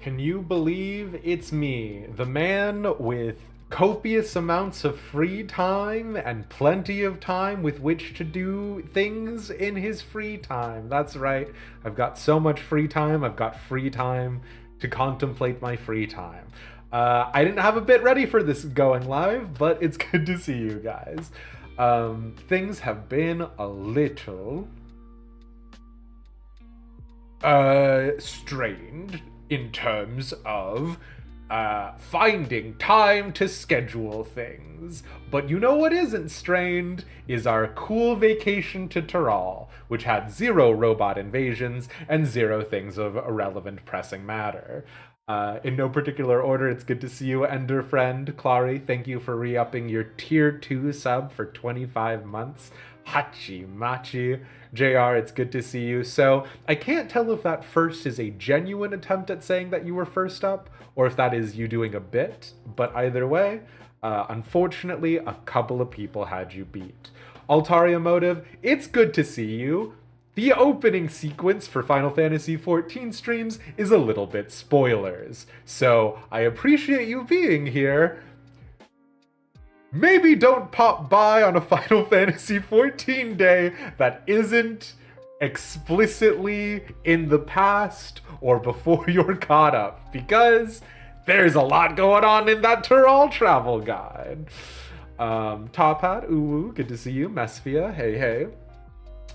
Can you believe it's me, the man with copious amounts of free time and plenty of time with which to do things in his free time? That's right, I've got so much free time, I've got free time to contemplate my free time. I didn't have a bit ready for this going live, but it's good to see you guys. Things have been a little strained in terms of finding time to schedule things. But you know what isn't strained is our cool vacation to Tural, which had 0 robot invasions and 0 things of irrelevant pressing matter. In no particular order, it's good to see you, Ender Friend. Clary, thank you for re-upping your tier 2 sub for 25 months. Hachi Machi. JR, it's good to see you. So, I can't tell if that first is a genuine attempt at saying that you were first up, or if that is you doing a bit, but either way, unfortunately, a couple of people had you beat. Altaria Motive, it's good to see you. The opening sequence for Final Fantasy XIV streams is a little bit spoilers, so I appreciate you being here. Maybe don't pop by on a Final Fantasy XIV day that isn't explicitly in the past or before you're caught up, because there's a lot going on in that Tural travel guide. Top Hat, ooh, good to see you. Mesphia, hey, hey.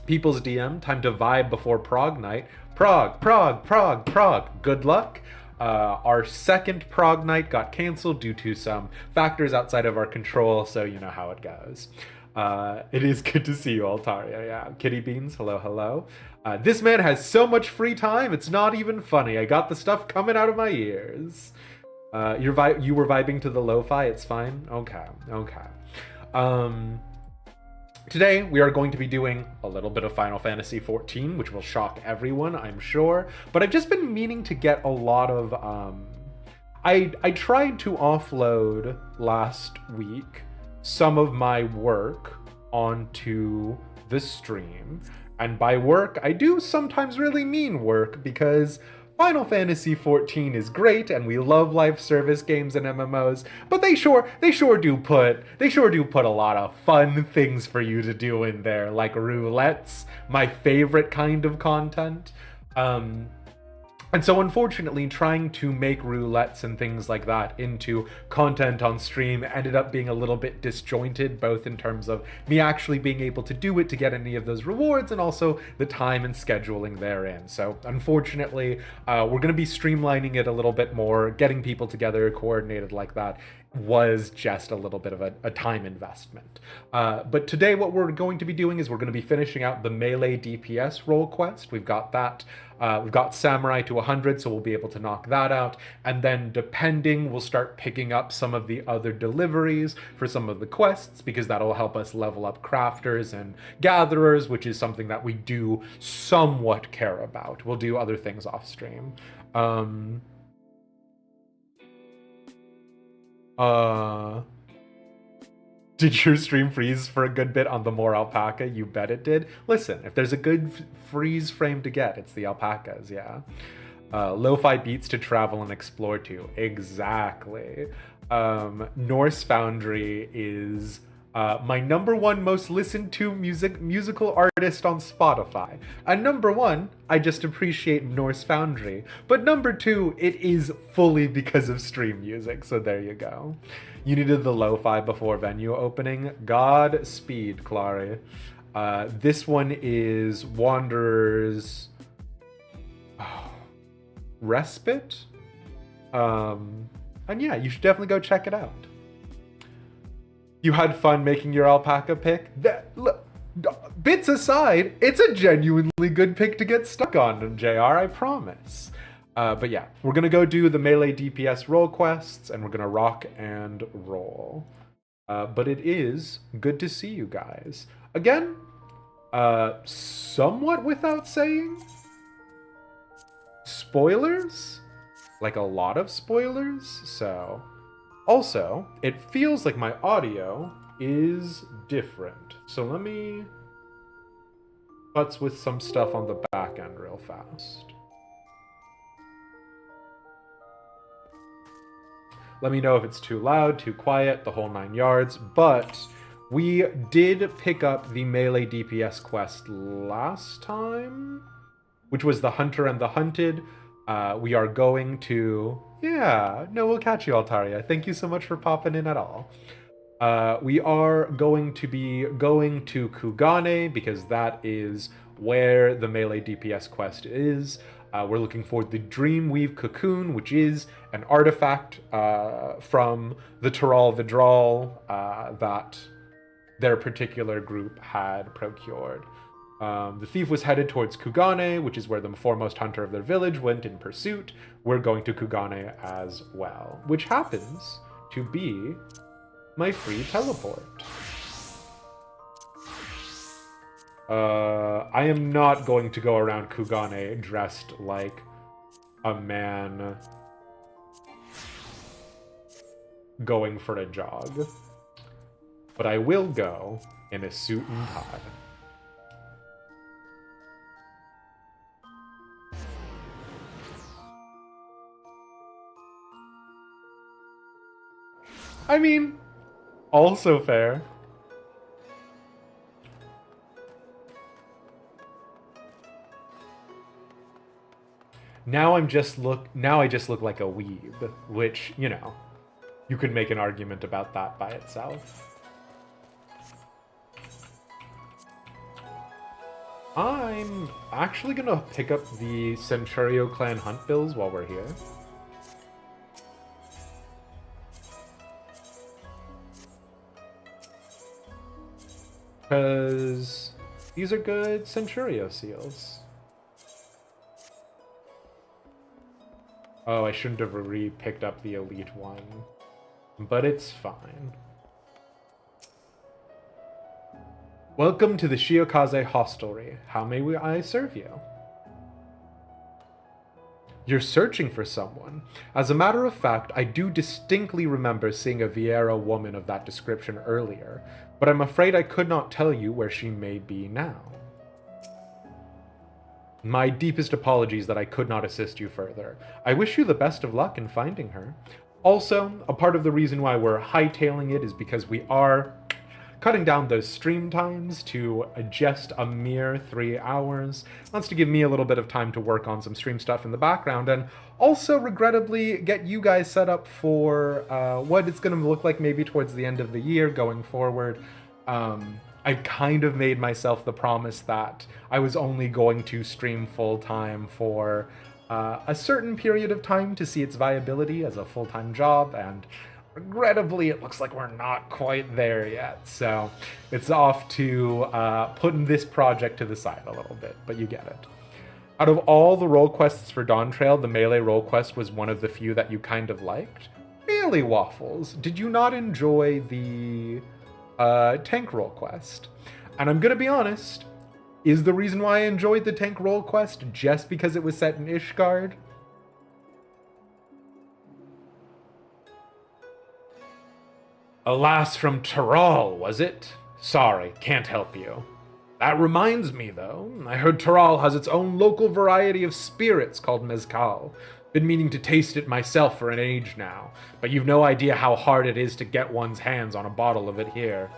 People's DM, time to vibe before Prague night. Prague. Good luck. Our second Prague night got canceled due to some factors outside of our control, so you know how it goes. It is good to see you, Altaria. Yeah, Kitty Beans, hello. This man has so much free time, it's not even funny. I got the stuff coming out of my ears. You were vibing to the lo-fi, it's fine? Okay. Today, we are going to be doing a little bit of Final Fantasy XIV, which will shock everyone, I'm sure. But I've just been meaning to get a lot of... I tried to offload last week some of my work onto the stream. And by work, I do sometimes really mean work, because Final Fantasy XIV is great, and we love live service games and MMOs, but they sure do put a lot of fun things for you to do in there, like roulettes, my favorite kind of content. And so unfortunately, trying to make roulettes and things like that into content on stream ended up being a little bit disjointed, both in terms of me actually being able to do it to get any of those rewards and also the time and scheduling therein. So unfortunately, we're going to be streamlining it a little bit more. Getting people together coordinated like that was just a little bit of a time investment. But today what we're going to be doing is we're going to be finishing out the melee DPS role quest. We've got that. We've got Samurai to 100, so we'll be able to knock that out. And then depending, we'll start picking up some of the other deliveries for some of the quests, because that'll help us level up crafters and gatherers, which is something that we do somewhat care about. We'll do other things off stream. Did your stream freeze for a good bit on the more alpaca? You bet it did. Listen, if there's a good freeze frame to get, it's the alpacas, yeah. Lo-fi beats to travel and explore to. Exactly. Norse Foundry is my #1 most listened to musical artist on Spotify. And #1, I just appreciate Norse Foundry. But #2, it is fully because of stream music, so there you go. You needed the lo-fi before venue opening. Godspeed, Clary. This one is Wanderer's Respite. And yeah, you should definitely go check it out. You had fun making your alpaca pick? Bits aside, it's a genuinely good pick to get stuck on, JR, I promise. But yeah, we're gonna go do the melee DPS role quests, and we're gonna rock and roll. But it is good to see you guys. Again, somewhat without saying, spoilers? Like a lot of spoilers, so... Also, it feels like my audio is different. So let me putz with some stuff on the back end real fast. Let me know if it's too loud, too quiet, the whole 9 yards. But we did pick up the melee DPS quest last time, which was the Hunter and the Hunted. We are going to... Yeah, no, we'll catch you, Altaria. Thank you so much for popping in at all. We are going to be going to Kugane because that is where the melee DPS quest is. We're looking for the Dreamweave Cocoon, which is an artifact from the Tural Vidral that their particular group had procured. The thief was headed towards Kugane, which is where the foremost hunter of their village went in pursuit. We're going to Kugane as well, which happens to be my free teleport. I am not going to go around Kugane dressed like a man going for a jog, but I will go in a suit and tie. I mean, also fair. Now I just look like a weeb, which, you know, you could make an argument about that by itself. I'm actually gonna pick up the Centurio clan hunt bills while we're here. Because these are good Centurio seals. Oh, I shouldn't have re-picked up the elite one. But it's fine. Welcome to the Shiokaze Hostelry. How may I serve you? You're searching for someone. As a matter of fact, I do distinctly remember seeing a Vieira woman of that description earlier, but I'm afraid I could not tell you where she may be now. My deepest apologies that I could not assist you further. I wish you the best of luck in finding her. Also, a part of the reason why we're hightailing it is because we are cutting down those stream times to just a mere 3 hours. That's to give me a little bit of time to work on some stream stuff in the background, and also, regrettably, get you guys set up for what it's going to look like maybe towards the end of the year going forward. I kind of made myself the promise that I was only going to stream full-time for a certain period of time to see its viability as a full-time job, and regrettably, it looks like we're not quite there yet. So it's off to putting this project to the side a little bit, but you get it. Out of all the role quests for Dawntrail, the melee role quest was one of the few that you kind of liked. Really, Waffles? Did you not enjoy the tank role quest? And I'm gonna be honest, is the reason why I enjoyed the tank role quest just because it was set in Ishgard? A lass from Tural, was it? Sorry, can't help you. That reminds me, though, I heard Tural has its own local variety of spirits called mezcal. Been meaning to taste it myself for an age now, but you've no idea how hard it is to get one's hands on a bottle of it here.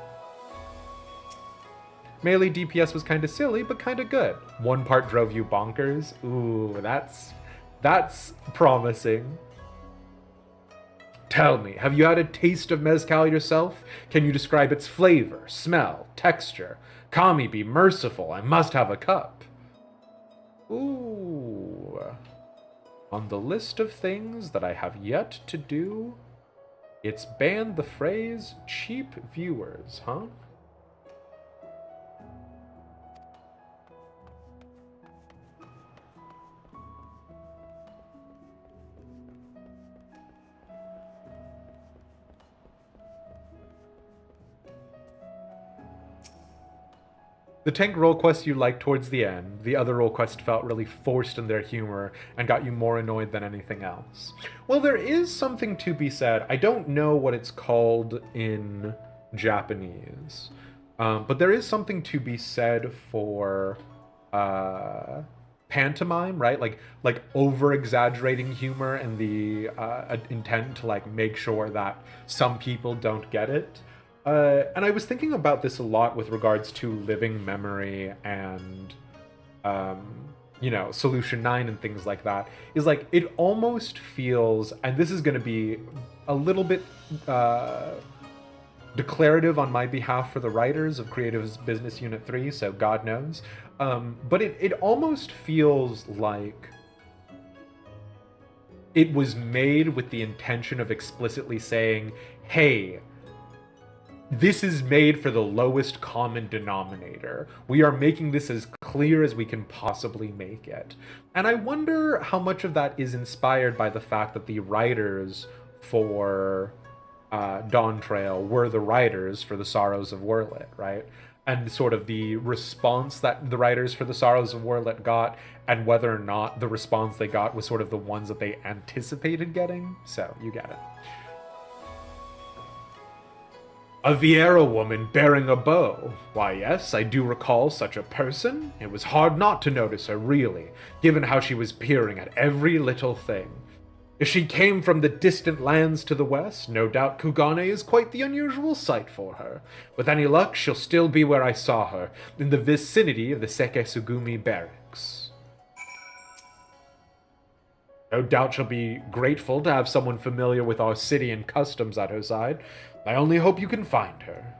Melee DPS was kinda silly, but kinda good. One part drove you bonkers. Ooh, that's promising. Tell me, have you had a taste of mezcal yourself? Can you describe its flavor, smell, texture? Kami, be merciful, I must have a cup. Ooh. On the list of things that I have yet to do, it's banned the phrase cheap viewers, huh? The tank role quest you liked towards the end, the other role quest felt really forced in their humor and got you more annoyed than anything else. Well, there is something to be said. I don't know what it's called in Japanese, but there is something to be said for pantomime, right? Like over exaggerating humor and the intent to like make sure that some people don't get it. And I was thinking about this a lot with regards to living memory and um, Solution 9 and things like that. Is like it almost feels, and this is going to be a little bit declarative on my behalf for the writers of Creative's Business Unit 3, so God knows. But it almost feels like it was made with the intention of explicitly saying, hey, this is made for the lowest common denominator. We are making this as clear as we can possibly make it. And I wonder how much of that is inspired by the fact that the writers for Dawntrail were the writers for the Sorrows of Werlet, right? And sort of the response that the writers for the Sorrows of Werlet got, and whether or not the response they got was sort of the ones that they anticipated getting. So, you get it. A Vieira woman bearing a bow. Why, yes, I do recall such a person. It was hard not to notice her, really, given how she was peering at every little thing. If she came from the distant lands to the west, no doubt Kugane is quite the unusual sight for her. With any luck, she'll still be where I saw her, in the vicinity of the Sekesugumi barracks. No doubt she'll be grateful to have someone familiar with our city and customs at her side. I only hope you can find her.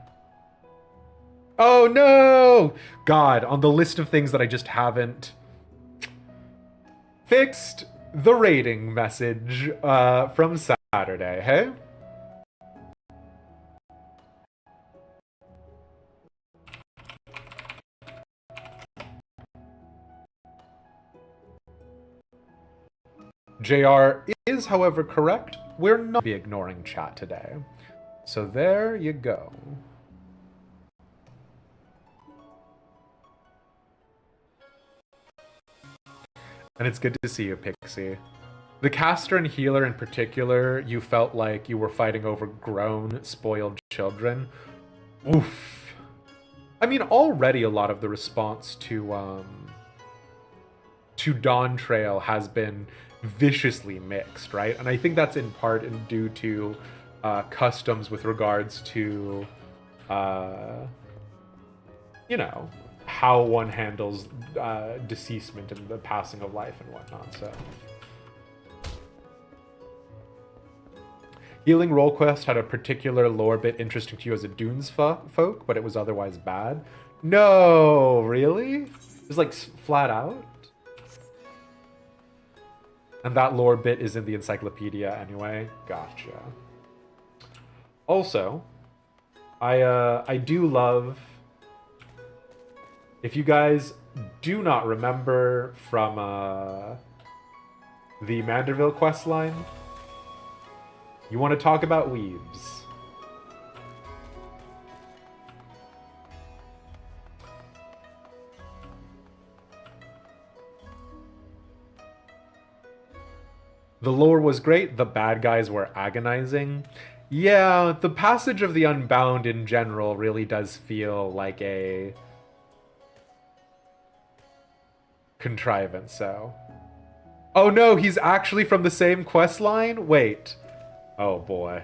Oh no! God, on the list of things that I just haven't fixed, the rating message from Saturday, hey? JR is, however, correct. We're not be ignoring chat today. So there you go. And it's good to see you, Pixie. The caster and healer in particular, you felt like you were fighting over grown, spoiled children. Oof. I mean, already a lot of the response to Dawntrail has been viciously mixed, right? And I think that's in part due to customs with regards to, how one handles deceasement and the passing of life and whatnot, so. Healing Rolequest had a particular lore bit interesting to you as a Dunes folk, but it was otherwise bad. No, really? It's like flat out? And that lore bit is in the encyclopedia anyway. Gotcha. Also, I do love, if you guys do not remember from the Manderville questline, you want to talk about weebs. The lore was great, the bad guys were agonizing. Yeah, the passage of the Unbound in general really does feel like a contrivance, so. Oh no, he's actually from the same quest line? Wait. Oh boy.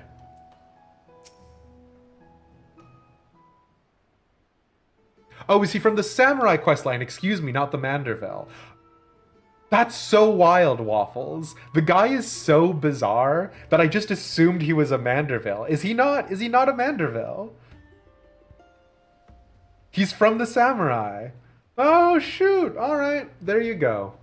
Oh, is he from the Samurai questline? Excuse me, not the Manderville. That's so wild, Waffles. The guy is so bizarre that I just assumed he was a Manderville. Is he not? Is he not a Manderville? He's from the Samurai. Oh, shoot. All right. There you go.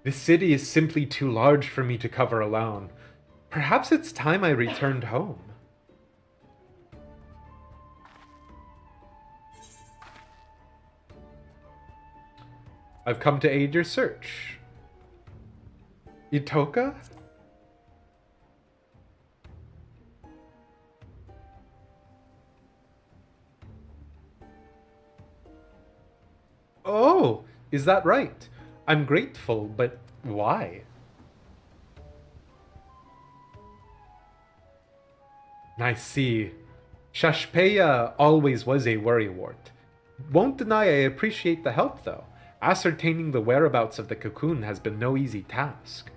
This city is simply too large for me to cover alone. Perhaps it's time I returned home. I've come to aid your search. Itoka? Oh, is that right? I'm grateful, but why? I see. Shashpeya always was a worrywart. Won't deny I appreciate the help, though. Ascertaining the whereabouts of the cocoon has been no easy task.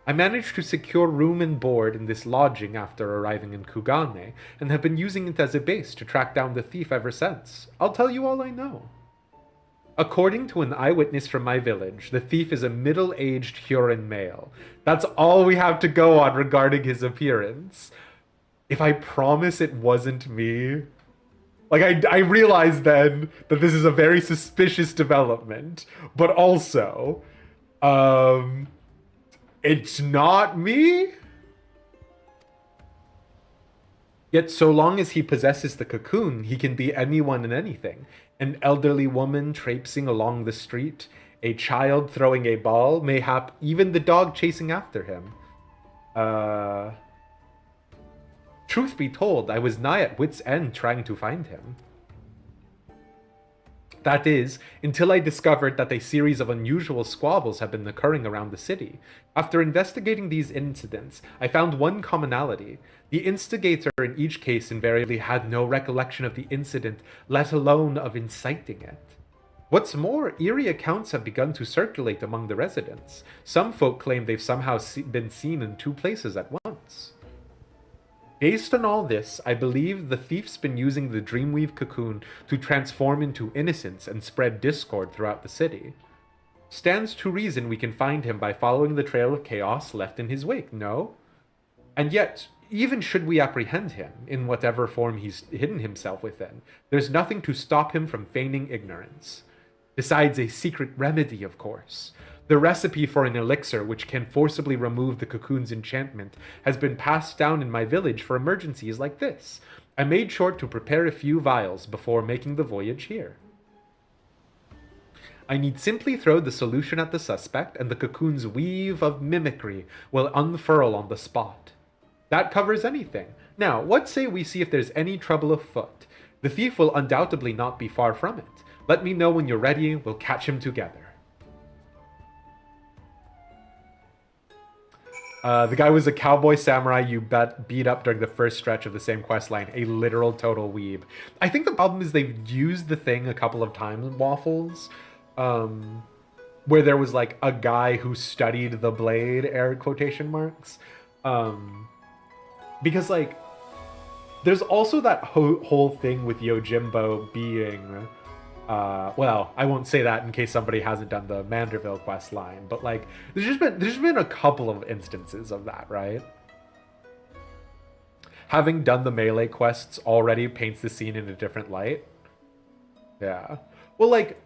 I managed to secure room and board in this lodging after arriving in Kugane, and have been using it as a base to track down the thief ever since. I'll tell you all I know. According to an eyewitness from my village, the thief is a middle-aged Huron male. That's all we have to go on regarding his appearance. If I promise it wasn't me... Like, I realized then that this is a very suspicious development, but also, it's not me? Yet so long as he possesses the cocoon, he can be anyone and anything. An elderly woman traipsing along the street, a child throwing a ball, mayhap even the dog chasing after him. Truth be told, I was nigh at wit's end trying to find him. That is, until I discovered that a series of unusual squabbles have been occurring around the city. After investigating these incidents, I found one commonality. The instigator in each case invariably had no recollection of the incident, let alone of inciting it. What's more, eerie accounts have begun to circulate among the residents. Some folk claim they've somehow been seen in two places at once. Based on all this, I believe the thief's been using the Dreamweave cocoon to transform into innocence and spread discord throughout the city. Stands to reason we can find him by following the trail of chaos left in his wake, no? And yet, even should we apprehend him, in whatever form he's hidden himself within, there's nothing to stop him from feigning ignorance. Besides a secret remedy, of course. The recipe for an elixir which can forcibly remove the cocoon's enchantment has been passed down in my village for emergencies like this. I made sure to prepare a few vials before making the voyage here. I need simply throw the solution at the suspect, and the cocoon's weave of mimicry will unfurl on the spot. That covers anything. Now, what say we see if there's any trouble afoot? The thief will undoubtedly not be far from it. Let me know when you're ready, we'll catch him together. The guy was a cowboy samurai you beat up during the first stretch of the same quest line. A literal total weeb. I think the problem is they've used the thing a couple of times in Waffles, where there was like a guy who studied the blade, air quotation marks. Because like, there's also that whole thing with Yojimbo being... well, I won't say that in case somebody hasn't done the Manderville quest line, but like, there's just been a couple of instances of that, right? Having done the melee quests already paints the scene in a different light. Yeah. Well, like,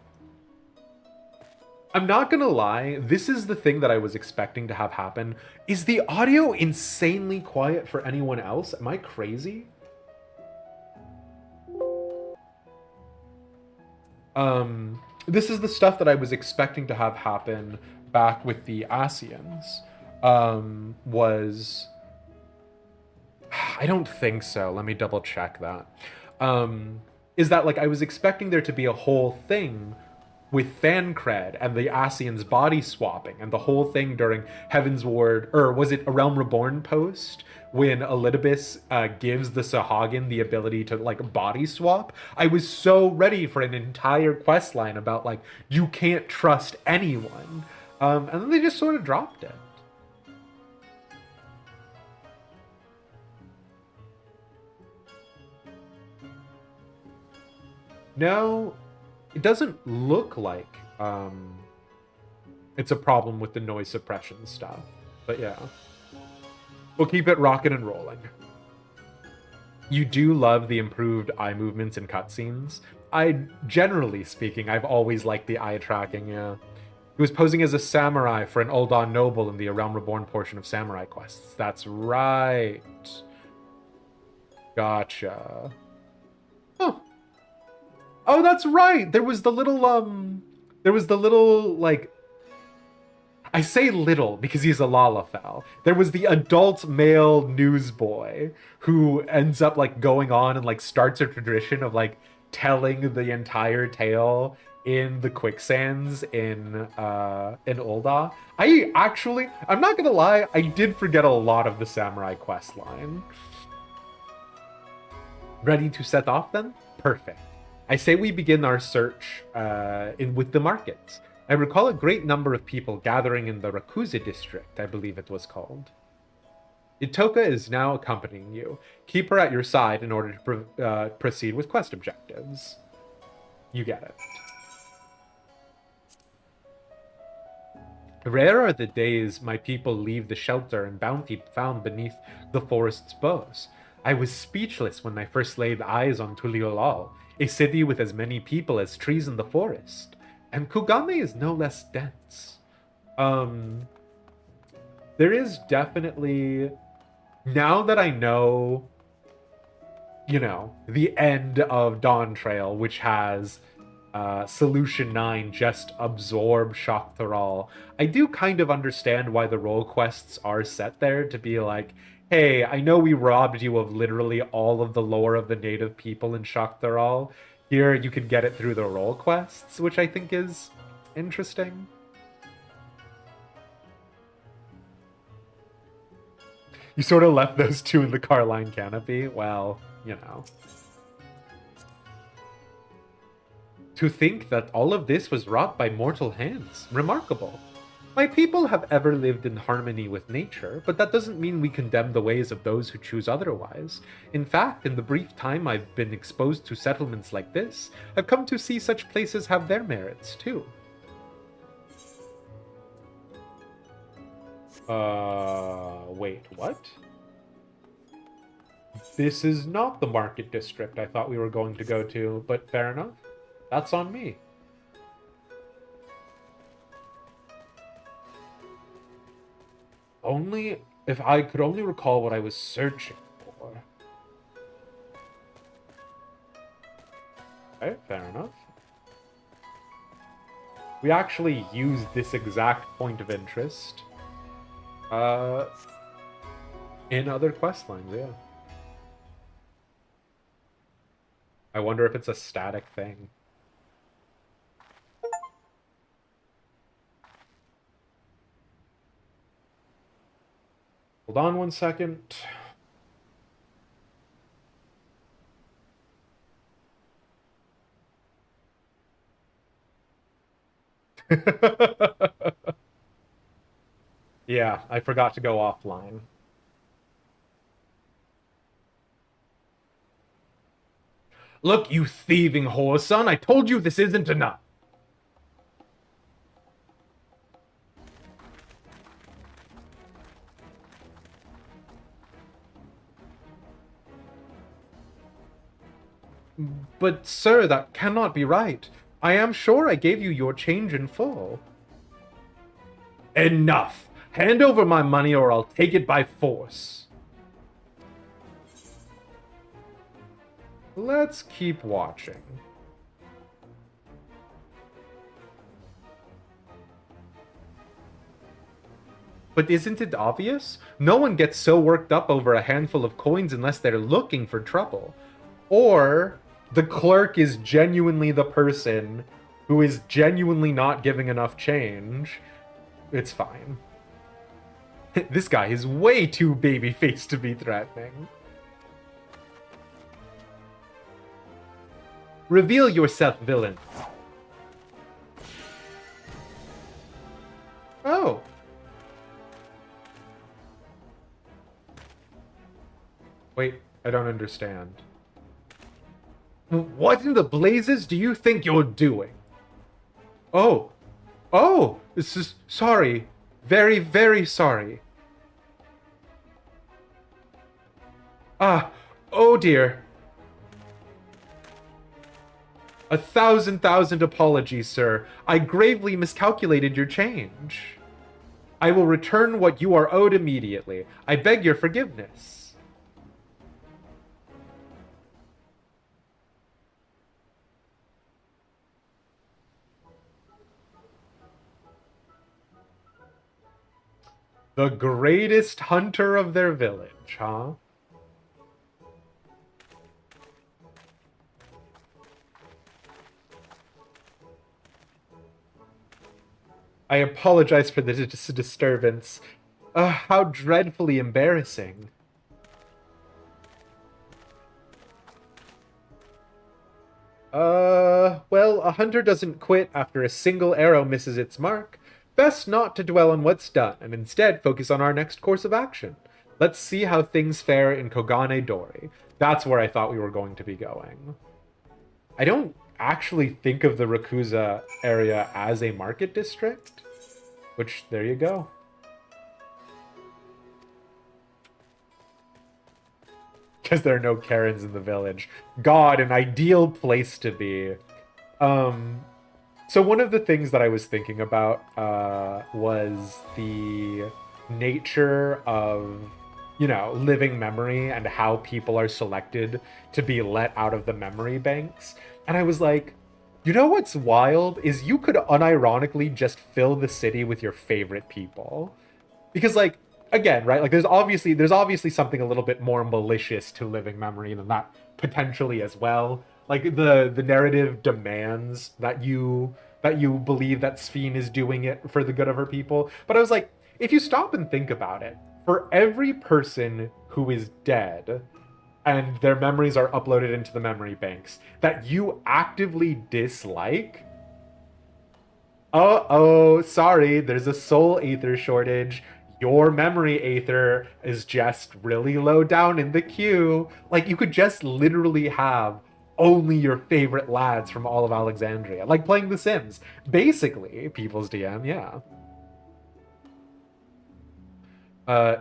I'm not gonna lie, this is the thing that I was expecting to have happen. Is the audio insanely quiet for anyone else? Am I crazy? This is the stuff that I was expecting to have happen back with the Asians. Was... I don't think so. Let me double check that. Is that, like, I was expecting there to be a whole thing with Thancred and the Asians body swapping and the whole thing during Heaven's Ward, or was it a Realm Reborn post, when Elidibus gives the Sahagin the ability to, like, body swap. I was so ready for an entire quest line about, like, you can't trust anyone. And then they just sort of dropped it. No, it doesn't look like it's a problem with the noise suppression stuff. But yeah. We'll keep it rocking and rolling. You do love the improved eye movements and cutscenes. Generally speaking, I've always liked the eye tracking, yeah. He was posing as a samurai for an Ul'dah noble in the Realm Reborn portion of Samurai Quests. That's right. Gotcha. Huh. Oh, that's right! There was the little, like... I say little because he's a Lalafell. There was the adult male newsboy who ends up, like, going on and, like, starts a tradition of, like, telling the entire tale in the quicksands in Ul'dah. I'm not gonna lie, I did forget a lot of the Samurai quest line. Ready to set off then? Perfect. I say we begin our search with the markets. I recall a great number of people gathering in the Rakuza district, I believe it was called. Itoka is now accompanying you. Keep her at your side in order to proceed with quest objectives. You get it. Rare are the days my people leave the shelter and bounty found beneath the forest's boughs. I was speechless when I first laid eyes on Tural, a city with as many people as trees in the forest. And Kugane is no less dense. There is definitely... Now that I know, you know, the end of Dawntrail, which has Solution 9 just absorb Shock Tural, I do kind of understand why the role quests are set there to be like, hey, I know we robbed you of literally all of the lore of the native people in Shock Tural. Here you can get it through the role quests, which I think is interesting. You sort of left those two in the Carline canopy? Well, you know. To think that all of this was wrought by mortal hands. Remarkable. My people have ever lived in harmony with nature, but that doesn't mean we condemn the ways of those who choose otherwise. In fact, in the brief time I've been exposed to settlements like this, I've come to see such places have their merits, too. Wait, what? This is not the market district I thought we were going to go to, but fair enough. That's on me. Only if I could only recall what I was searching for. Okay, fair enough. We actually use this exact point of interest in other quest lines, yeah. I wonder if it's a static thing. Hold on one second. Yeah, I forgot to go offline. Look, you thieving whore, son, I told you this isn't enough. But, sir, that cannot be right. I am sure I gave you your change in full. Enough! Hand over my money or I'll take it by force. Let's keep watching. But isn't it obvious? No one gets so worked up over a handful of coins unless they're looking for trouble. Or the clerk is genuinely the person who is genuinely not giving enough change. It's fine. This guy is way too baby-faced to be threatening. Reveal yourself, villain. Oh. Wait, I don't understand. What in the blazes do you think you're doing? Oh. Oh! This is... Sorry. Very, very sorry. Ah. Oh dear. 1,000 apologies, sir. I gravely miscalculated your change. I will return what you are owed immediately. I beg your forgiveness. The greatest hunter of their village, huh? I apologize for the disturbance. How dreadfully embarrassing. Well, a hunter doesn't quit after a single arrow misses its mark. Best not to dwell on what's done, and instead focus on our next course of action. Let's see how things fare in Kogane Dori. That's where I thought we were going to be going. I don't actually think of the Rakuza area as a market district, which, there you go. Because there are no Karens in the village. God, an ideal place to be. So one of the things that I was thinking about was the nature of, living memory and how people are selected to be let out of the memory banks. And I was like, you know what's wild is you could unironically just fill the city with your favorite people. Because like, again, right? Like there's obviously something a little bit more malicious to living memory than that potentially as well. Like the narrative demands that you believe that Sphene is doing it for the good of her people. But I was like, if you stop and think about it, for every person who is dead and their memories are uploaded into the memory banks that you actively dislike, sorry, there's a soul aether shortage. Your memory aether is just really low down in the queue. Like, you could just literally have only your favorite lads from all of Alexandria. Like playing The Sims. Basically, People's DM, yeah.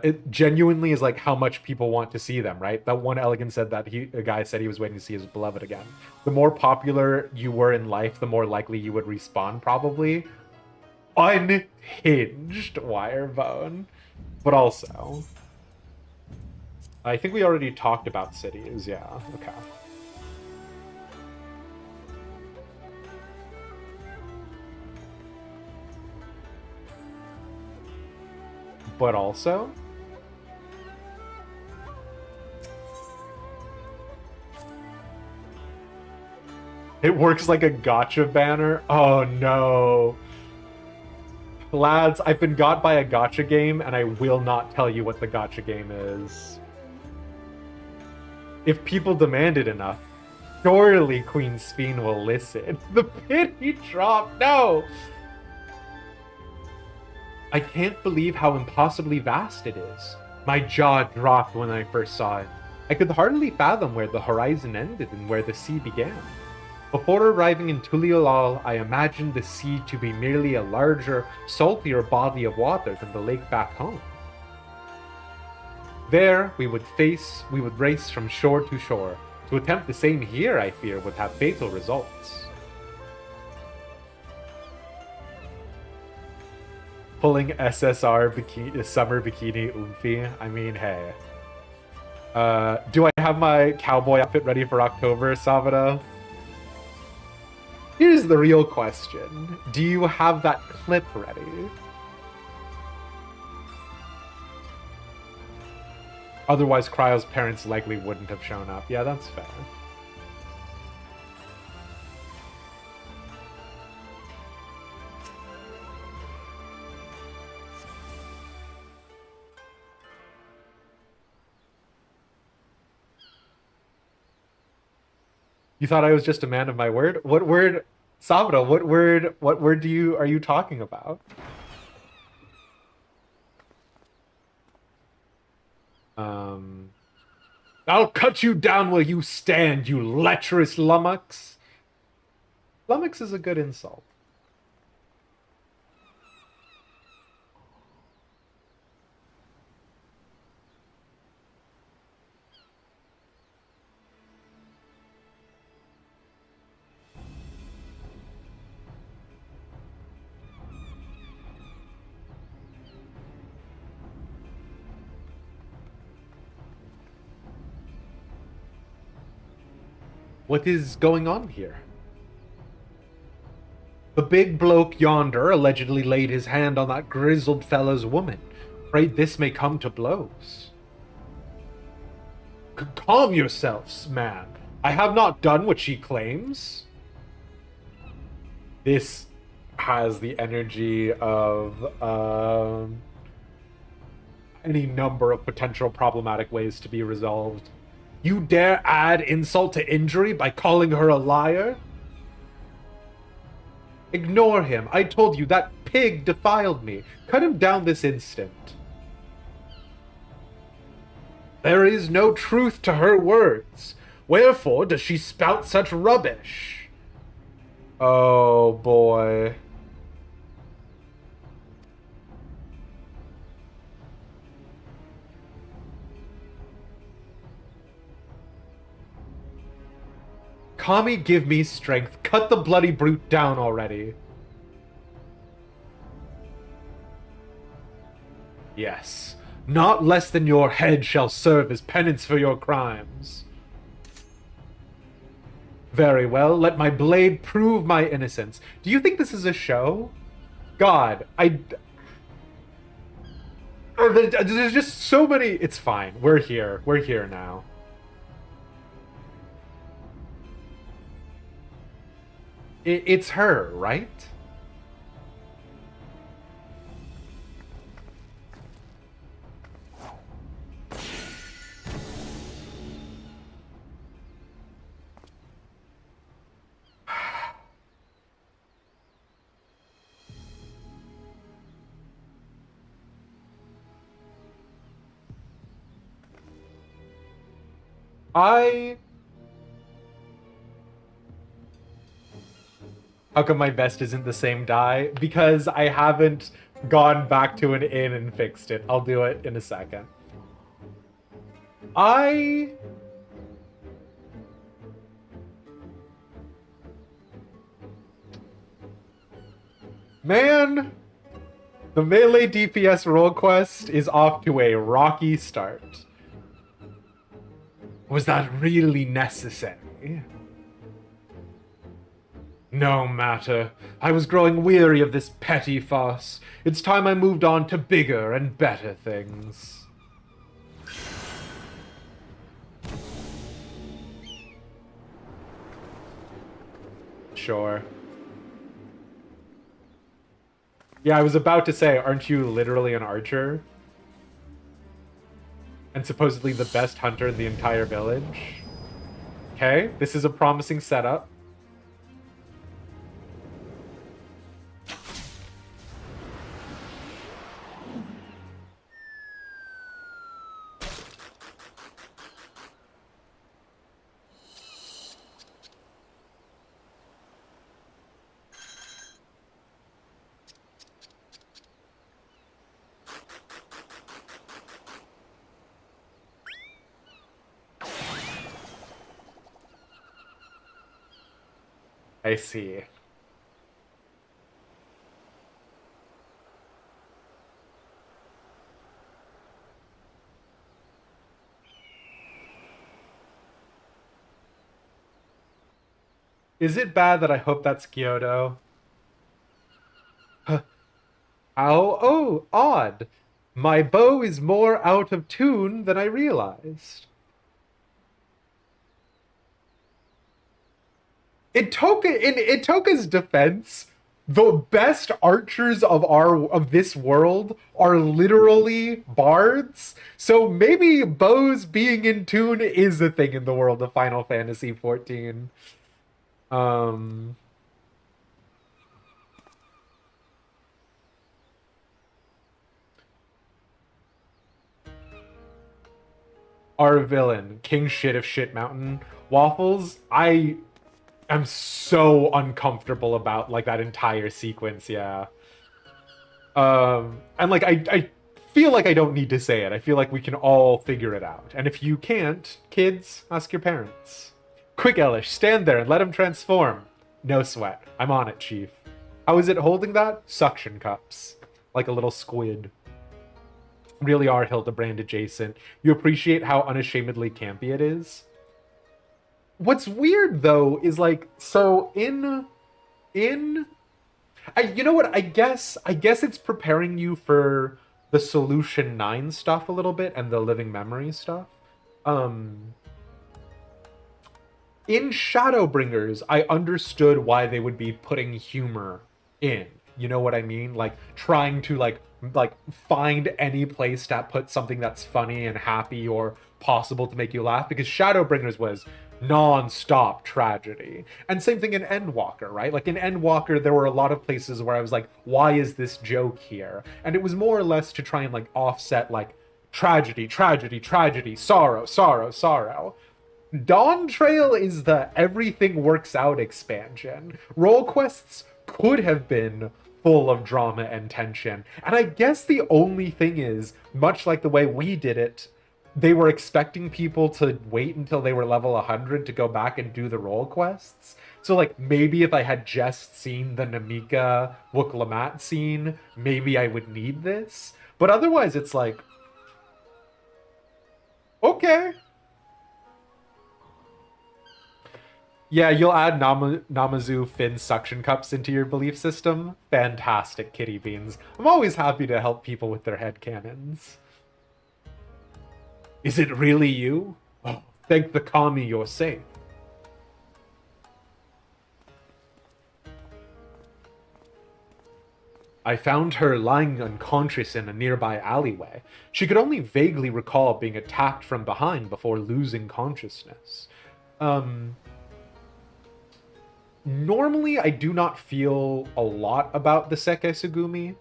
It genuinely is like how much people want to see them, right? That one Elegant said that a guy said he was waiting to see his beloved again. The more popular you were in life, the more likely you would respawn, probably. Unhinged Wirebone. But also, I think we already talked about cities. Yeah, okay. But also, it works like a gotcha banner. Oh no. Lads, I've been got by a gotcha game, and I will not tell you what the gotcha game is. If people demand it enough, surely Queen Sphene will listen. The pity drop, no! I can't believe how impossibly vast it is. My jaw dropped when I first saw it. I could hardly fathom where the horizon ended and where the sea began. Before arriving in Tuliolal, I imagined the sea to be merely a larger, saltier body of water than the lake back home. There, we would race from shore to shore. To attempt the same here, I fear, would have fatal results. Pulling SSR summer bikini oomphy. I mean, hey. Do I have my cowboy outfit ready for October, Savada? Here's the real question. Do you have that clip ready? Otherwise, Cryo's parents likely wouldn't have shown up. Yeah, that's fair. You thought I was just a man of my word? What word, Sabra, what word are you talking about? I'll cut you down where you stand, you lecherous lummox. Lummox is a good insult. What is going on here? The big bloke yonder allegedly laid his hand on that grizzled fellow's woman. Afraid this may come to blows. Calm yourselves, man. I have not done what she claims. This has the energy of any number of potential problematic ways to be resolved. You dare add insult to injury by calling her a liar? Ignore him. I told you that pig defiled me. Cut him down this instant. There is no truth to her words. Wherefore does she spout such rubbish? Oh boy. Kami, give me strength. Cut the bloody brute down already. Yes. Not less than your head shall serve as penance for your crimes. Very well, let my blade prove my innocence. Do you think this is a show? God, there's just so many... It's fine. We're here. We're here now. It's her, right? How come my best isn't the same die? Because I haven't gone back to an inn and fixed it. I'll do it in a second. Man, the melee DPS role quest is off to a rocky start. Was that really necessary? No matter. I was growing weary of this petty farce. It's time I moved on to bigger and better things. Sure. Yeah, I was about to say, aren't you literally an archer? And supposedly the best hunter in the entire village? Okay, this is a promising setup. I see. Is it bad that I hope that's Kyoto? Huh. Oh, odd. My bow is more out of tune than I realized. In Itoka's defense, the best archers of this world are literally bards. So maybe bows being in tune is a thing in the world of Final Fantasy XIV. Our villain, King Shit of Shit Mountain. Waffles, I'm so uncomfortable about like that entire sequence, yeah. And like I feel like I don't need to say it. I feel like we can all figure it out. And if you can't, kids, ask your parents. Quick, Elish, stand there and let him transform. No sweat. I'm on it, Chief. How is it holding that? Suction cups. Like a little squid. Really are Hildebrand adjacent. You appreciate how unashamedly campy it is? What's weird though is like, so you know what, I guess it's preparing you for the Solution 9 stuff a little bit and the Living Memory stuff. In Shadowbringers, I understood why they would be putting humor in. You know what I mean? Like trying to like find any place to put something that's funny and happy or possible to make you laugh, because Shadowbringers was non-stop tragedy. And same thing in Endwalker, right? Like in Endwalker, there were a lot of places where I was like, why is this joke here? And it was more or less to try and like offset like tragedy, tragedy, tragedy, sorrow, sorrow, sorrow. Dawntrail is the everything works out expansion. Rolequests could have been full of drama and tension. And I guess the only thing is, much like the way we did it, they were expecting people to wait until they were level 100 to go back and do the role quests. So like maybe if I had just seen the Namika Wuk-Lamat scene, maybe I would need this. But otherwise it's like, okay. Yeah, you'll add Namazu fin suction cups into your belief system. Fantastic, Kitty Beans. I'm always happy to help people with their headcanons. Is it really you? Oh, thank the kami you're safe. I found her lying unconscious in a nearby alleyway. She could only vaguely recall being attacked from behind before losing consciousness. Normally, I do not feel a lot about the Seke Sugumi,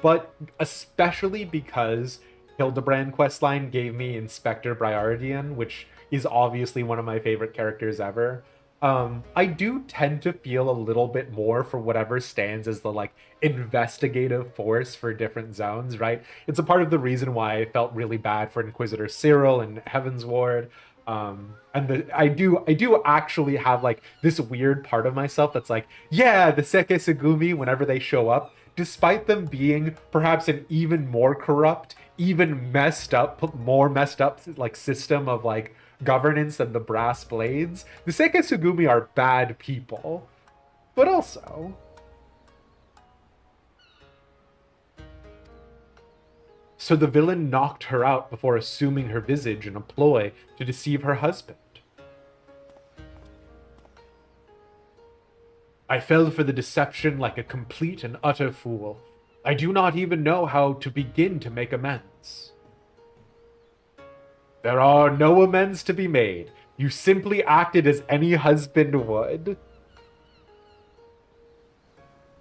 but especially because Hildebrand questline gave me Inspector Briardian, which is obviously one of my favorite characters ever. I do tend to feel a little bit more for whatever stands as the like investigative force for different zones, right? It's a part of the reason why I felt really bad for Inquisitor Cyril and Heaven's Ward. I do actually have like this weird part of myself that's like, yeah, the Seke Sugumi, whenever they show up, despite them being perhaps an even more corrupt, even more messed up like system of like governance than the Brass Blades, the Seke Sugumi are bad people. But also, so the villain knocked her out before assuming her visage in a ploy to deceive her husband. I fell for the deception like a complete and utter fool. I do not even know how to begin to make amends. There are no amends to be made. You simply acted as any husband would.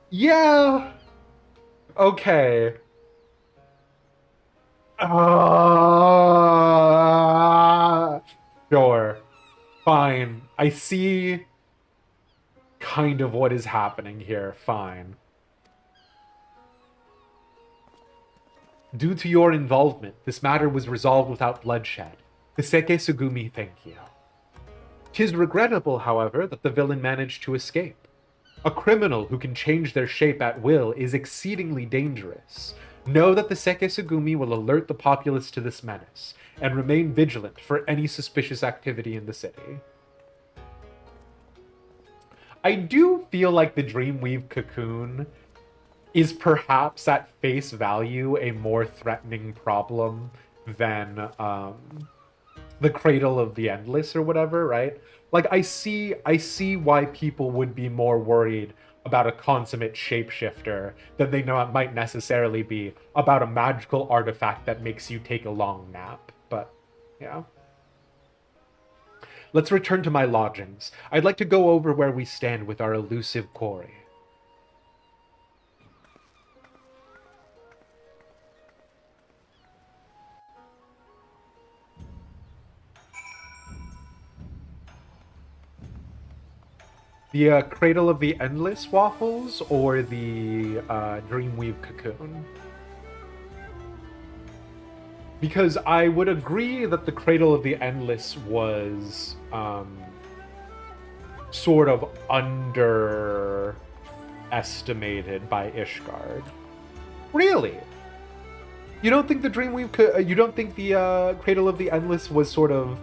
Yeah. Okay. Sure. Fine. I see kind of what is happening here. Fine. Due to your involvement, this matter was resolved without bloodshed. The Seke Sugumi thank you. 'Tis regrettable, however, that the villain managed to escape. A criminal who can change their shape at will is exceedingly dangerous. Know that the Seke Sugumi will alert the populace to this menace, and remain vigilant for any suspicious activity in the city. I do feel like the Dreamweave Cocoon is perhaps at face value a more threatening problem than the Cradle of the Endless or whatever, right? Like I see why people would be more worried about a consummate shapeshifter than they might necessarily be about a magical artifact that makes you take a long nap. But yeah. Let's return to my lodgings. I'd like to go over where we stand with our elusive quarry. The Cradle of the Endless waffles or the Dreamweave Cocoon? Because I would agree that the Cradle of the Endless was sort of underestimated by Ishgard. Really? You don't think the you don't think the Cradle of the Endless was sort of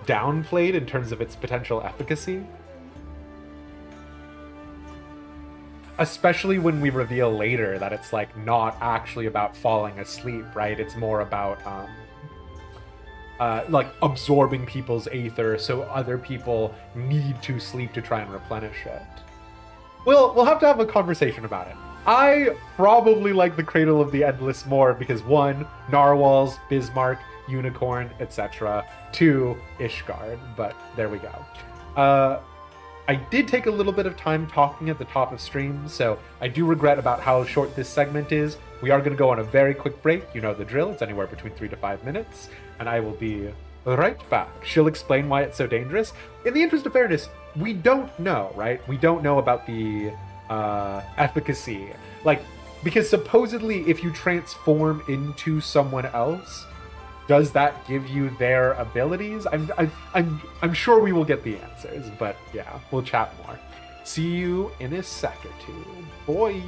downplayed in terms of its potential efficacy? Especially when we reveal later that it's like not actually about falling asleep, right? It's more about like absorbing people's aether, so other people need to sleep to try and replenish it. We'll have to have a conversation about it. I probably like the Cradle of the Endless more because one, narwhals, Bismarck, unicorn, etc. Two, Ishgard. But there we go. I did take a little bit of time talking at the top of stream, so I do regret about how short this segment is. We are going to go on a very quick break. You know the drill. It's anywhere between 3 to 5 minutes, and I will be right back. She'll explain why it's so dangerous. In the interest of fairness, we don't know, right? We don't know about the efficacy. Like, because supposedly if you transform into someone else, does that give you their abilities? I'm sure we will get the answers, but yeah, we'll chat more. See you in a sec or two. Boy.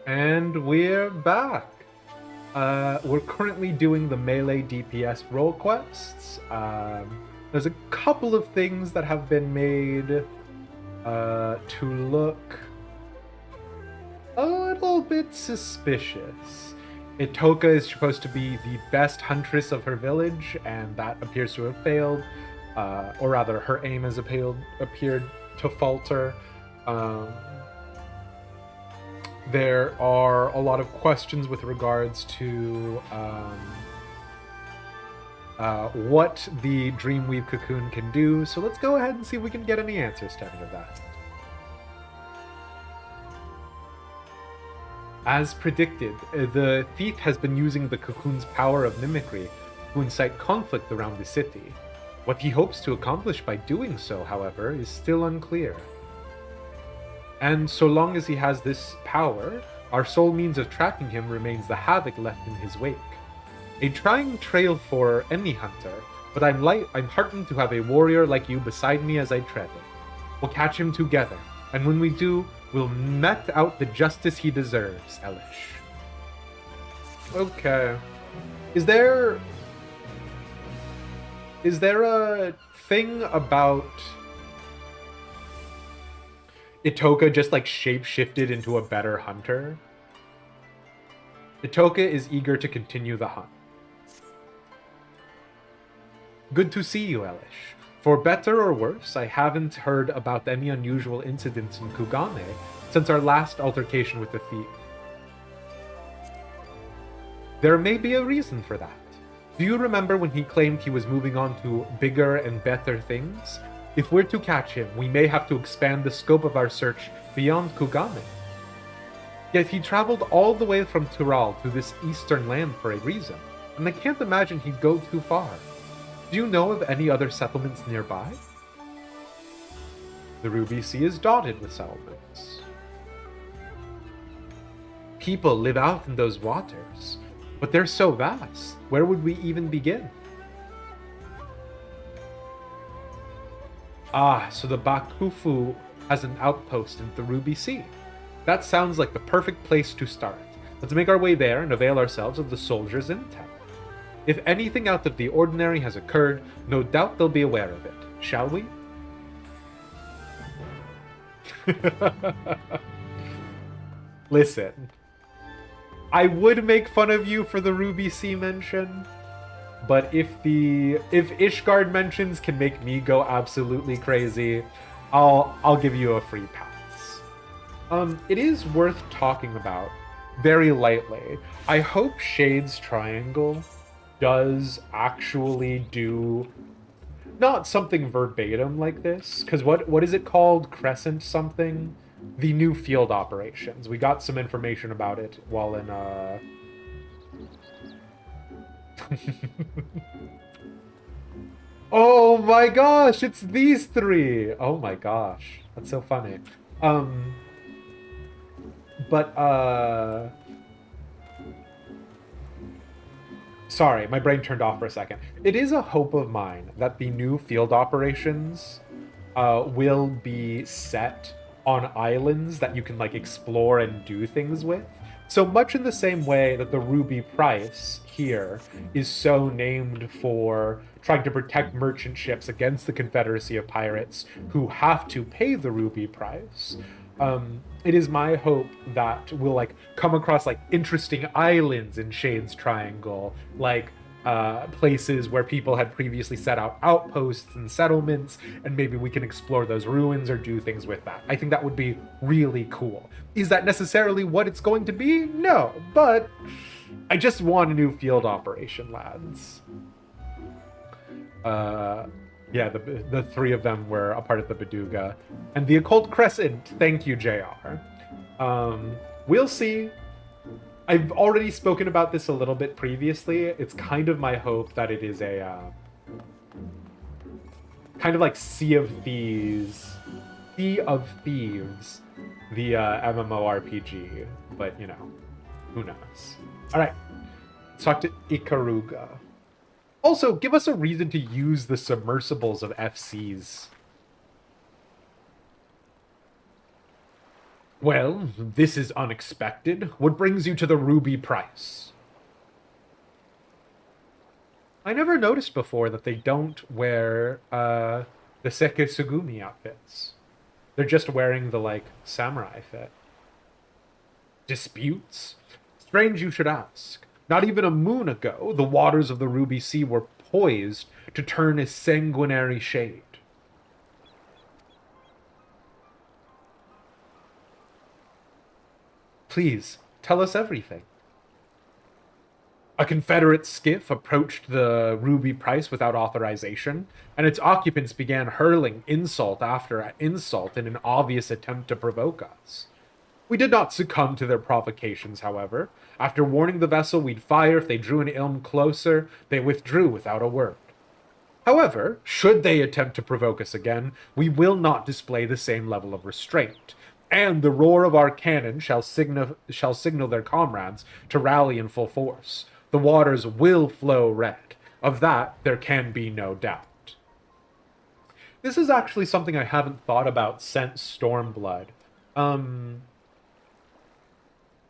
And we're back. We're currently doing the melee DPS role quests. There's a couple of things that have been made to look a little bit suspicious. Itoka is supposed to be the best huntress of her village, and that appears to have failed. Or rather, her aim has appeared to falter. There are a lot of questions with regards to what the Dreamweave cocoon can do, so let's go ahead and see if we can get any answers to any of that. As predicted, the thief has been using the cocoon's power of mimicry to incite conflict around the city. What he hopes to accomplish by doing so, however, is still unclear. And so long as he has this power, our sole means of tracking him remains the havoc left in his wake. A trying trail for any hunter, but I'm heartened to have a warrior like you beside me as I tread it. We'll catch him together, and when we do, we'll met out the justice he deserves, Elish. Okay. Is there a thing about Itoka just like shape-shifted into a better hunter? Itoka is eager to continue the hunt. Good to see you, Elish. For better or worse, I haven't heard about any unusual incidents in Kugane since our last altercation with the thief. There may be a reason for that. Do you remember when he claimed he was moving on to bigger and better things? If we're to catch him, we may have to expand the scope of our search beyond Kugane. Yet he traveled all the way from Tural to this eastern land for a reason, and I can't imagine he'd go too far. Do you know of any other settlements nearby? The Ruby Sea is dotted with settlements. People live out in those waters, but they're so vast. Where would we even begin? Ah, so the Bakufu has an outpost in the Ruby Sea. That sounds like the perfect place to start. Let's make our way there and avail ourselves of the soldiers' intel. If anything out of the ordinary has occurred, no doubt they'll be aware of it. Shall we? Listen, I would make fun of you for the Ruby Sea mention, but if Ishgard mentions can make me go absolutely crazy, I'll give you a free pass. It is worth talking about very lightly. I hope Shade's Triangle does actually do not something verbatim like this, because what is it called? Crescent something? The new field operations. We got some information about it while in Oh my gosh, it's these three! Oh my gosh. That's so funny. Sorry, my brain turned off for a second. It is a hope of mine that the new field operations will be set on islands that you can like explore and do things with. So much in the same way that the Ruby Price here is so named for trying to protect merchant ships against the Confederacy of Pirates who have to pay the Ruby Price. It is my hope that we'll like come across like interesting islands in Shade's Triangle, like places where people had previously set out outposts and settlements, and maybe we can explore those ruins or do things with that. I think that would be really cool. Is that necessarily what it's going to be? No, but I just want a new field operation, lads. Yeah, the three of them were a part of the Beduga. And the Occult Crescent, thank you, JR. We'll see. I've already spoken about this a little bit previously. It's kind of my hope that it is a kind of like Sea of Thieves, the MMORPG. But, you know, who knows? All right, let's talk to Ikaruga. Also, give us a reason to use the submersibles of FCs. Well, this is unexpected. What brings you to the ruby price? I never noticed before that they don't wear the Seke Sugumi outfits. They're just wearing the, like, samurai fit. Disputes? Strange you should ask. Not even a moon ago, the waters of the Ruby Sea were poised to turn a sanguinary shade. Please, tell us everything. A Confederate skiff approached the Ruby Price without authorization, and its occupants began hurling insult after insult in an obvious attempt to provoke us. We did not succumb to their provocations, however. After warning the vessel we'd fire if they drew an ilm closer, they withdrew without a word. However, should they attempt to provoke us again, we will not display the same level of restraint, and the roar of our cannon shall signal their comrades to rally in full force. The waters will flow red. Of that, there can be no doubt. This is actually something I haven't thought about since Stormblood.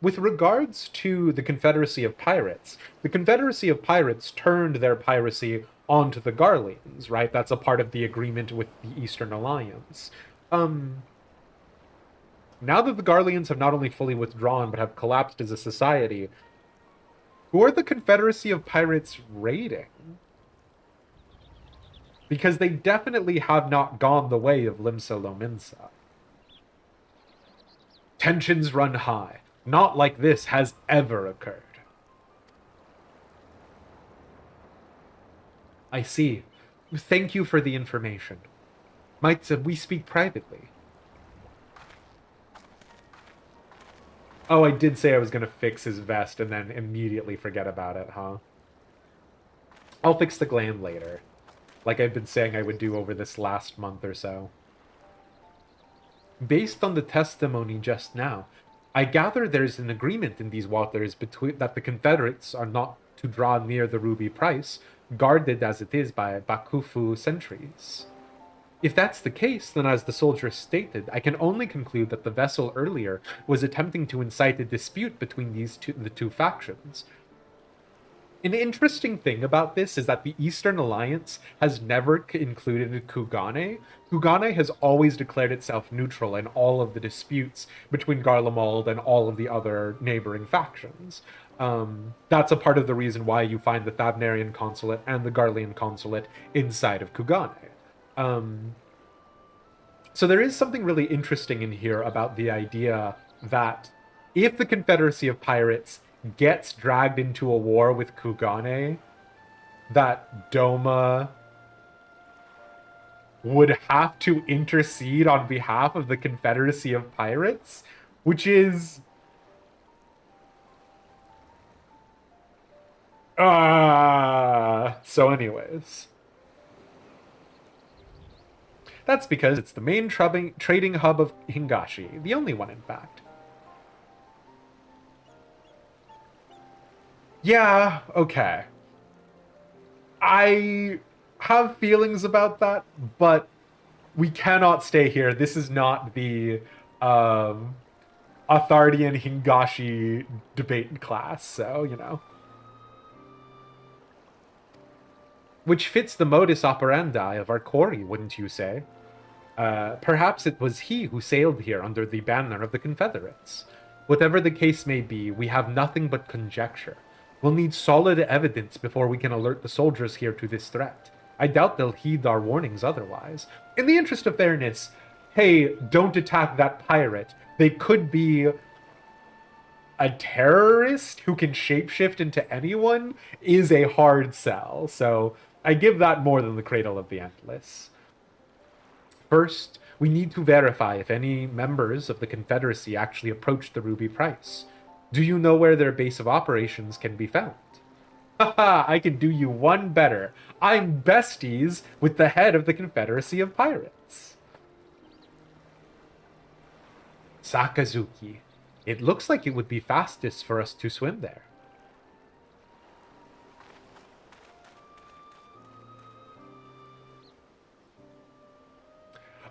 With regards to the Confederacy of Pirates, the Confederacy of Pirates turned their piracy onto the Garleans, right? That's a part of the agreement with the Eastern Alliance. Now that the Garleans have not only fully withdrawn, but have collapsed as a society, who are the Confederacy of Pirates raiding? Because they definitely have not gone the way of Limsa Lominsa. Tensions run high. Not like this has ever occurred. I see. Thank you for the information. Might we speak privately? Oh, I did say I was going to fix his vest and then immediately forget about it, huh? I'll fix the gland later. Like I've been saying I would do over this last month or so. Based on the testimony just now, I gather there's an agreement in these waters that the Confederates are not to draw near the Ruby Price, guarded as it is by Bakufu sentries. If that's the case, then as the soldier stated, I can only conclude that the vessel earlier was attempting to incite a dispute between the two factions. An interesting thing about this is that the Eastern Alliance has never included Kugane. Kugane has always declared itself neutral in all of the disputes between Garlemald and all of the other neighboring factions. That's a part of the reason why you find the Thavnarian consulate and the Garlean consulate inside of Kugane. So there is something really interesting in here about the idea that if the Confederacy of Pirates gets dragged into a war with Kugane, that Doma would have to intercede on behalf of the Confederacy of Pirates, which is... So anyways. That's because it's the main trading hub of Hingashi, the only one in fact. Yeah, okay. I have feelings about that, but we cannot stay here. This is not the Authority and Hingashi debate class, so, you know. Which fits the modus operandi of our quarry, wouldn't you say? Perhaps it was he who sailed here under the banner of the Confederates. Whatever the case may be, we have nothing but conjecture. We'll need solid evidence before we can alert the soldiers here to this threat. I doubt they'll heed our warnings otherwise. In the interest of fairness, hey, don't attack that pirate. They could be a terrorist who can shapeshift into anyone is a hard sell. So I give that more than the Cradle of the Endless. First, we need to verify if any members of the Confederacy actually approached the Ruby Price. Do you know where their base of operations can be found? Haha, I can do you one better. I'm besties with the head of the Confederacy of Pirates. Sakazuki. It looks like it would be fastest for us to swim there.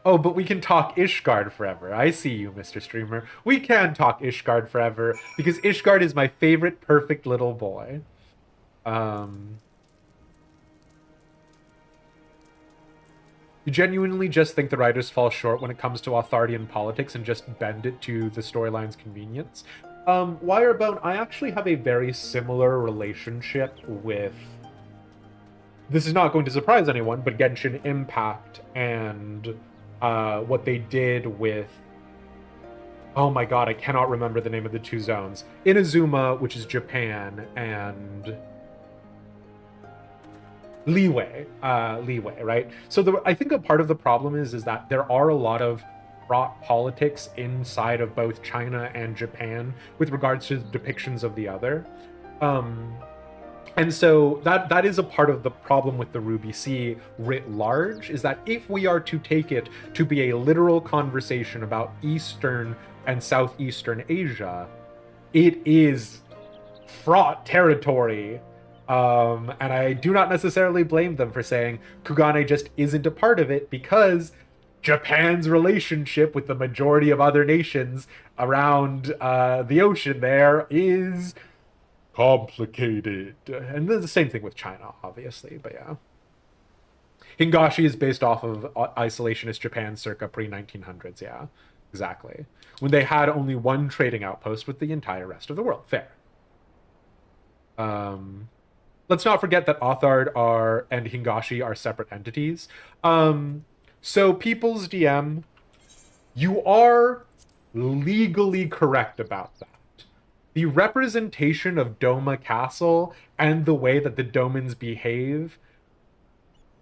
Oh, but we can talk Ishgard forever. I see you, Mr. Streamer. We can talk Ishgard forever because Ishgard is my favorite perfect little boy. You genuinely just think the writers fall short when it comes to Artharian politics and just bend it to the storyline's convenience? Wirebone, I actually have a very similar relationship with... This is not going to surprise anyone, but Genshin Impact and what they did with... Oh my god, I cannot remember the name of the two zones. Inazuma, which is Japan, and... Leeway, right? So I think a part of the problem is that there are a lot of fraught politics inside of both China and Japan with regards to depictions of the other. And so that is a part of the problem with the Ruby Sea writ large, is that if we are to take it to be a literal conversation about Eastern and Southeastern Asia, it is fraught territory. And I do not necessarily blame them for saying Kugane just isn't a part of it, because Japan's relationship with the majority of other nations around the ocean there is complicated. And the same thing with China, obviously, but yeah. Hingashi is based off of isolationist Japan circa pre-1900s, yeah, exactly. When they had only one trading outpost with the entire rest of the world. Fair. Let's not forget that Othard and Hingashi are separate entities. So People's DM, you are legally correct about that. The representation of Doma Castle and the way that the Domans behave,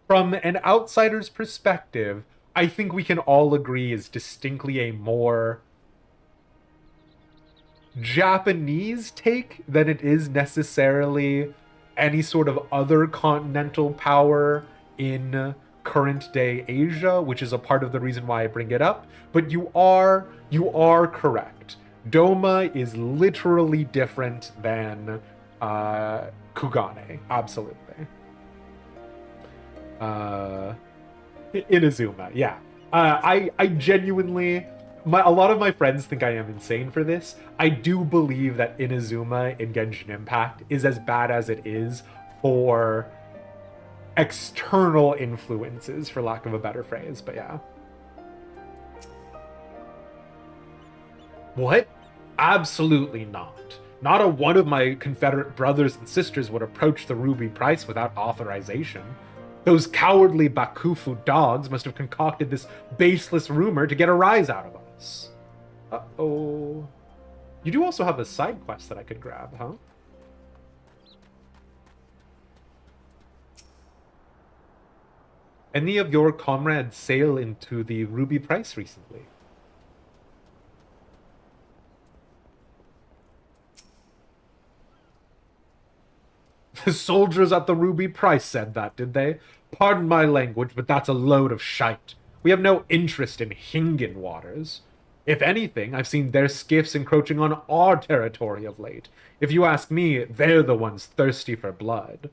from an outsider's perspective, I think we can all agree is distinctly a more Japanese take than it is necessarily any sort of other continental power in current day Asia, which is a part of the reason why I bring it up. But you are correct. Doma is literally different than Kugane, absolutely. Inazuma, yeah. I genuinely... a lot of my friends think I am insane for this. I do believe that Inazuma in Genshin Impact is as bad as it is for external influences, for lack of a better phrase, but yeah. What? Absolutely not. Not a one of my Confederate brothers and sisters would approach the Ruby Price without authorization. Those cowardly Bakufu dogs must have concocted this baseless rumor to get a rise out of us. Uh-oh. You do also have a side quest that I could grab, huh? Any of your comrades sail into the Ruby Price recently? The soldiers at the Ruby Price said that, did they? Pardon my language, but that's a load of shite. We have no interest in Hingen waters. If anything, I've seen their skiffs encroaching on our territory of late. If you ask me, they're the ones thirsty for blood.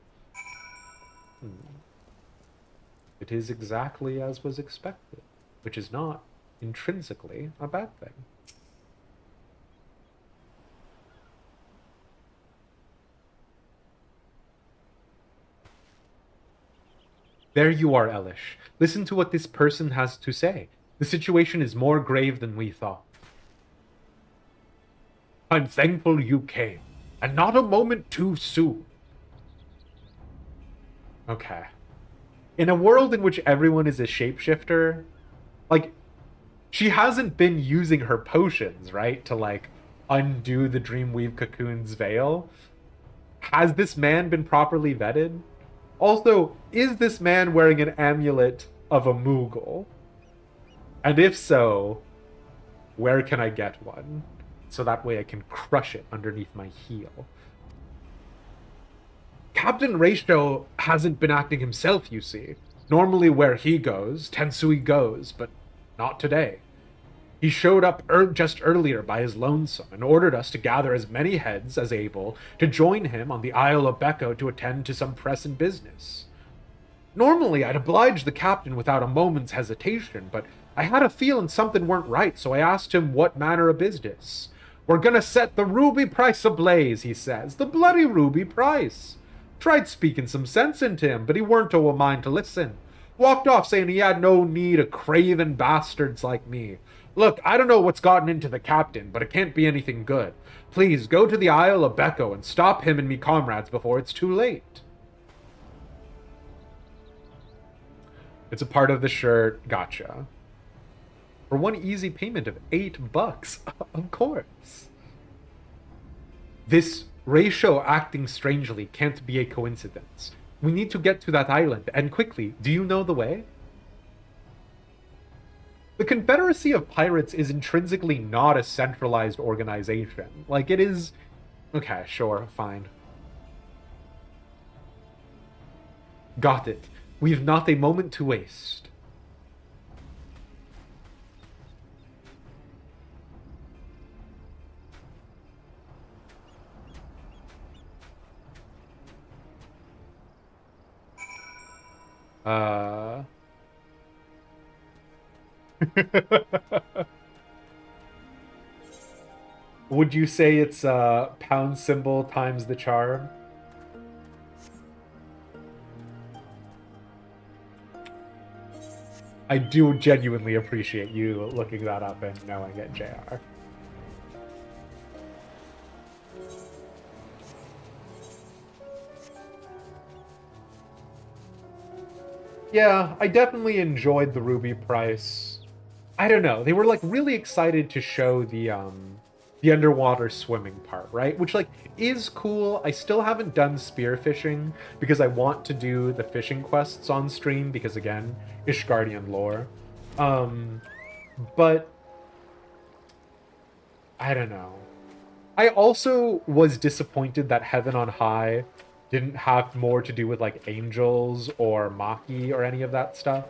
It is exactly as was expected, which is not intrinsically a bad thing. There you are, Elish. Listen to what this person has to say. The situation is more grave than we thought. I'm thankful you came, and not a moment too soon. Okay. In a world in which everyone is a shapeshifter, like, she hasn't been using her potions, right, to, like, undo the Dreamweave Cocoon's veil. Has this man been properly vetted? Also, is this man wearing an amulet of a Moogle? And if so, where can I get one? So that way I can crush it underneath my heel. Captain Ratio hasn't been acting himself, you see. Normally where he goes, Tensui goes, but not today. He showed up just earlier by his lonesome and ordered us to gather as many heads as able to join him on the Isle of Becco to attend to some pressing business. Normally I'd oblige the captain without a moment's hesitation, but I had a feeling something weren't right, so I asked him what manner of business. We're gonna set the ruby price ablaze, he says. The bloody ruby price. Tried speaking some sense into him, but he weren't o' a mind to listen. Walked off saying he had no need of craven bastards like me. Look, I don't know what's gotten into the captain, but it can't be anything good. Please, go to the Isle of Becco and stop him and me comrades before it's too late. It's a part of the shirt. Gotcha. For one easy payment of $8, of course. This ratio acting strangely can't be a coincidence. We need to get to that island, and quickly. Do you know the way? The Confederacy of Pirates is intrinsically not a centralized organization. Like, it is... Okay, sure, fine. Got it. We've not a moment to waste. Would you say it's pound symbol times the charm? I do genuinely appreciate you looking that up and knowing it, JR. Yeah, I definitely enjoyed the ruby price. I don't know. They were like really excited to show the underwater swimming part, right? Which like is cool. I still haven't done spearfishing because I want to do the fishing quests on stream because again, Ishgardian lore. But I don't know. I also was disappointed that Heaven on High didn't have more to do with like angels or Maki or any of that stuff.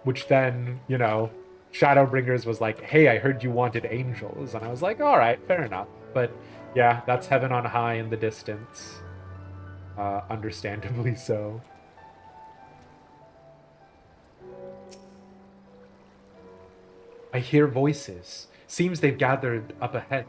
Which then, you know, Shadowbringers was like, hey, I heard you wanted angels. And I was like, all right, fair enough. But yeah, that's Heaven on High in the distance. Understandably so. I hear voices. Seems they've gathered up ahead.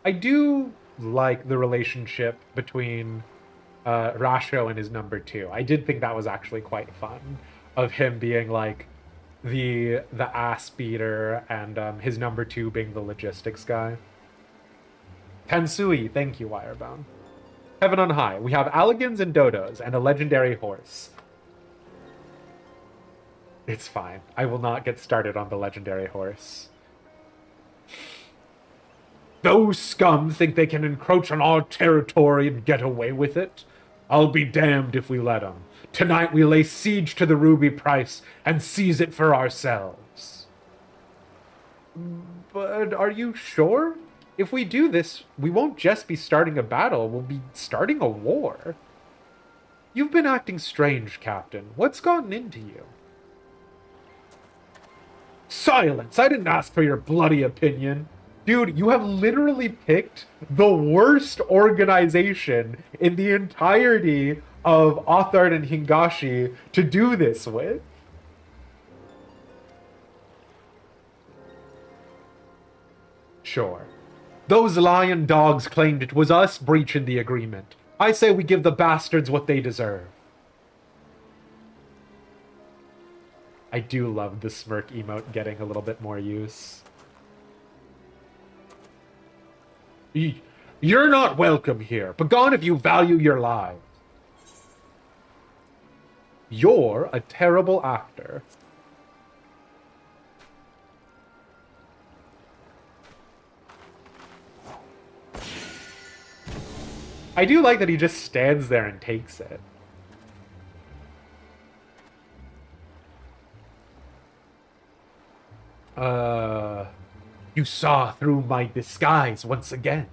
I do like the relationship between Rasho and his number two. I did think that was actually quite fun, of him being like the ass beater and his number two being the logistics guy. Tansui, thank you, Wirebound. Heaven on High. We have Alligans and Dodos and a legendary horse. It's fine. I will not get started on the legendary horse. Those scum think they can encroach on our territory and get away with it. I'll be damned if we let 'em. Tonight we lay siege to the ruby price and seize it for ourselves. But are you sure? If we do this, we won't just be starting a battle, we'll be starting a war. You've been acting strange, Captain. What's gotten into you? Silence! I didn't ask for your bloody opinion. Dude, you have literally picked the worst organization in the entirety of Othard and Hingashi to do this with. Sure. Those lion dogs claimed it was us breaching the agreement. I say we give the bastards what they deserve. I do love the smirk emote getting a little bit more use. You're not welcome here. Begone if you value your lives. You're a terrible actor. I do like that he just stands there and takes it. You saw through my disguise once again.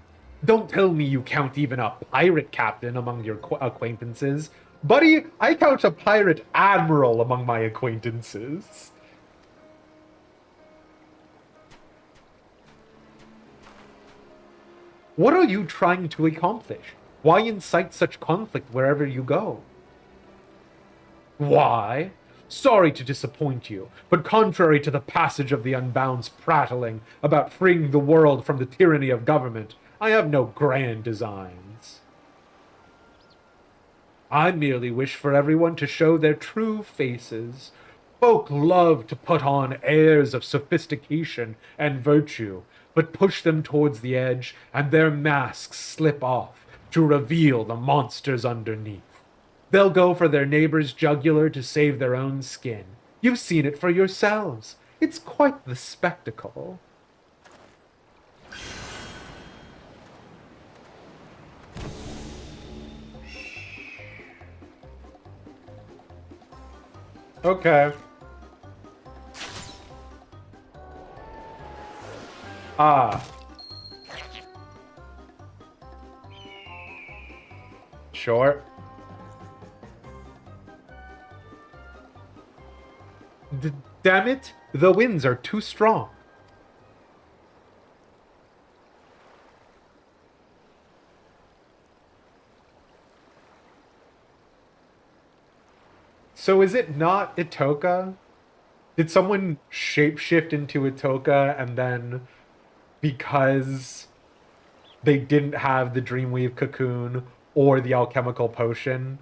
Don't tell me you count even a pirate captain among your acquaintances. Buddy, I count a pirate admiral among my acquaintances. What are you trying to accomplish? Why incite such conflict wherever you go? Why? Sorry to disappoint you, but contrary to the passage of the Unbound's prattling about freeing the world from the tyranny of government, I have no grand designs. I merely wish for everyone to show their true faces. Folk love to put on airs of sophistication and virtue, but push them towards the edge, and their masks slip off to reveal the monsters underneath. They'll go for their neighbor's jugular to save their own skin. You've seen it for yourselves. It's quite the spectacle. Okay. Ah. Sure. Damn it, the winds are too strong. So is it not Itoka? Did someone shapeshift into Itoka and then because they didn't have the Dreamweave cocoon or the alchemical potion,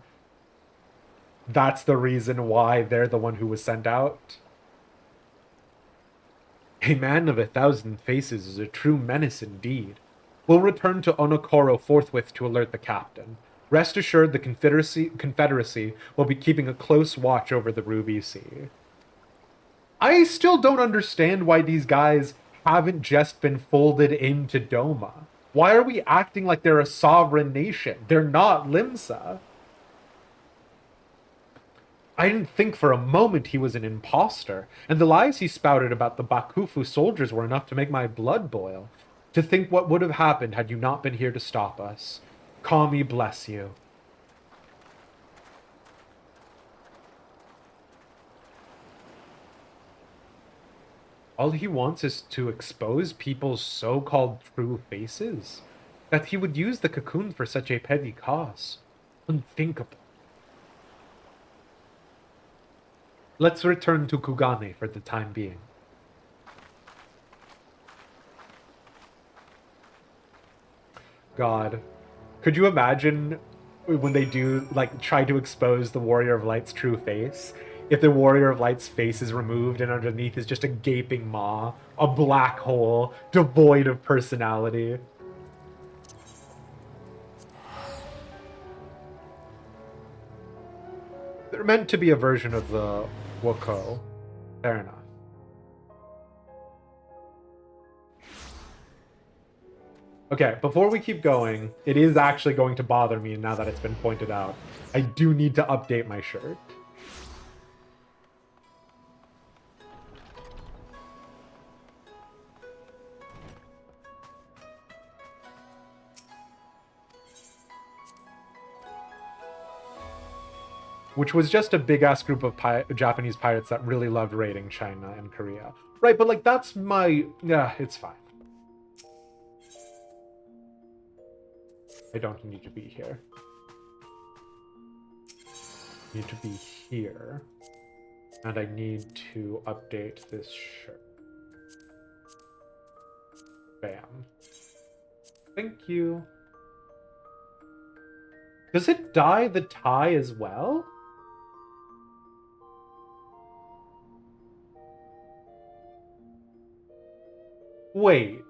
that's the reason why they're the one who was sent out? A man of 1,000 faces is a true menace indeed. We'll return to Onokoro forthwith to alert the captain. Rest assured the Confederacy will be keeping a close watch over the Ruby Sea. I still don't understand why these guys haven't just been folded into Doma. Why are we acting like they're a sovereign nation? They're not Limsa. I didn't think for a moment he was an imposter, and the lies he spouted about the Bakufu soldiers were enough to make my blood boil. To think what would have happened had you not been here to stop us. Kami bless you. All he wants is to expose people's so-called true faces? That he would use the cocoon for such a petty cause? Unthinkable. Let's return to Kugane for the time being. God. Could you imagine when they do, like, try to expose the Warrior of Light's true face? If the Warrior of Light's face is removed and underneath is just a gaping maw, a black hole, devoid of personality. They're meant to be a version of the Woko. Fair enough. Okay, before we keep going, it is actually going to bother me now that it's been pointed out. I do need to update my shirt. Which was just a big-ass group of Japanese pirates that really loved raiding China and Korea. Right, but, like, that's my... Yeah, it's fine. I don't need to be here. I need to be here. And I need to update this shirt. Bam. Thank you. Does it dye the tie as well? Wait.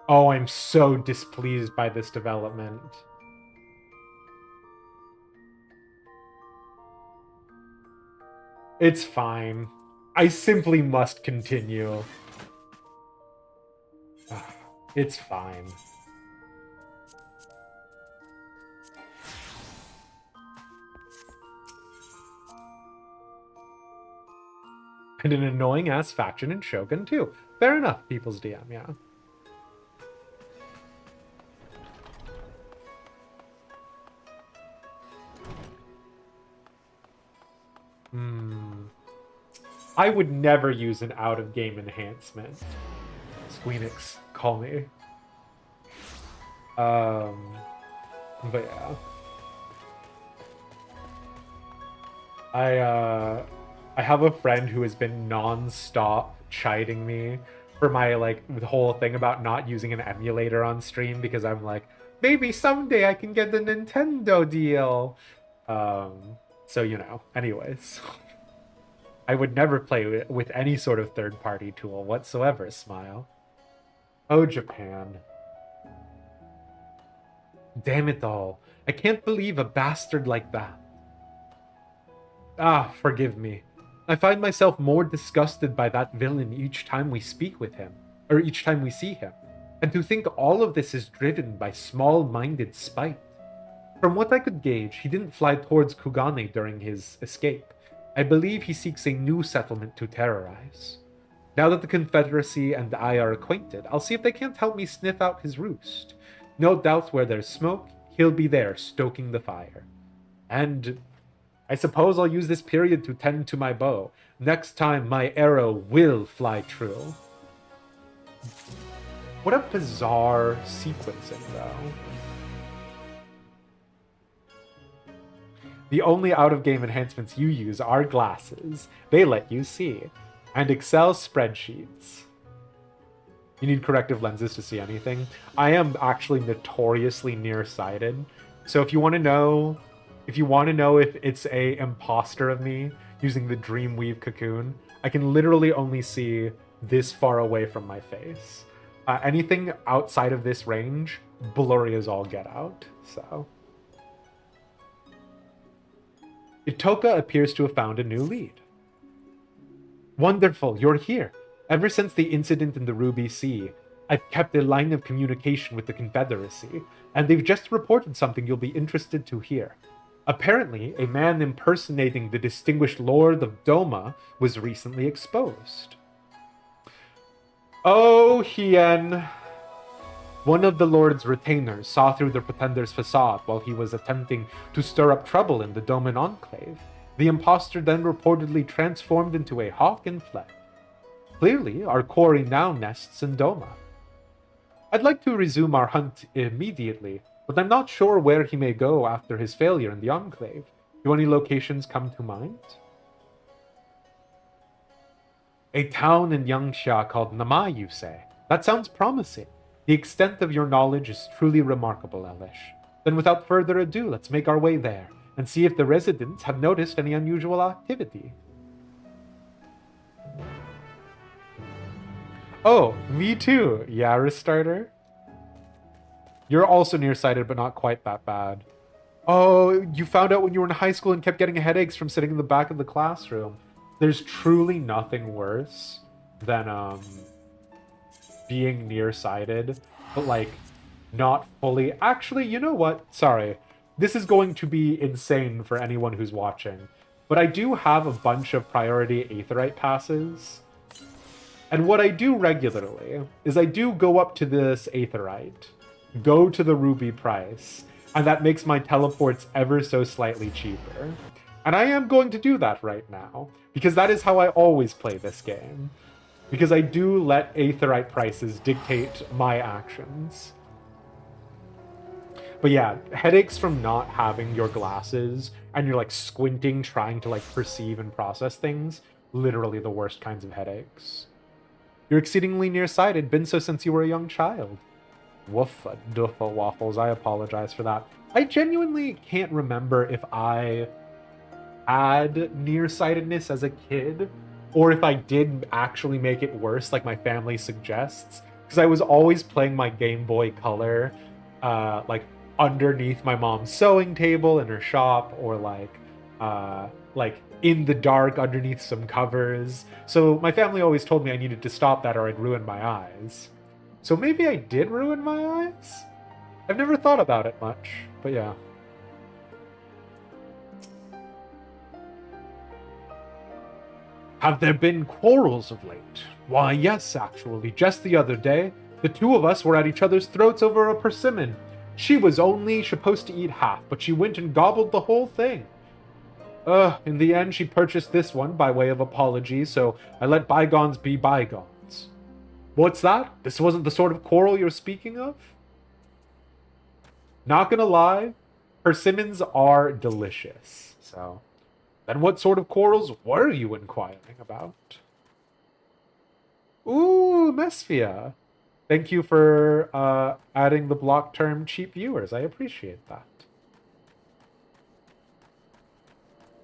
Oh, I'm so displeased by this development. It's fine. I simply must continue. It's fine. And an annoying-ass faction in Shogun, too. Fair enough, People's DM, yeah. I would never use an out-of-game enhancement. Squeenix, call me. But yeah. I have a friend who has been non-stop chiding me for my, like, the whole thing about not using an emulator on stream, because I'm like, maybe someday I can get the Nintendo deal. So, you know, anyways. I would never play with any sort of third-party tool whatsoever, Smile. Oh, Japan. Damn it all. I can't believe a bastard like that. Ah, forgive me. I find myself more disgusted by that villain each time we speak with him, or each time we see him, and to think all of this is driven by small-minded spite. From what I could gauge, he didn't fly towards Kugane during his escape. I believe he seeks a new settlement to terrorize. Now that the Confederacy and I are acquainted, I'll see if they can't help me sniff out his roost. No doubt where there's smoke, he'll be there stoking the fire. And I suppose I'll use this period to tend to my bow. Next time my arrow will fly true. What a bizarre sequencing, though. The only out-of-game enhancements you use are glasses. They let you see. And Excel spreadsheets. You need corrective lenses to see anything. I am actually notoriously nearsighted. So if you want to know if it's a imposter of me using the Dreamweave cocoon, I can literally only see this far away from my face. Anything outside of this range, blurry as all get out. So Itoka appears to have found a new lead. Wonderful, you're here. Ever since the incident in the Ruby Sea, I've kept a line of communication with the Confederacy, and they've just reported something you'll be interested to hear. Apparently, a man impersonating the distinguished Lord of Doma was recently exposed. Oh, Hien. One of the Lord's retainers saw through the pretender's facade while he was attempting to stir up trouble in the Doman Enclave. The impostor then reportedly transformed into a hawk and fled. Clearly, our quarry now nests in Doma. I'd like to resume our hunt immediately, but I'm not sure where he may go after his failure in the Enclave. Do any locations come to mind? A town in Yangsha called Nama, you say? That sounds promising. The extent of your knowledge is truly remarkable, Elish. Then without further ado, let's make our way there, and see if the residents have noticed any unusual activity. Oh, me too, Yaris Starter. You're also nearsighted, but not quite that bad. Oh, you found out when you were in high school and kept getting headaches from sitting in the back of the classroom. There's truly nothing worse than being nearsighted, but like not fully. Actually, you know what? Sorry. This is going to be insane for anyone who's watching, but I do have a bunch of priority Aetheryte passes. And what I do regularly is I do go up to this Aetheryte, go to the Ruby price, and that makes my teleports ever so slightly cheaper. And I am going to do that right now, because that is how I always play this game. Because I do let Aetheryte prices dictate my actions. But yeah, headaches from not having your glasses, and you're like squinting, trying to like perceive and process things, literally the worst kinds of headaches. You're exceedingly nearsighted, been so since you were a young child. Woofa duffa waffles, I apologize for that. I genuinely can't remember if I had nearsightedness as a kid, or if I did actually make it worse like my family suggests, because I was always playing my Game Boy Color like underneath my mom's sewing table in her shop, or like in the dark underneath some covers. So my family always told me I needed to stop that or I'd ruin my eyes. So maybe I did ruin my eyes? I've never thought about it much, but yeah. Have there been quarrels of late? Why, yes, actually. Just the other day, the two of us were at each other's throats over a persimmon. She was only supposed to eat half, but she went and gobbled the whole thing. In the end, she purchased this one by way of apology, so I let bygones be bygones. What's that? This wasn't the sort of quarrel you're speaking of? Not gonna lie, persimmons are delicious. So, then what sort of quarrels were you inquiring about? Ooh, Mesphia. Thank you for adding the block term cheap viewers. I appreciate that.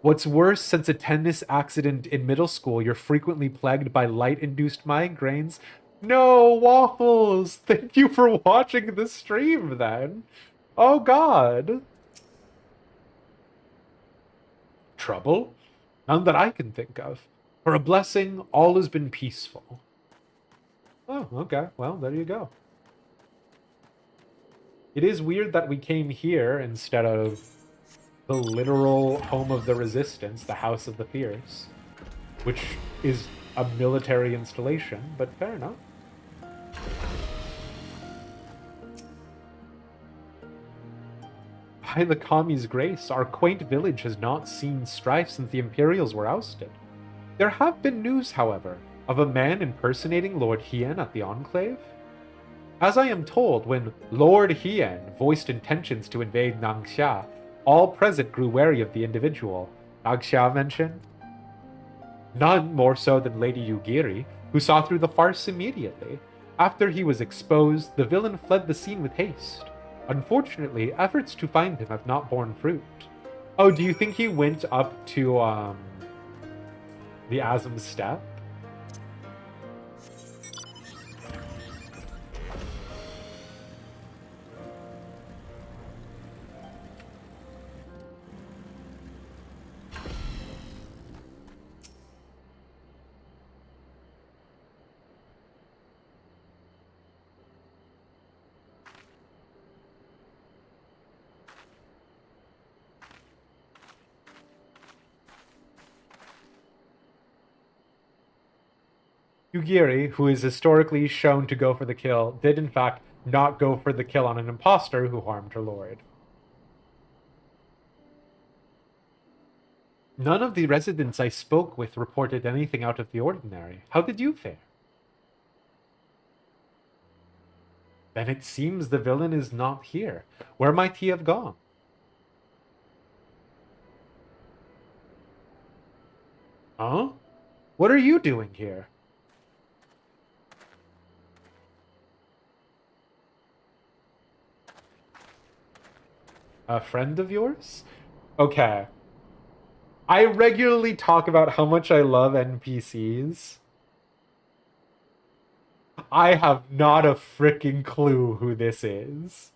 What's worse, since a tennis accident in middle school, you're frequently plagued by light-induced migraines. No, Waffles! Thank you for watching the stream, then. Oh, God. Trouble? None that I can think of. For a blessing, all has been peaceful. Oh, okay. Well, there you go. It is weird that we came here instead of the literal home of the resistance, the House of the Fierce, which is a military installation, but fair enough. By the Kami's grace, our quaint village has not seen strife since the Imperials were ousted. There have been news, however, of a man impersonating Lord Hien at the Enclave. As I am told, when Lord Hien voiced intentions to invade Nangxia, all present grew wary of the individual. Nangxia mentioned? None more so than Lady Yugiri, who saw through the farce immediately. After he was exposed, the villain fled the scene with haste. Unfortunately, efforts to find him have not borne fruit. Oh, do you think he went up to, the Azim Steppe? Yugiri, who is historically shown to go for the kill, did in fact not go for the kill on an imposter who harmed her lord. None of the residents I spoke with reported anything out of the ordinary. How did you fare? Then it seems the villain is not here. Where might he have gone? Huh? What are you doing here? A friend of yours? Okay. I regularly talk about how much I love NPCs. I have not a freaking clue who this is.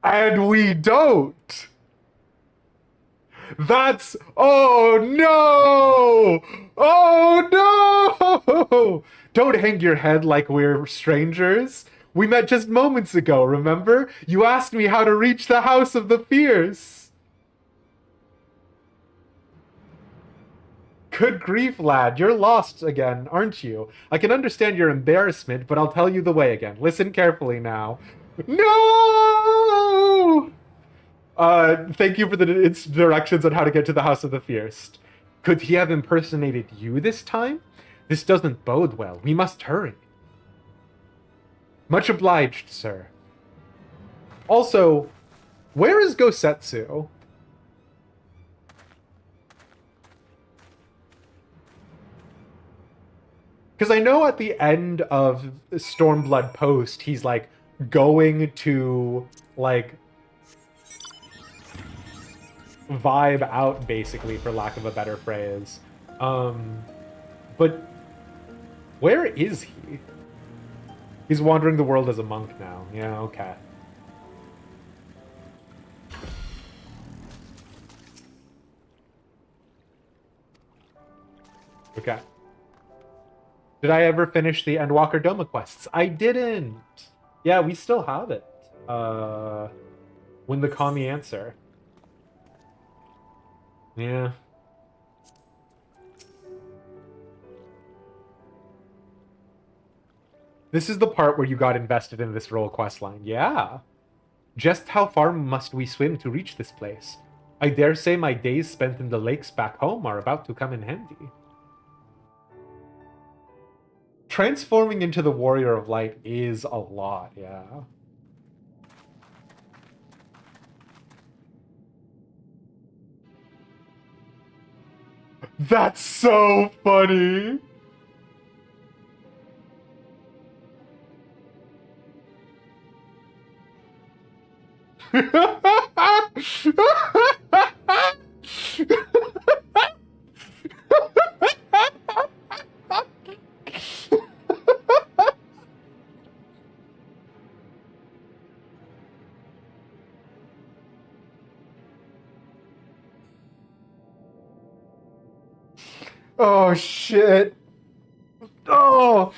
And we don't! That's... Oh, no! Oh, no! Don't hang your head like we're strangers. We met just moments ago, remember? You asked me how to reach the House of the Fierce. Good grief, lad. You're lost again, aren't you? I can understand your embarrassment, but I'll tell you the way again. Listen carefully now. No! Thank you for the directions on how to get to the House of the Fierce. Could he have impersonated you this time? This doesn't bode well. We must hurry. Much obliged, sir. Also, where is Gosetsu? Because I know at the end of Stormblood Post, he's like going to like vibe out, basically, for lack of a better phrase. But where is he? He's wandering the world as a monk now. Yeah, okay. Okay. Did I ever finish the Endwalker Doma quests? I didn't. Yeah, we still have it. When the Kami answer. Yeah. This is the part where you got invested in this role quest line. Yeah. Just how far must we swim to reach this place? I dare say my days spent in the lakes back home are about to come in handy. Transforming into the Warrior of Light is a lot, yeah. That's so funny! Oh shit. Oh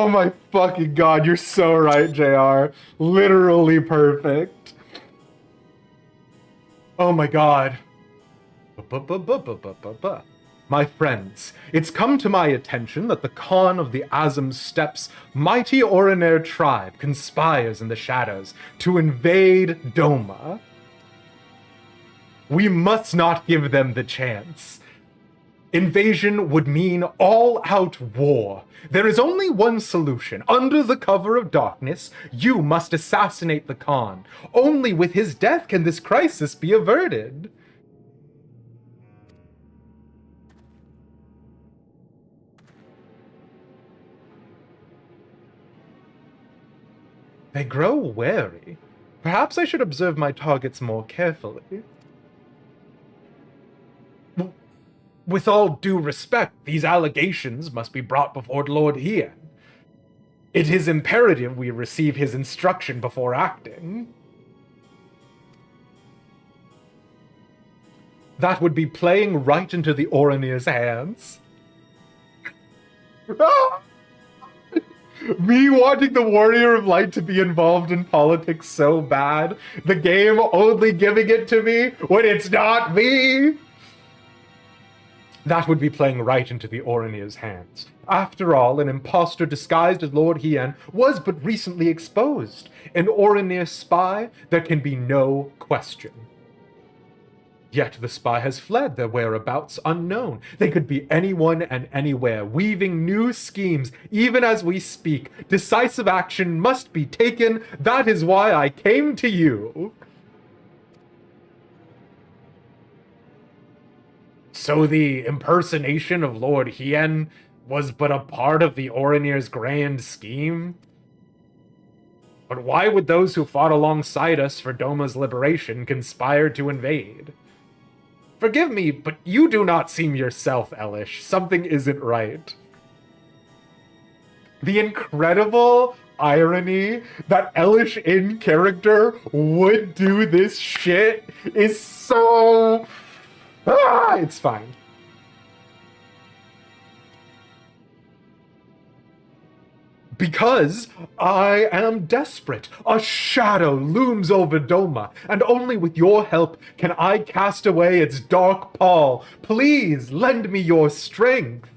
my fucking god, you're so right, JR. Literally perfect. Oh my god. My friends, it's come to my attention that the Khan of the Azim Steppes' mighty Oranair tribe conspires in the shadows to invade Doma. We must not give them the chance. Invasion would mean all-out war. There is only one solution. Under the cover of darkness, you must assassinate the Khan. Only with his death can this crisis be averted. They grow wary. Perhaps I should observe my targets more carefully. With all due respect, these allegations must be brought before Lord Hien. It is imperative we receive his instruction before acting. That would be playing right into the Oranair's hands. Me wanting the Warrior of Light to be involved in politics so bad, the game only giving it to me when it's not me. That would be playing right into the Oranair's hands. After all, an impostor disguised as Lord Hien was but recently exposed. An Oranair spy, there can be no question. Yet the spy has fled, their whereabouts unknown. They could be anyone and anywhere, weaving new schemes, even as we speak. Decisive action must be taken. That is why I came to you. So the impersonation of Lord Hien was but a part of the Oranair's grand scheme? But why would those who fought alongside us for Doma's liberation conspire to invade? Forgive me, but you do not seem yourself, Elish. Something isn't right. The incredible irony that Elish in character would do this shit is so... it's fine. Because I am desperate. A shadow looms over Doma, and only with your help can I cast away its dark pall. Please lend me your strength.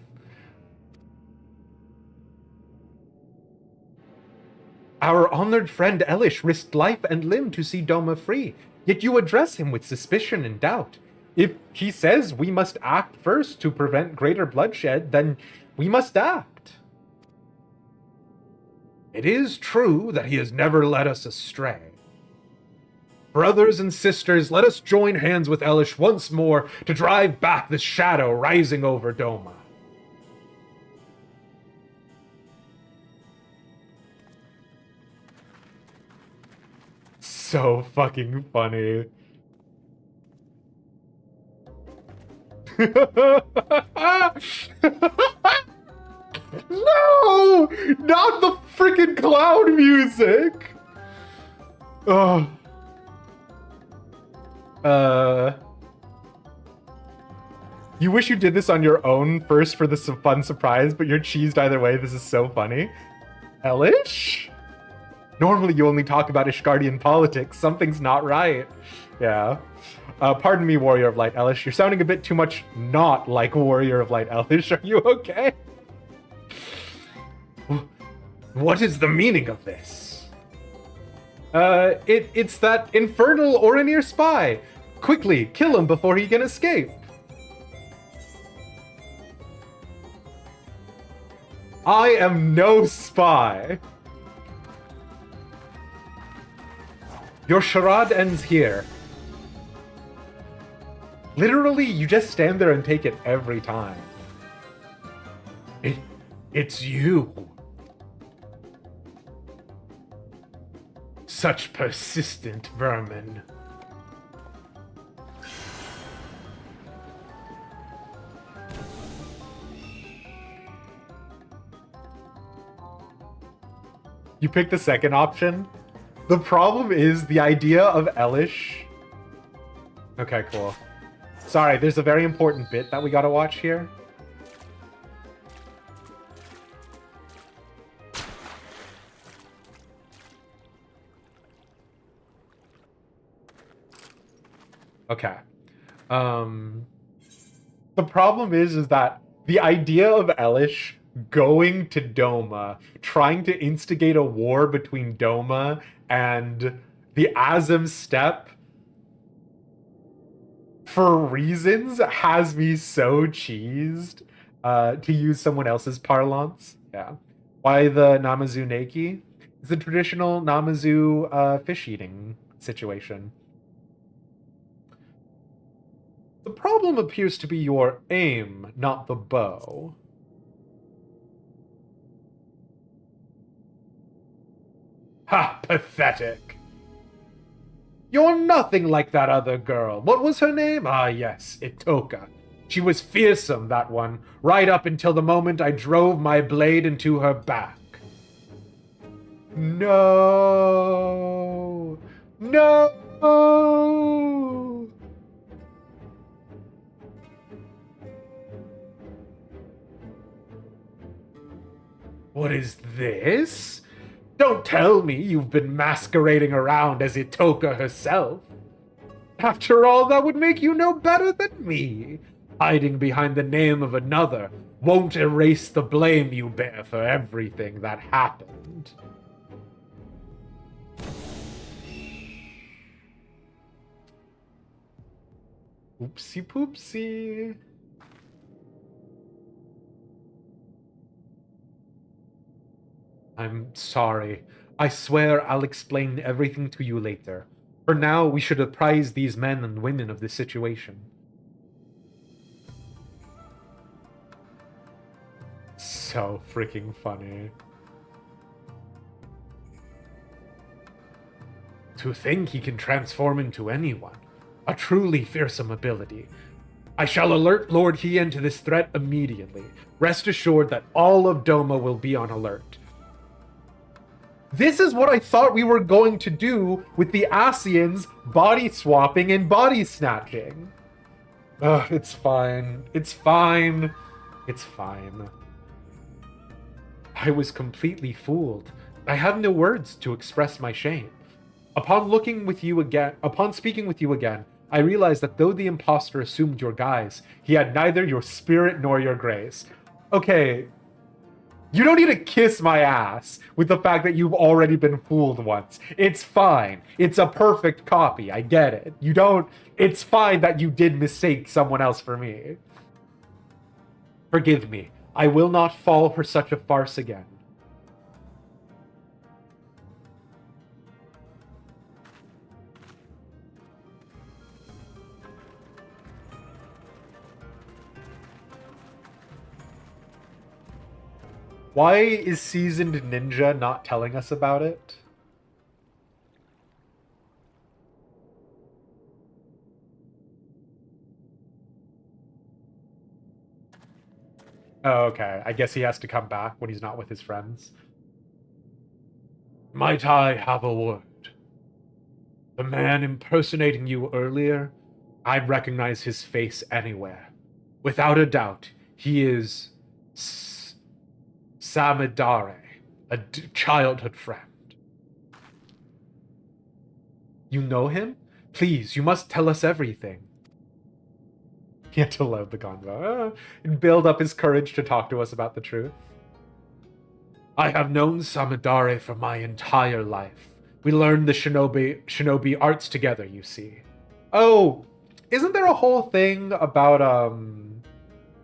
Our honored friend Elish risked life and limb to see Doma free, yet you address him with suspicion and doubt. If he says we must act first to prevent greater bloodshed, then we must act. It is true that he has never led us astray. Brothers and sisters, let us join hands with Elish once more to drive back the shadow rising over Doma. So fucking funny. No! Not the freaking cloud music! Oh. You wish you did this on your own first for the fun surprise, but you're cheesed either way. This is so funny. Elish? Normally you only talk about Ishgardian politics. Something's not right. Yeah. Pardon me, Warrior of Light Elish. You're sounding a bit too much not like Warrior of Light Elish. Are you okay? What is the meaning of this? It's that infernal Orinir spy. Quickly, kill him before he can escape. I am no spy. Your charade ends here. Literally, you just stand there and take it every time. It's you. Such persistent vermin. You pick the second option? The problem is the idea of Elish. Okay, cool. Sorry, there's a very important bit that we gotta watch here. Okay. The problem is that the idea of Elish going to Doma, trying to instigate a war between Doma and the Azim Steppe for reasons has me so cheesed, to use someone else's parlance. Yeah. Why the Namazu Neki? It's the traditional Namazu fish eating situation. The problem appears to be your aim, not the bow. Ha! Pathetic! You're nothing like that other girl. What was her name? Ah, yes, Itoka. She was fearsome, that one, right up until the moment I drove my blade into her back. No! No! What is this? Don't tell me you've been masquerading around as Itoka herself. After all, that would make you no better than me. Hiding behind the name of another won't erase the blame you bear for everything that happened. Oopsie poopsie. I'm sorry. I swear I'll explain everything to you later. For now, we should apprise these men and women of the situation. So freaking funny. To think he can transform into anyone. A truly fearsome ability. I shall alert Lord Hien to this threat immediately. Rest assured that all of Doma will be on alert. This is what I thought we were going to do with the Asians body swapping and body snatching. Ugh, it's fine. It's fine. It's fine. I was completely fooled. I have no words to express my shame. Upon speaking with you again, I realized that though the imposter assumed your guise, he had neither your spirit nor your grace. Okay, you don't need to kiss my ass with the fact that you've already been fooled once. It's fine. It's a perfect copy. I get it. It's fine that you did mistake someone else for me. Forgive me. I will not fall for such a farce again. Why is Seasoned Ninja not telling us about it? Oh, okay. I guess he has to come back when he's not with his friends. Might I have a word? The man impersonating you earlier, I'd recognize his face anywhere. Without a doubt, he is Samidare, a childhood friend. You know him? Please, you must tell us everything. He had to load the convo and build up his courage to talk to us about the truth. I have known Samidare for my entire life. We learned the shinobi arts together, you see. Oh, isn't there a whole thing about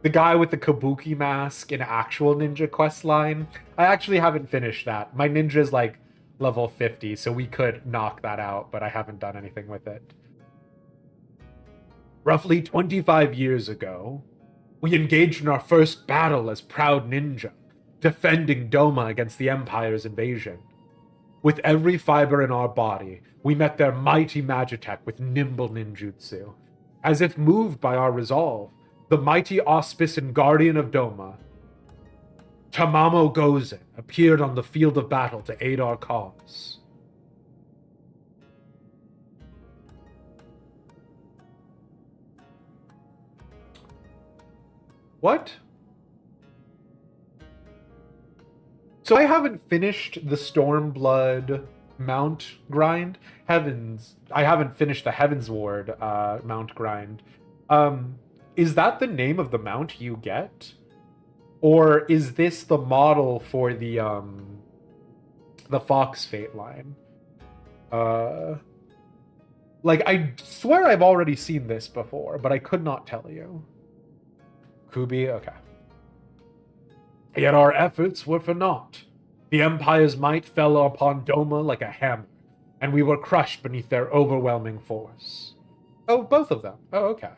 the guy with the kabuki mask in actual Ninja Quest line? I actually haven't finished that. My ninja's like level 50, so we could knock that out, but I haven't done anything with it. Roughly 25 years ago, we engaged in our first battle as proud ninja, defending Doma against the Empire's invasion. With every fiber in our body, we met their mighty Magitech with nimble ninjutsu. As if moved by our resolve, the mighty auspice and guardian of Doma, Tamamo Gozen, appeared on the field of battle to aid our cause. What? So I haven't finished the Stormblood mount grind. I haven't finished the Heaven's Ward mount grind. Is that the name of the mount you get? Or is this the model for the Fox Fate line? Like, I swear I've already seen this before, but I could not tell you. Kubi, okay. Yet our efforts were for naught. The Empire's might fell upon Doma like a hammer, and we were crushed beneath their overwhelming force. Oh, both of them. Oh, okay.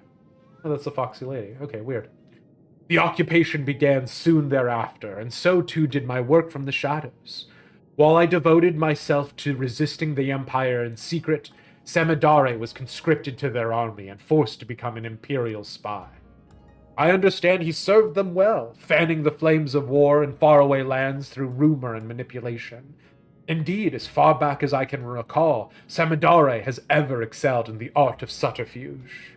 Oh, that's the Foxy Lady. Okay, weird. The occupation began soon thereafter, and so too did my work from the shadows. While I devoted myself to resisting the Empire in secret, Samidare was conscripted to their army and forced to become an Imperial spy. I understand he served them well, fanning the flames of war in faraway lands through rumor and manipulation. Indeed, as far back as I can recall, Samidare has ever excelled in the art of subterfuge.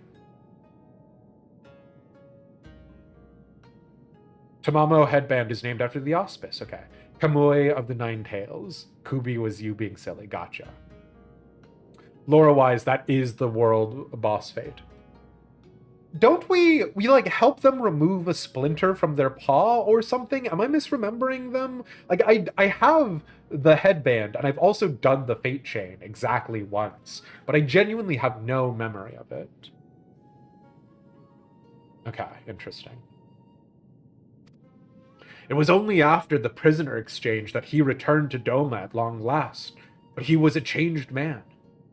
Tamamo headband is named after the auspice, okay. Kamui of the Nine Tails. Kubi was you being silly, gotcha. Lore-wise, that is the world boss fate. Don't we like help them remove a splinter from their paw or something? Am I misremembering them? Like I have the headband and I've also done the fate chain exactly once, but I genuinely have no memory of it. Okay, interesting. It was only after the prisoner exchange that he returned to Doma at long last, but he was a changed man.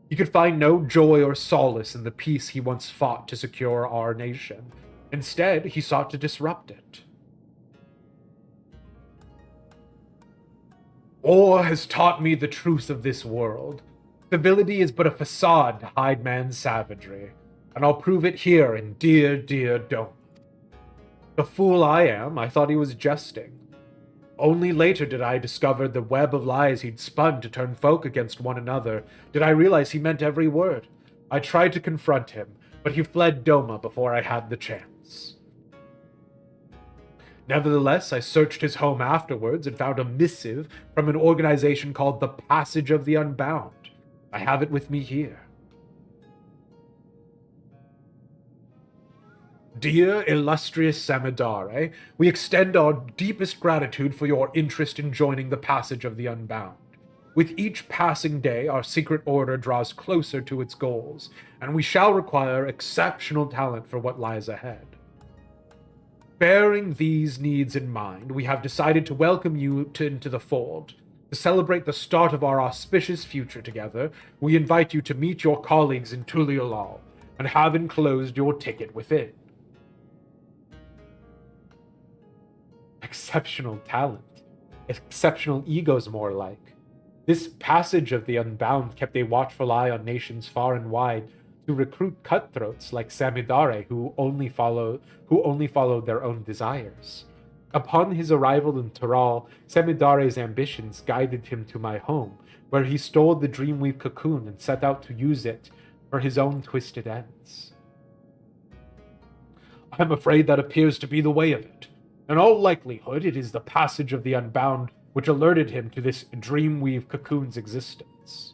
He could find no joy or solace in the peace he once fought to secure our nation. Instead, he sought to disrupt it. War has taught me the truth of this world. Civility is but a facade to hide man's savagery, and I'll prove it here in dear, dear Doma. The fool I am, I thought he was jesting. Only later did I discover the web of lies he'd spun to turn folk against one another, did I realize he meant every word. I tried to confront him, but he fled Doma before I had the chance. Nevertheless, I searched his home afterwards and found a missive from an organization called the Passage of the Unbound. I have it with me here. Dear illustrious Samidare, we extend our deepest gratitude for your interest in joining the Passage of the Unbound. With each passing day, our secret order draws closer to its goals, and we shall require exceptional talent for what lies ahead. Bearing these needs in mind, we have decided to welcome you into the fold. To celebrate the start of our auspicious future together, we invite you to meet your colleagues in Tural, and have enclosed your ticket within. Exceptional talent. Exceptional egos, more like. This Passage of the Unbound kept a watchful eye on nations far and wide to recruit cutthroats like Samidare who only followed their own desires. Upon his arrival in Tural, Samidare's ambitions guided him to my home, where he stole the Dreamweave cocoon and set out to use it for his own twisted ends. I'm afraid that appears to be the way of it. In all likelihood, it is the Passage of the Unbound which alerted him to this Dreamweave cocoon's existence.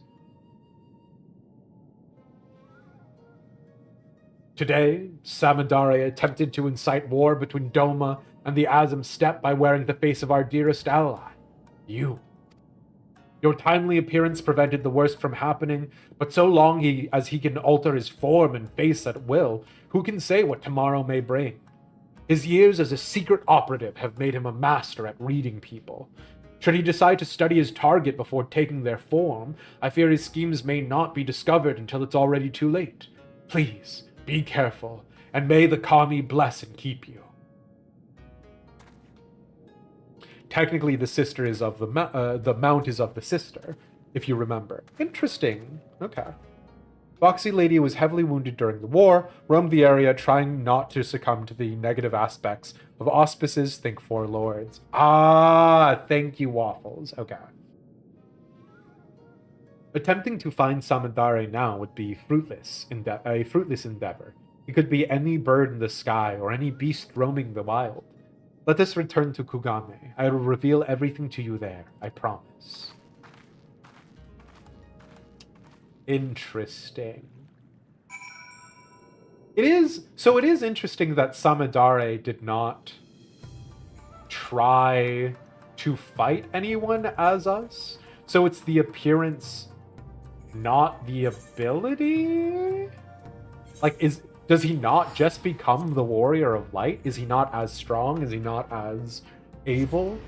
Today, Samidare attempted to incite war between Doma and the Azam Steppe by wearing the face of our dearest ally. You. Your timely appearance prevented the worst from happening, but so long as he can alter his form and face at will, who can say what tomorrow may bring? His years as a secret operative have made him a master at reading people. Should he decide to study his target before taking their form, I fear his schemes may not be discovered until it's already too late. Please, be careful, and may the Kami bless and keep you. Technically, the sister is of the mount is of the sister, if you remember. Interesting. Okay. Foxy Lady was heavily wounded during the war, roamed the area trying not to succumb to the negative aspects of auspices, think four lords. Ah, thank you, Waffles. Okay. Attempting to find Samandare now would be a fruitless endeavor. It could be any bird in the sky or any beast roaming the wild. Let us return to Kugane. I will reveal everything to you there, I promise. Interesting. It is interesting that Samandare did not try to fight anyone as us. So it's the appearance, not the ability? Like, does he not just become the warrior of light? Is he not as strong? Is he not as able?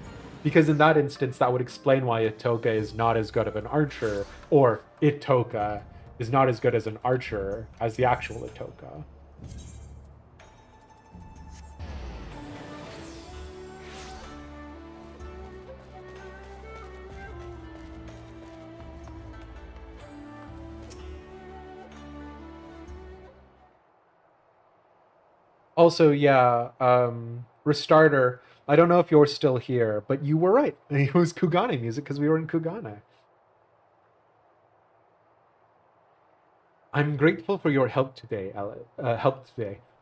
Because in that instance, that would explain why Itoka is not as good of an archer, or Itoka is not as good as an archer as the actual Itoka. Also, yeah, Restarter, I don't know if you're still here, but you were right. It was Kugane music because we were in Kugane. I'm grateful for your help today,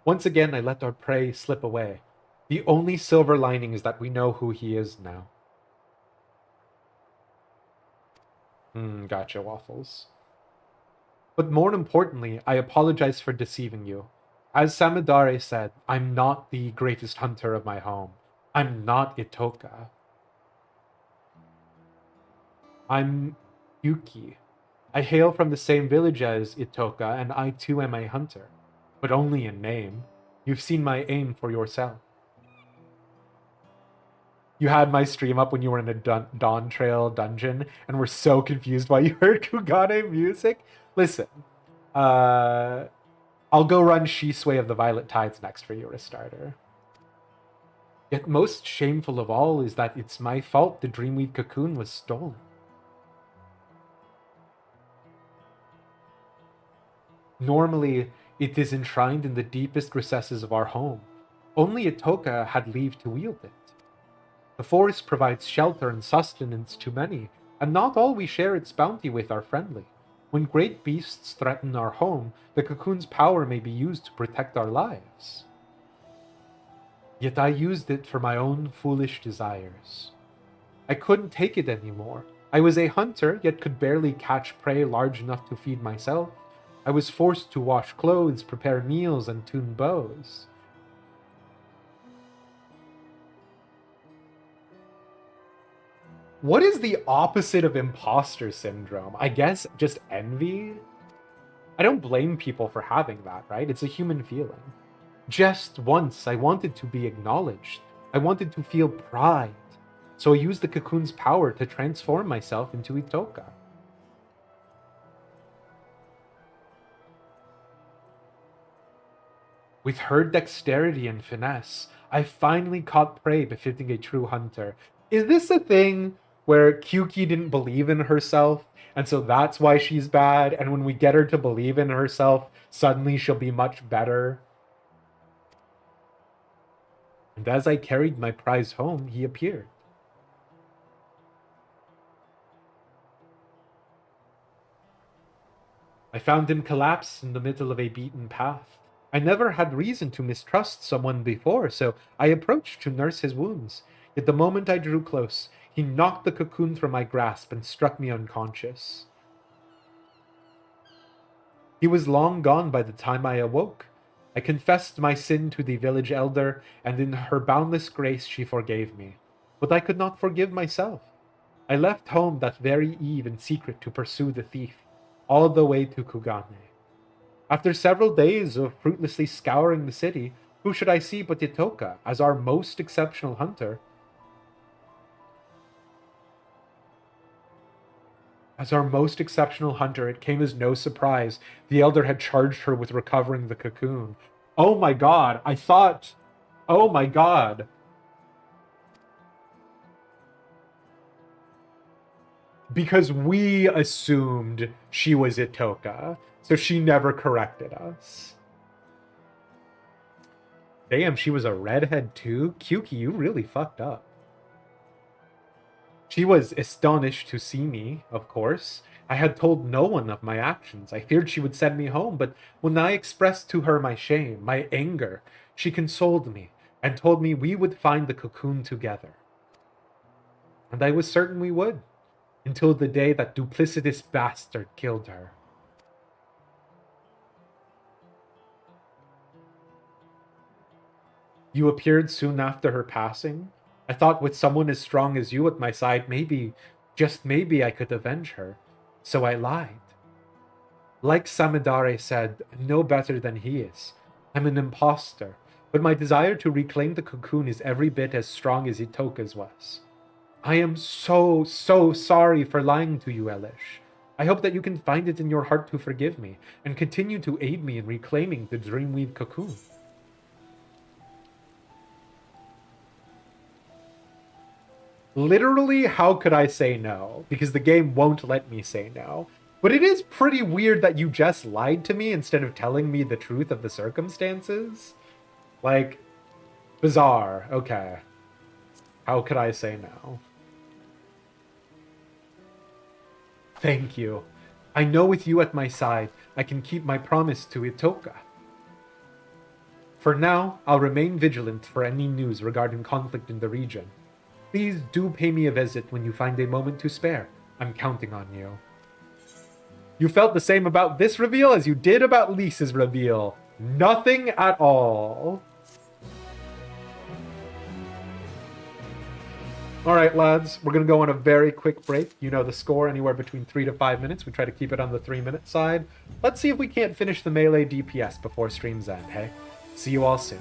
Once again, I let our prey slip away. The only silver lining is that we know who he is now. Gotcha, Waffles. But more importantly, I apologize for deceiving you. As Samidare said, I'm not the greatest hunter of my home. I'm not Itoka. I'm Yuki. I hail from the same village as Itoka, and I too am a hunter. But only in name. You've seen my aim for yourself. You had my stream up when you were in a Dawntrail dungeon and were so confused why you heard Kugane music. Listen, I'll go run Shisui of the Violet Tides next for you, Restarter. Yet most shameful of all is that it's my fault the Dreamweave cocoon was stolen. Normally, it is enshrined in the deepest recesses of our home. Only Itoka had leave to wield it. The forest provides shelter and sustenance to many, and not all we share its bounty with are friendly. When great beasts threaten our home, the cocoon's power may be used to protect our lives. Yet I used it for my own foolish desires. I couldn't take it anymore. I was a hunter, yet could barely catch prey large enough to feed myself. I was forced to wash clothes, prepare meals, and tune bows. What is the opposite of imposter syndrome? I guess just envy? I don't blame people for having that, right? It's a human feeling. Just once, I wanted to be acknowledged. I wanted to feel pride. So I used the cocoon's power to transform myself into Itoka. With her dexterity and finesse, I finally caught prey befitting a true hunter. Is this a thing where Kyuki didn't believe in herself, and so that's why she's bad, and when we get her to believe in herself, suddenly she'll be much better? And as I carried my prize home, he appeared. I found him collapsed in the middle of a beaten path. I never had reason to mistrust someone before, so I approached to nurse his wounds. Yet the moment I drew close, he knocked the cocoon from my grasp and struck me unconscious. He was long gone by the time I awoke. I confessed my sin to the village elder, and in her boundless grace she forgave me. But I could not forgive myself. I left home that very eve in secret to pursue the thief, all the way to Kugane. After several days of fruitlessly scouring the city, who should I see but Yatoka as our most exceptional hunter? As our most exceptional hunter, it came as no surprise the elder had charged her with recovering the cocoon. Oh my god, I thought. Oh my god. Because we assumed she was Itoka, so she never corrected us. Damn, she was a redhead too? Kyuki, you really fucked up. She was astonished to see me, of course. I had told no one of my actions. I feared she would send me home, but when I expressed to her my shame, my anger, she consoled me and told me we would find the cocoon together. And I was certain we would, until the day that duplicitous bastard killed her. You appeared soon after her passing. I thought with someone as strong as you at my side, maybe, just maybe I could avenge her. So I lied. Like Samidare said, no better than he is. I'm an imposter, but my desire to reclaim the cocoon is every bit as strong as Itoka's was. I am so sorry for lying to you, Elish. I hope that you can find it in your heart to forgive me, and continue to aid me in reclaiming the Dreamweave cocoon. Literally, how could I say no? Because the game won't let me say no. But it is pretty weird that you just lied to me instead of telling me the truth of the circumstances. Like, bizarre. Okay. How could I say no? Thank you. I know with you at my side, I can keep my promise to Itoka. For now, I'll remain vigilant for any news regarding conflict in the region. Please do pay me a visit when you find a moment to spare. I'm counting on you. You felt the same about this reveal as you did about Lisa's reveal. Nothing at all. All right, lads, we're going to go on a very quick break. You know the score, anywhere between 3 to 5 minutes. We try to keep it on the 3-minute side. Let's see if we can't finish the melee DPS before stream's end, hey? See you all soon.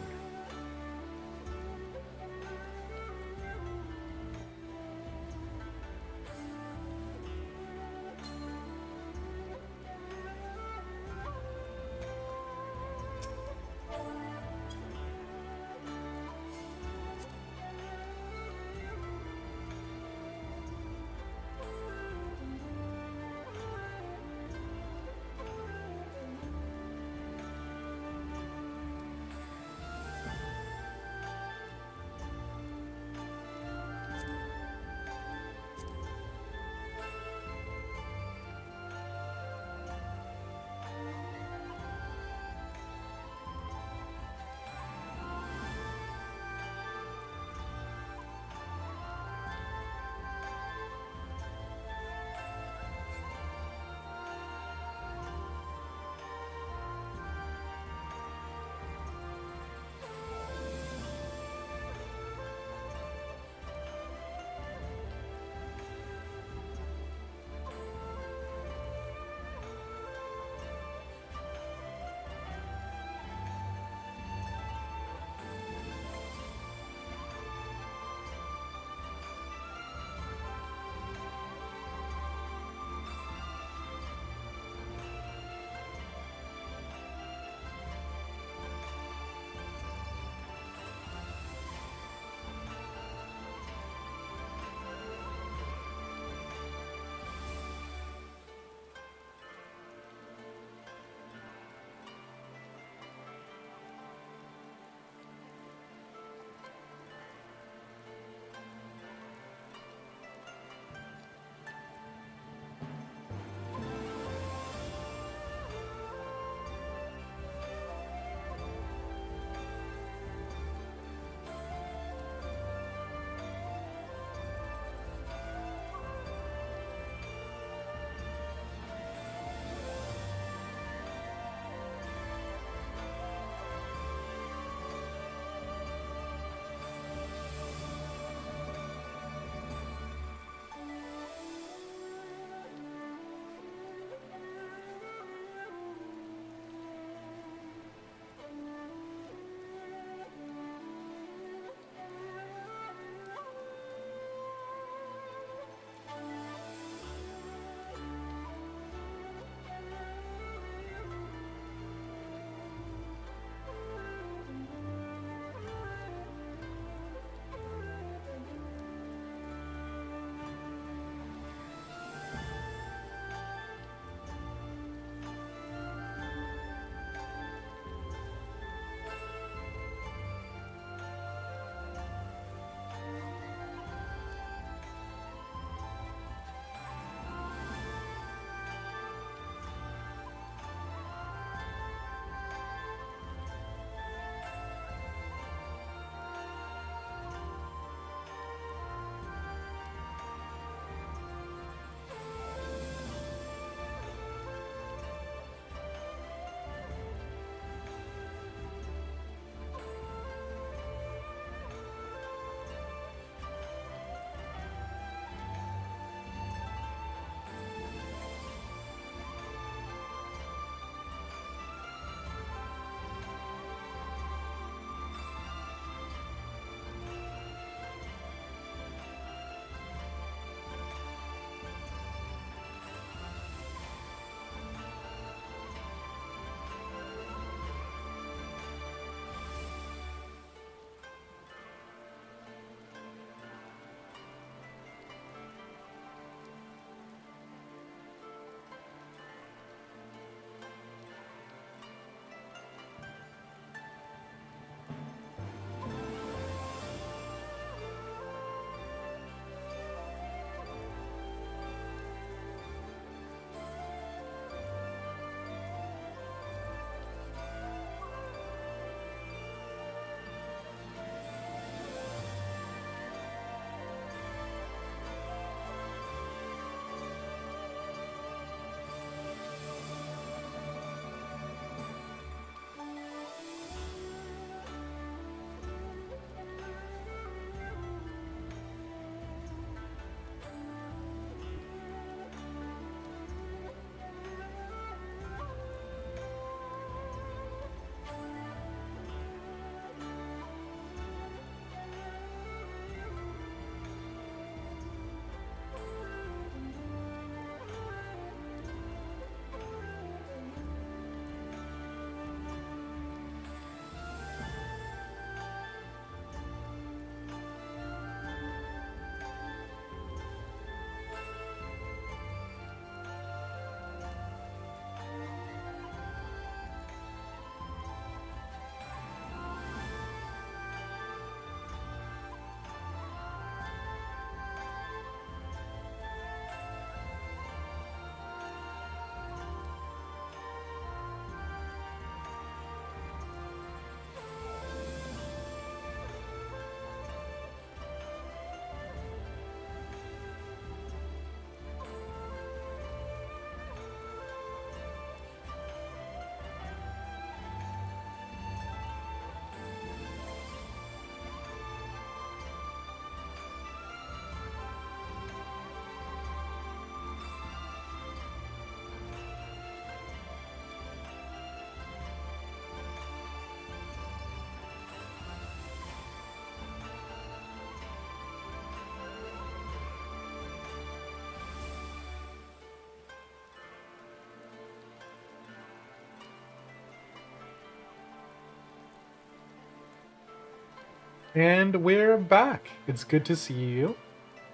And we're back. It's good to see you.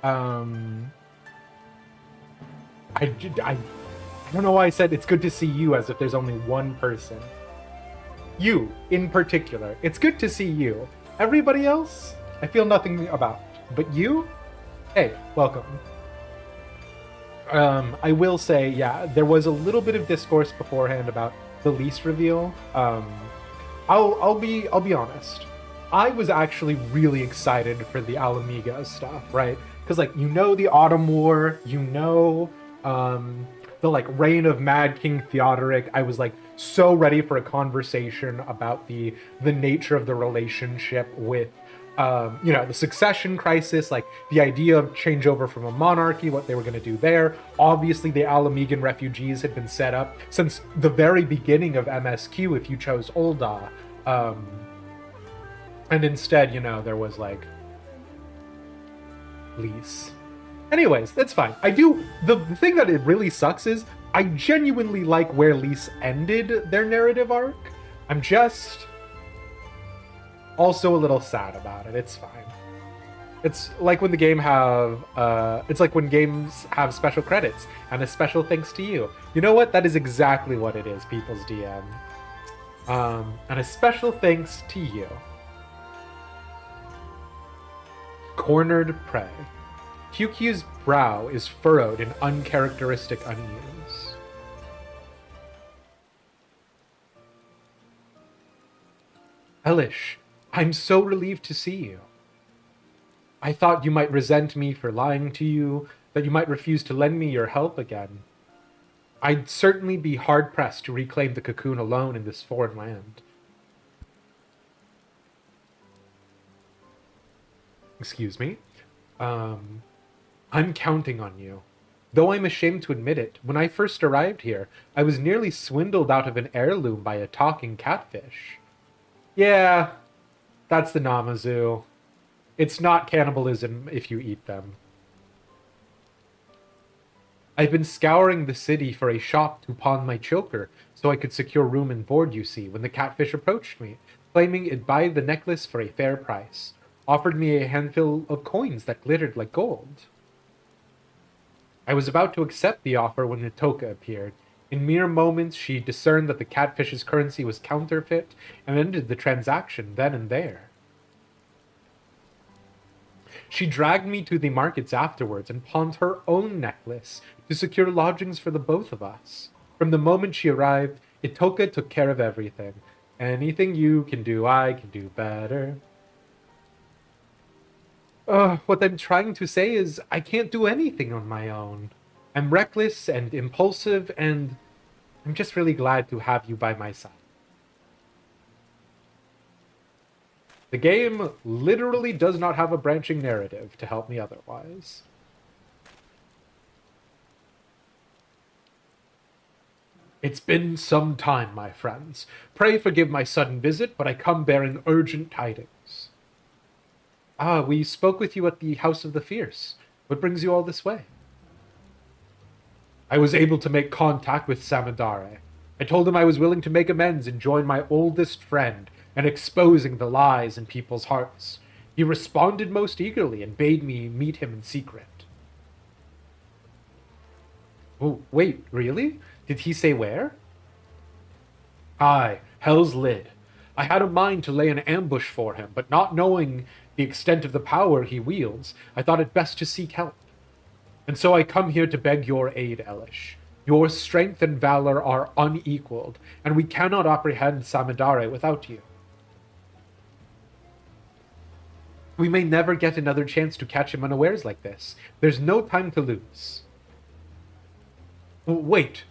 Um, I don't know why I said it's good to see you as if there's only one person. You, in particular. It's good to see you. Everybody else, I feel nothing about. But you? Hey, welcome. I will say, yeah, there was a little bit of discourse beforehand about the lease reveal. I'll be honest. I was actually really excited for the Alamiga stuff, right? Because like the Autumn War, the like reign of Mad King Theodoric. I was like so ready for a conversation about the nature of the relationship with the succession crisis, like the idea of changeover from a monarchy, what they were going to do there. Obviously, the Alamigan refugees had been set up since the very beginning of MSQ if you chose Ul'dah. And instead, there was like lease. Anyways, that's fine. The thing that it really sucks is I genuinely like where Lise ended their narrative arc. I'm just also a little sad about it. It's fine. It's like when games have special credits and a special thanks to you. You know what? That is exactly what it is, People's DM. And a special thanks to you. Cornered prey. QQ's brow is furrowed in uncharacteristic unease. Elish, I'm so relieved to see you. I thought you might resent me for lying to you, that you might refuse to lend me your help again. I'd certainly be hard-pressed to reclaim the cocoon alone in this foreign land. Excuse me? I'm counting on you. Though I'm ashamed to admit it, when I first arrived here, I was nearly swindled out of an heirloom by a talking catfish. Yeah, that's the Namazu. It's not cannibalism if you eat them. I've been scouring the city for a shop to pawn my choker, so I could secure room and board, you see, when the catfish approached me, claiming it'd buy the necklace for a fair price. Offered me a handful of coins that glittered like gold. I was about to accept the offer when Nitoka appeared. In mere moments, she discerned that the catfish's currency was counterfeit and ended the transaction then and there. She dragged me to the markets afterwards and pawned her own necklace to secure lodgings for the both of us. From the moment she arrived, Itoka took care of everything. Anything you can do, I can do better. What I'm trying to say is I can't do anything on my own. I'm reckless and impulsive, and I'm just really glad to have you by my side. The game literally does not have a branching narrative to help me otherwise. It's been some time, my friends. Pray forgive my sudden visit, but I come bearing urgent tidings. Ah, we spoke with you at the House of the Fierce. What brings you all this way? I was able to make contact with Samidare. I told him I was willing to make amends and join my oldest friend in exposing the lies in people's hearts. He responded most eagerly and bade me meet him in secret. Oh, wait, really? Did he say where? Aye, Hell's Lid. I had a mind to lay an ambush for him, but not knowing the extent of the power he wields, I thought it best to seek help. And so I come here to beg your aid, Elish. Your strength and valor are unequaled, and we cannot apprehend Samidare without you. We may never get another chance to catch him unawares like this. There's no time to lose. Wait.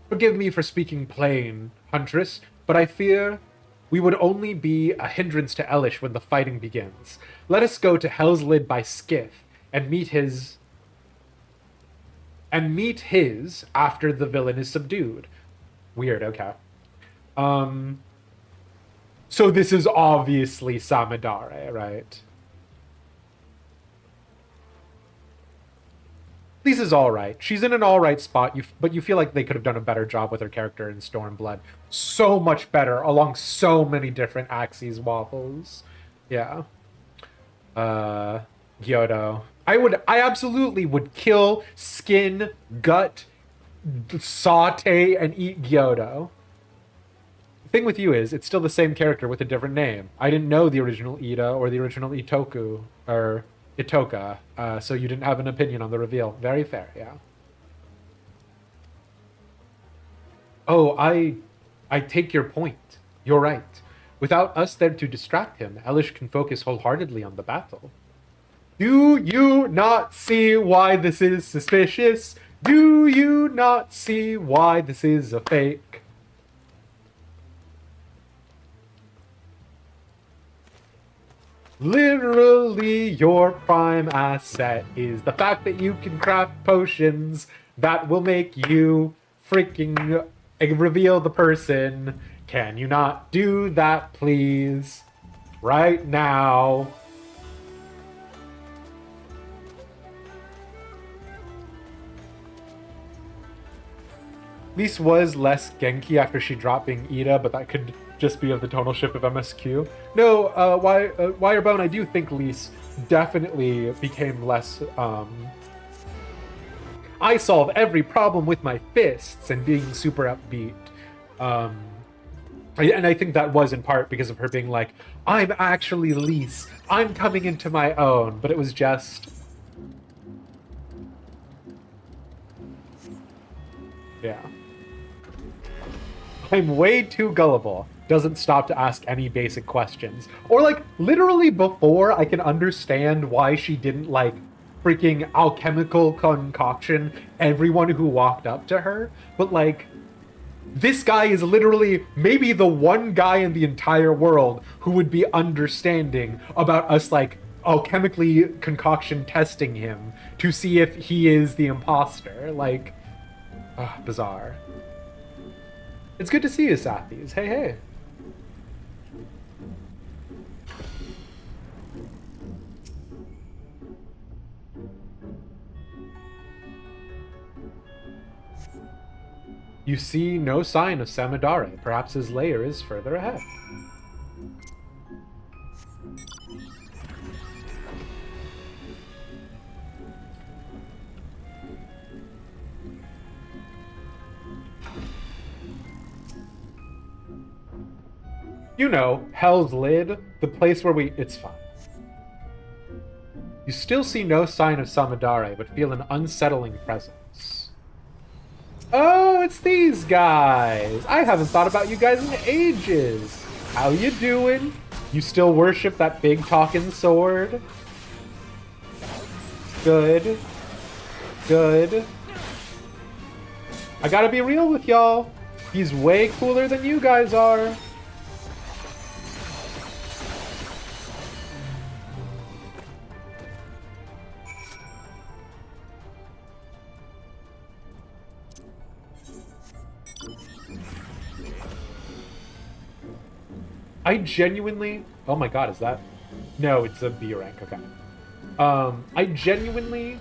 Forgive me for speaking plain, Huntress, but I fear we would only be a hindrance to Elish when the fighting begins. Let us go to Hell's Lid by skiff and meet his after the villain is subdued. Weird, okay. So this is obviously Samidare, right? Lisa's alright. She's in an alright spot, but you feel like they could have done a better job with her character in Stormblood. So much better, along so many different axes, Waffles. Yeah. Gyoto. I absolutely would kill, skin, gut, saute, and eat Gyoto. The thing with you is, it's still the same character with a different name. I didn't know the original Ida or the original Itoku, or Itoka, so you didn't have an opinion on the reveal. Very fair, yeah. Oh, I take your point. You're right. Without us there to distract him, Elish can focus wholeheartedly on the battle. Do you not see why this is suspicious? Do you not see why this is a fake? Literally, your prime asset is the fact that you can craft potions that will make you freaking reveal the person. Can you not do that, please? Right now. Lise was less Genki after she dropped being Ida, but that could just be of the tonal shift of MSQ. No, Wirebone, I do think Lise definitely became less, I solve every problem with my fists and being super upbeat. And I think that was in part because of her being like, I'm actually Lise. I'm coming into my own. But it was just... Yeah. I'm way too gullible. Doesn't stop to ask any basic questions. Or, like, literally before I can understand why she didn't, like, freaking alchemical concoction everyone who walked up to her. But, like, this guy is literally maybe the one guy in the entire world who would be understanding about us, like, alchemically concoction testing him to see if he is the imposter. Like, bizarre. It's good to see you, Sathis. Hey, hey. You see no sign of Samudare. Perhaps his lair is further ahead. You know, Hell's Lid, the place where we... It's fine. You still see no sign of Samudare, but feel an unsettling presence. Oh, it's these guys! I haven't thought about you guys in ages! How you doing? You still worship that big talking sword? Good. Good. I gotta be real with y'all. He's way cooler than you guys are. I genuinely... Oh my god, is that... No, it's a B rank, okay. I genuinely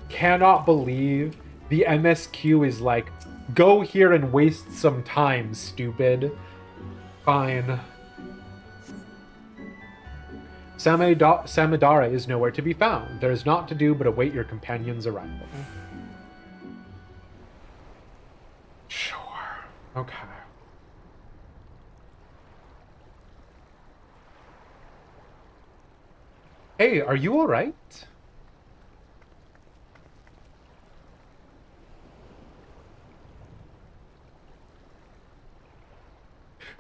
cannot believe the MSQ is like, go here and waste some time, stupid. Fine. Samudare is nowhere to be found. There is naught to do but await your companion's arrival. Sure. Okay. Hey, are you alright?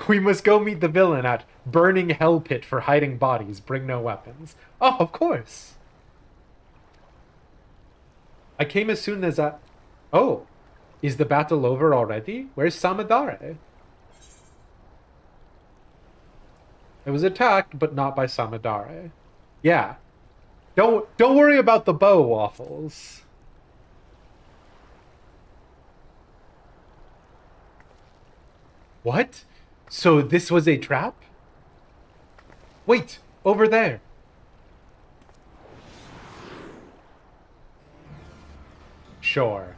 We must go meet the villain at Burning Hell Pit for hiding bodies. Bring no weapons. Oh, of course. I came as soon as I... Oh, is the battle over already? Where's Samudare? It was attacked, but not by Samudare. Yeah. Don't worry about the bow, Waffles. What? So this was a trap? Wait, over there. Sure.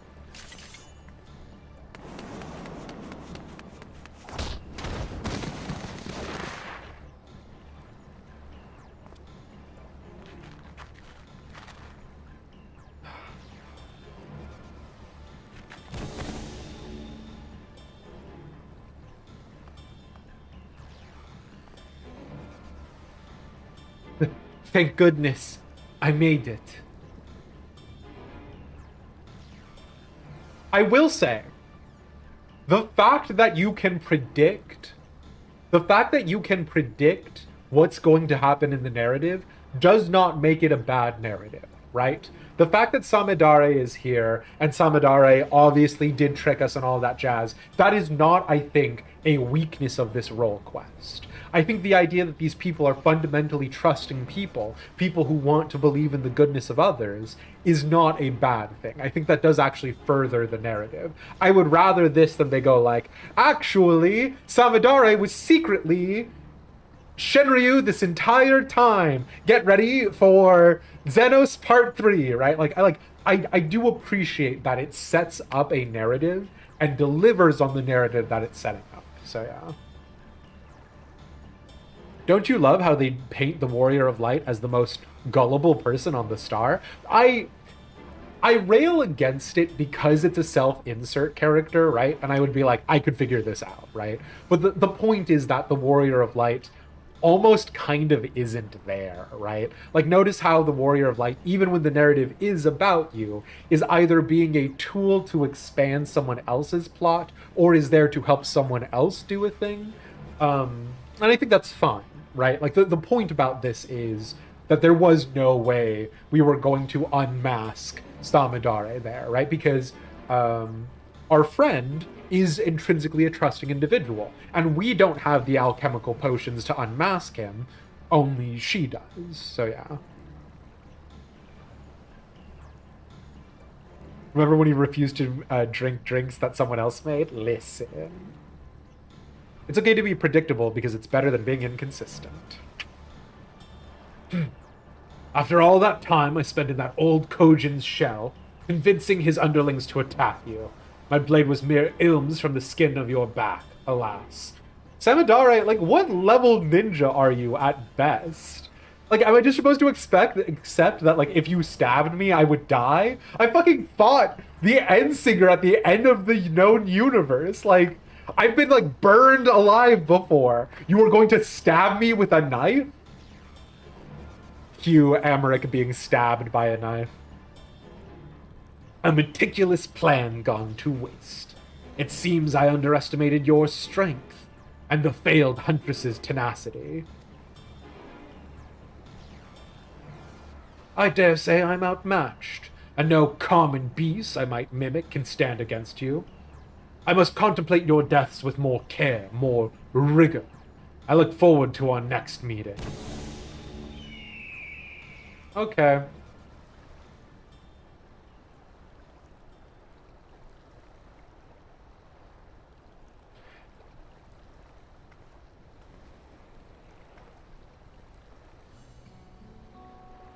Thank goodness I made it. I will say, the fact that you can predict, the fact that you can predict what's going to happen in the narrative does not make it a bad narrative, right? The fact that Samidare is here, and Samidare obviously did trick us and all that jazz, that is not, I think, a weakness of this role quest. I think the idea that these people are fundamentally trusting people, people who want to believe in the goodness of others, is not a bad thing. I think that does actually further the narrative. I would rather this than they go like, actually, Samidare was secretly Shenryu this entire time. Get ready for Xenos Part 3, right? I do appreciate that it sets up a narrative and delivers on the narrative that it's setting up. So yeah. Don't you love how they paint the Warrior of Light as the most gullible person on the star? I rail against it because it's a self-insert character, right? And I would be like, I could figure this out, right? But the point is that the Warrior of Light almost kind of isn't there, right? Like, notice how the Warrior of Light, even when the narrative is about you, is either being a tool to expand someone else's plot or is there to help someone else do a thing. And I think that's fine, right? Like, the point about this is that there was no way we were going to unmask Samidare there, right? Because our friend is intrinsically a trusting individual, and we don't have the alchemical potions to unmask him, only she does. So yeah. Remember when he refused to drink drinks that someone else made? Listen. It's okay to be predictable because it's better than being inconsistent. After all that time I spent in that old Kojin's shell, convincing his underlings to attack you, my blade was mere ilms from the skin of your back, alas. Samidare, like, what level ninja are you at best? Like, am I just supposed to accept that, like, if you stabbed me, I would die? I fucking fought the Endsinger at the end of the known universe. Like, I've been, like, burned alive before. You were going to stab me with a knife? Cue Amaric being stabbed by a knife. A meticulous plan gone to waste. It seems I underestimated your strength and the failed huntress's tenacity. I dare say I'm outmatched, and no common beast I might mimic can stand against you. I must contemplate your deaths with more care, more rigor. I look forward to our next meeting. Okay.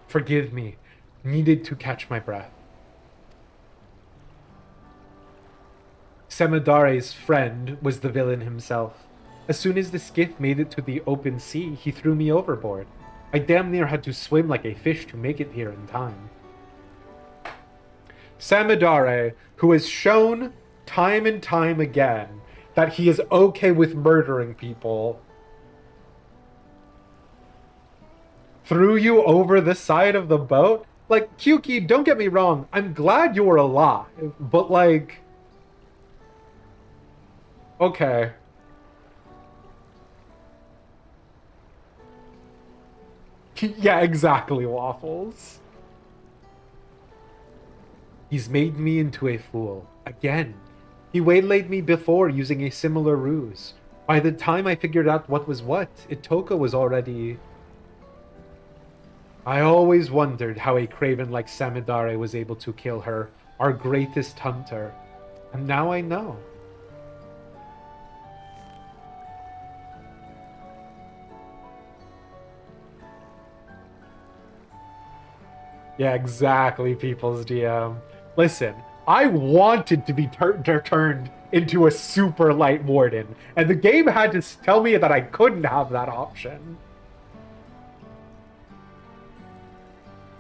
Forgive me. Needed to catch my breath. Samidare's friend was the villain himself. As soon as the skiff made it to the open sea, he threw me overboard. I damn near had to swim like a fish to make it here in time. Samidare, who has shown time and time again that he is okay with murdering people, threw you over the side of the boat? Like, Kyuki, don't get me wrong, I'm glad you were alive, but like... Okay. Yeah, exactly, Waffles. He's made me into a fool. Again. He waylaid me before using a similar ruse. By the time I figured out what was what, Itoka was already... I always wondered how a craven like Samidare was able to kill her, our greatest hunter. And now I know. Yeah, exactly, People's DM. Listen, I wanted to be turned into a super light warden, and the game had to tell me that I couldn't have that option.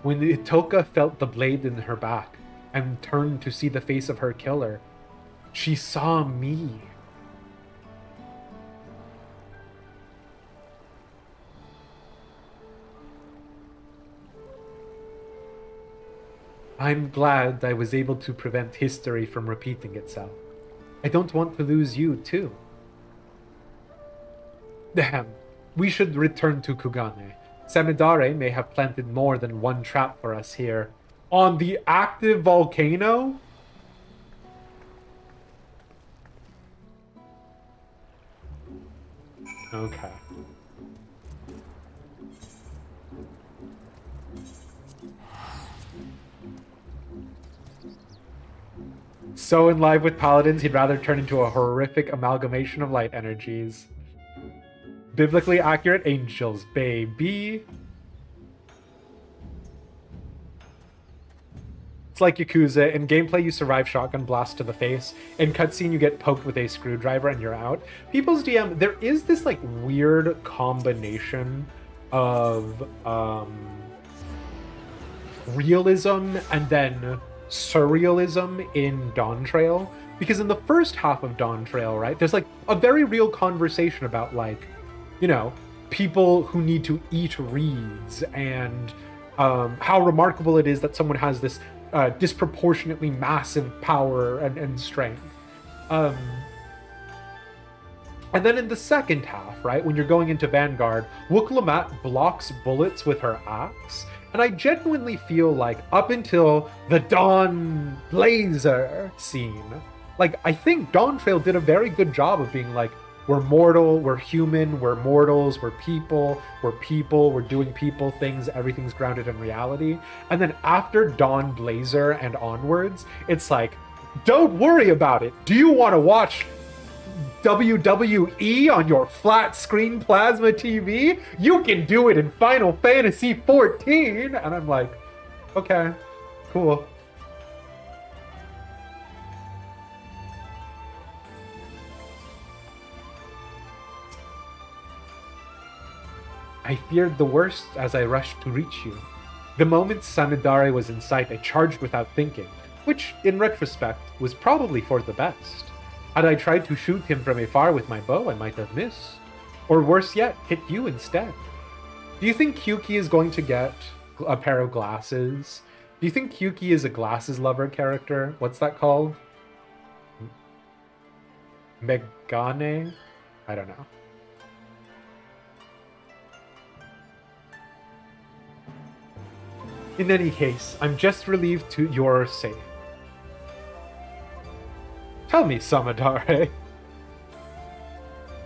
When Itoka felt the blade in her back and turned to see the face of her killer, she saw me. I'm glad I was able to prevent history from repeating itself. I don't want to lose you, too. Damn. We should return to Kugane. Samidare may have planted more than one trap for us here. On the active volcano? Okay. So in live with paladins, he'd rather turn into a horrific amalgamation of light energies. Biblically accurate angels, baby. It's like Yakuza. In gameplay, you survive shotgun blast to the face. In cutscene, you get poked with a screwdriver and you're out. People's DM, there is this like weird combination of realism and then surrealism in Dawntrail. Because in the first half of Dawntrail, right, there's like a very real conversation about like, you know, people who need to eat reeds and how remarkable it is that someone has this disproportionately massive power and strength. And then in the second half, right, when you're going into Vanguard, Wukalamat blocks bullets with her axe. And I genuinely feel like up until the Dawn Blazer scene, like I think Dawntrail did a very good job of being like, we're mortal, we're human, we're mortals, we're people, we're doing people things, everything's grounded in reality. And then after Dawn Blazer and onwards, it's like, don't worry about it. Do you want to watch WWE on your flat screen plasma TV? You can do it in Final Fantasy XIV. And I'm like, okay, cool. I feared the worst as I rushed to reach you. The moment Samidare was in sight, I charged without thinking, which, in retrospect, was probably for the best. Had I tried to shoot him from afar with my bow, I might have missed. Or worse yet, hit you instead. Do you think Kyuki is going to get a pair of glasses? Do you think Kyuki is a glasses lover character? What's that called? Megane? I don't know. In any case, I'm just relieved you're safe. Tell me, Samidare.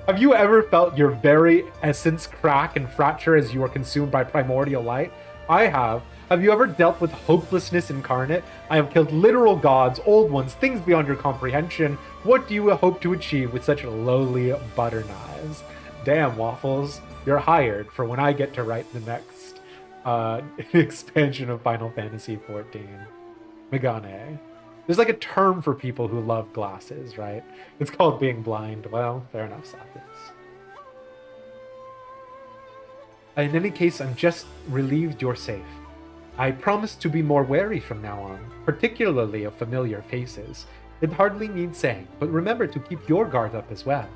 Have you ever felt your very essence crack and fracture as you are consumed by primordial light? I have. Have you ever dealt with hopelessness incarnate? I have killed literal gods, old ones, things beyond your comprehension. What do you hope to achieve with such lowly butter knives? Damn, Waffles. You're hired for when I get to write the next expansion of Final Fantasy XIV. Megane. There's like a term for people who love glasses, right? It's called being blind. Well, fair enough, Sapphics. In any case, I'm just relieved you're safe. I promise to be more wary from now on, particularly of familiar faces. It hardly needs saying, but remember to keep your guard up as well.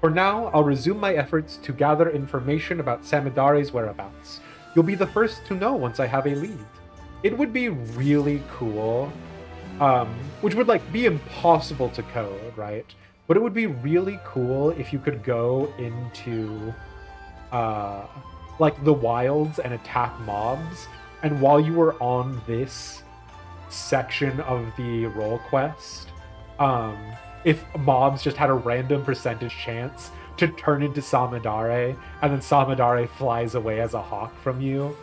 For now, I'll resume my efforts to gather information about Samidare's whereabouts. You'll be the first to know once I have a lead. It would be really cool, which would like be impossible to code, right? But it would be really cool if you could go into like the wilds and attack mobs, and while you were on this section of the role quest, if mobs just had a random percentage chance to turn into Samidare, and then Samidare flies away as a hawk from you.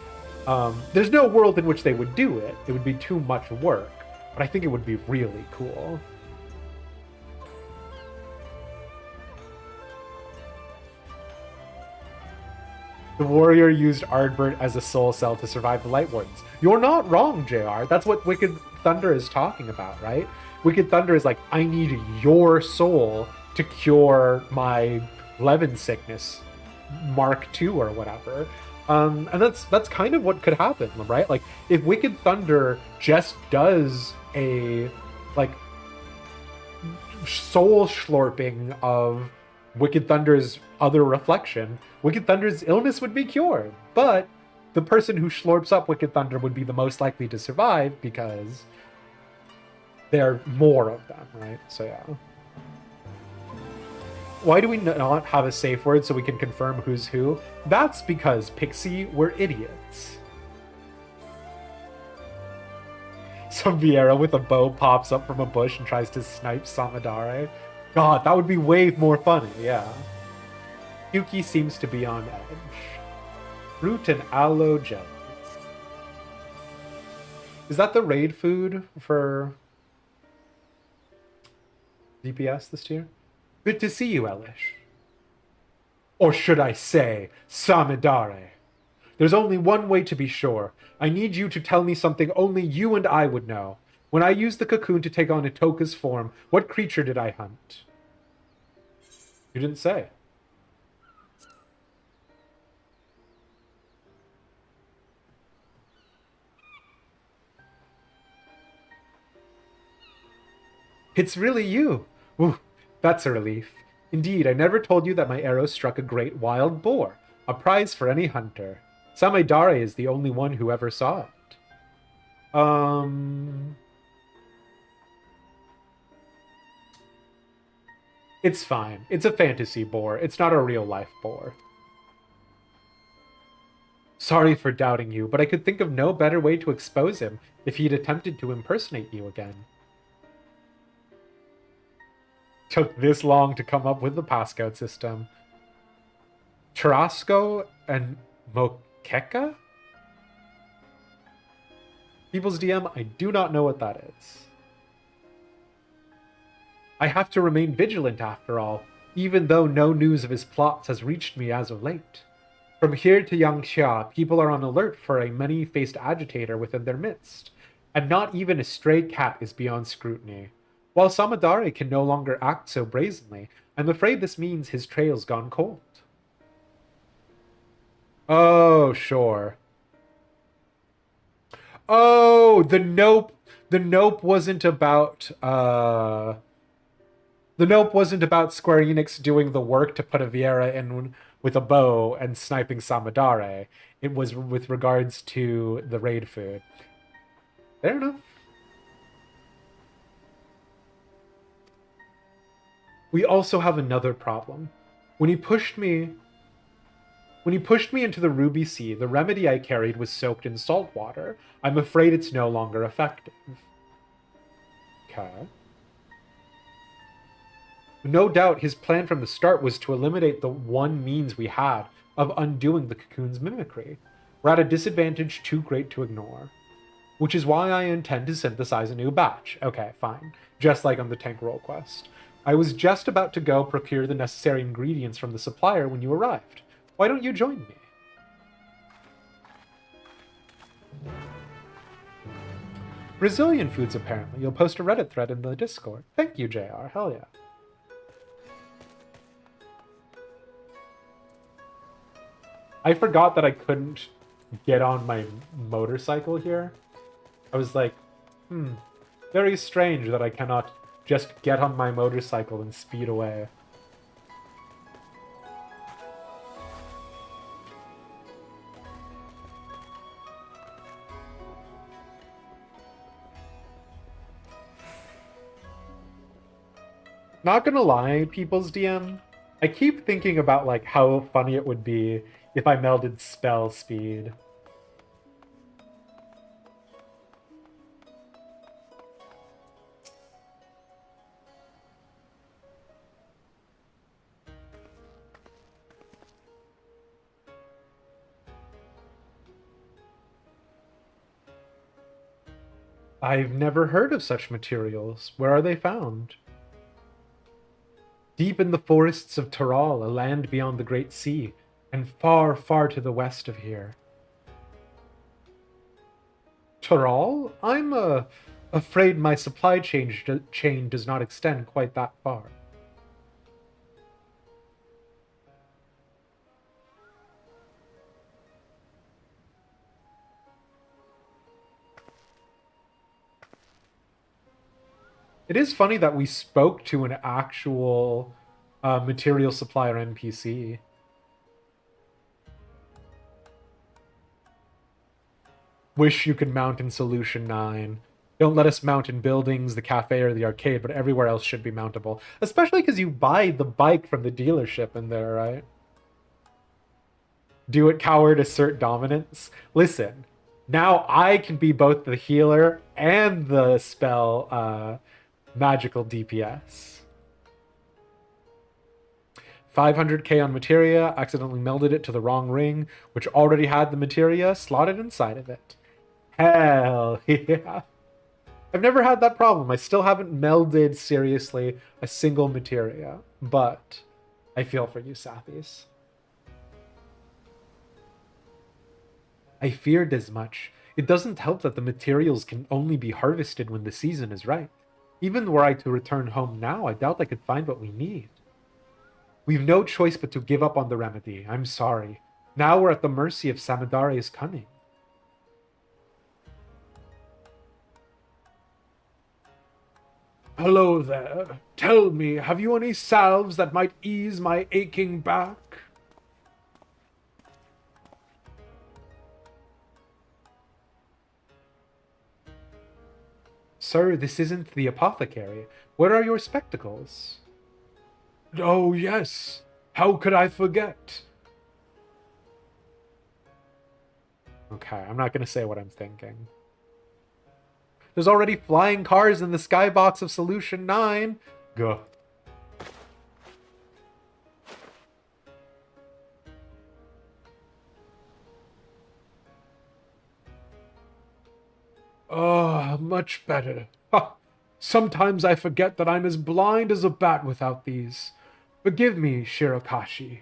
There's no world in which they would do it. It would be too much work, but I think it would be really cool. The warrior used Ardbert as a soul cell to survive the Light Wardens. You're not wrong, JR. That's what Wicked Thunder is talking about, right? Wicked Thunder is like, I need your soul to cure my Levin sickness, Mark II or whatever. And that's kind of what could happen, right? Like, if Wicked Thunder just does a, like, soul slurping of Wicked Thunder's other reflection, Wicked Thunder's illness would be cured. But the person who slurps up Wicked Thunder would be the most likely to survive because there are more of them, right? So yeah. Why do we not have a safe word so we can confirm who's who? That's because, Pixie, we're idiots. Some Vieira with a bow pops up from a bush and tries to snipe Samadare. God, that would be way more funny, yeah. Yuki seems to be on edge. Fruit and aloe jellies. Is that the raid food for DPS this tier? Good to see you, Elish. Or should I say, Samidare. There's only one way to be sure. I need you to tell me something only you and I would know. When I used the cocoon to take on Itoka's form, what creature did I hunt? You didn't say. It's really you. Ooh, that's a relief. Indeed, I never told you that my arrow struck a great wild boar, a prize for any hunter. Samidare is the only one who ever saw it. It's fine. It's a fantasy boar. It's not a real-life boar. Sorry for doubting you, but I could think of no better way to expose him if he'd attempted to impersonate you again. Took this long to come up with the passcode system. Tarasco and Mokeka? People's DM, I do not know what that is. I have to remain vigilant after all, even though no news of his plots has reached me as of late. From here to Yangxia, people are on alert for a many-faced agitator within their midst, and not even a stray cat is beyond scrutiny. While Samadare can no longer act so brazenly, I'm afraid this means his trail's gone cold. Oh, sure. Oh, the nope wasn't about the nope wasn't about Square Enix doing the work to put a Vieira in with a bow and sniping Samadare. It was with regards to the raid food. Fair enough. We also have another problem. When he pushed me into the Ruby Sea, the remedy I carried was soaked in salt water. I'm afraid it's no longer effective. Okay. No doubt his plan from the start was to eliminate the one means we had of undoing the cocoon's mimicry. We're at a disadvantage too great to ignore. Which is why I intend to synthesize a new batch. Okay, fine. Just like on the tank roll quest. I was just about to go procure the necessary ingredients from the supplier when you arrived. Why don't you join me? Brazilian foods, apparently. You'll post a Reddit thread in the Discord. Thank you, JR. Hell yeah. I forgot that I couldn't get on my motorcycle here. I was like, very strange that I cannot just get on my motorcycle and speed away. Not gonna lie, people's DM, I keep thinking about like how funny it would be if I melded spell speed. I've never heard of such materials. Where are they found? Deep in the forests of Tural, a land beyond the Great Sea, and far, far to the west of here. Tural? I'm afraid my supply chain does not extend quite that far. It is funny that we spoke to an actual material supplier NPC. wish you could mount in Solution 9. Don't let us mount in buildings, the cafe, or the arcade, but everywhere else should be mountable. Especially because you buy the bike from the dealership in there, right? Do it, coward, assert dominance. Listen, now I can be both the healer and the spell magical DPS. 500k on materia, accidentally melded it to the wrong ring, which already had the materia slotted inside of it. Hell yeah. I've never had that problem. I still haven't melded, seriously, a single materia. But I feel for you, Sathies. I feared as much. It doesn't help that the materials can only be harvested when the season is right. Even were I to return home now, I doubt I could find what we need. We've no choice but to give up on the remedy. I'm sorry. Now we're at the mercy of Samidare's cunning. Hello there. Tell me, have you any salves that might ease my aching back? Sir, this isn't the apothecary. Where are your spectacles? Oh, yes. How could I forget? Okay, I'm not going to say what I'm thinking. There's already flying cars in the skybox of Solution 9. Go. Oh, much better. Ha. Sometimes I forget that I'm as blind as a bat without these. Forgive me, Shirakashi.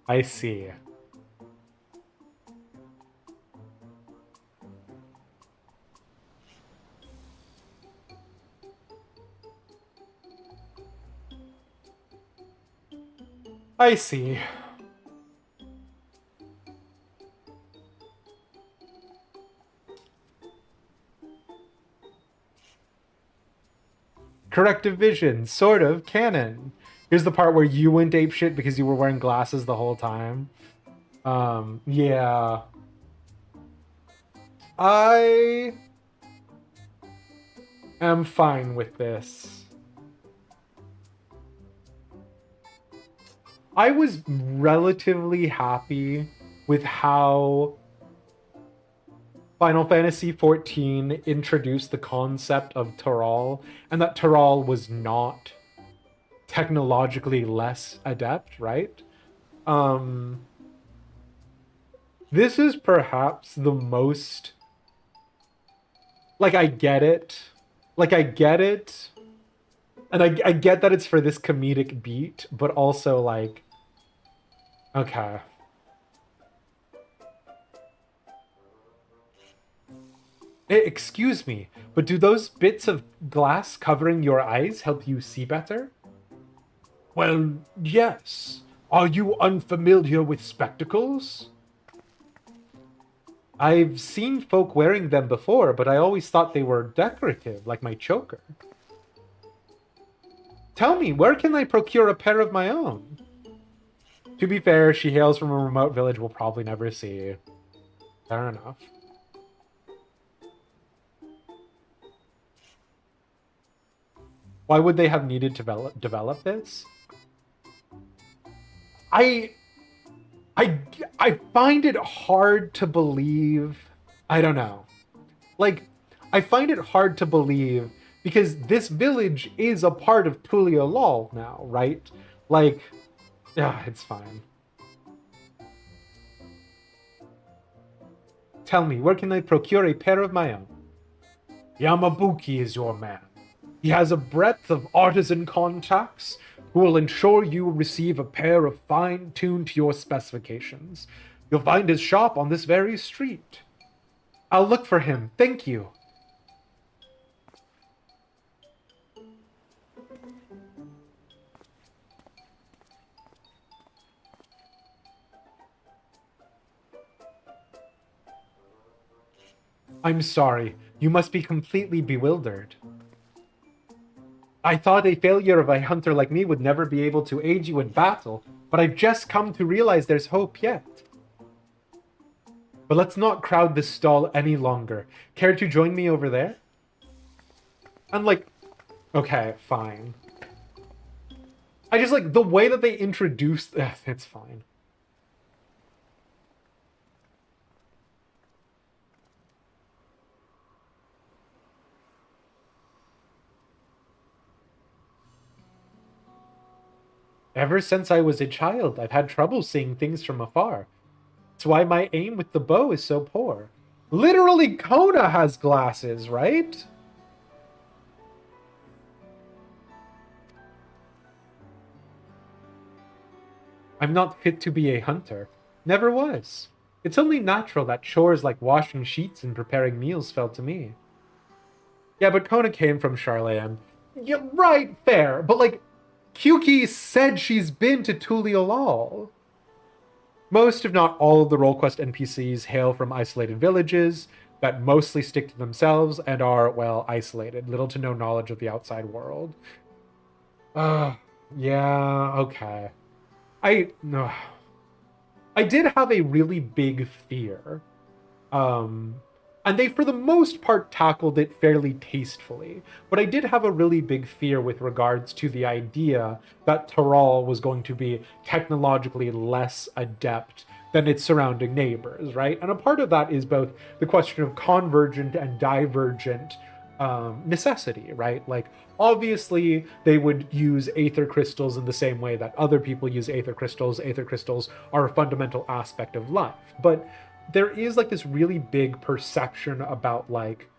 I see. I see. Corrective vision, sort of, canon. Here's the part where you went apeshit because you were wearing glasses the whole time. Yeah. I am fine with this. I was relatively happy with how Final Fantasy XIV introduced the concept of Tural, and that Tural was not technologically less adept, right? This is perhaps the most... Like, I get it. And I get that it's for this comedic beat, but also, like... Okay. Excuse me, but do those bits of glass covering your eyes help you see better? Well, yes. Are you unfamiliar with spectacles? I've seen folk wearing them before, but I always thought they were decorative, like my choker. Tell me, where can I procure a pair of my own? To be fair, she hails from a remote village we'll probably never see. Fair enough. Why would they have needed to develop this? I find it hard to believe. I don't know. Like, I find it hard to believe because this village is a part of Tulia Lol now, right? Like, yeah, it's fine. Tell me, where can I procure a pair of my own? Yamabuki is your man. He has a breadth of artisan contacts who will ensure you receive a pair of fine-tuned to your specifications. You'll find his shop on this very street. I'll look for him. Thank you. I'm sorry. You must be completely bewildered. I thought a failure of a hunter like me would never be able to aid you in battle, but I've just come to realize there's hope yet. But let's not crowd this stall any longer. Care to join me over there? I'm like, okay, fine. I just like the way that they introduced... it's fine. Ever since I was a child, I've had trouble seeing things from afar. That's why my aim with the bow is so poor. Literally, Kona has glasses, right? I'm not fit to be a hunter. Never was. It's only natural that chores like washing sheets and preparing meals fell to me. Yeah, but Kona came from Charlayan. Yeah, right, fair. But like, Kyuki said she's been to Tural. Most, if not all, of the Rolequest NPCs hail from isolated villages that mostly stick to themselves and are, well, isolated. Little to no knowledge of the outside world. Yeah, okay. I did have a really big fear. And they, for the most part, tackled it fairly tastefully. But I did have a really big fear with regards to the idea that Tural was going to be technologically less adept than its surrounding neighbors, right? And a part of that is both the question of convergent and divergent necessity, right? Like, obviously, they would use aether crystals in the same way that other people use aether crystals. Aether crystals are a fundamental aspect of life. But there is like this really big perception about like,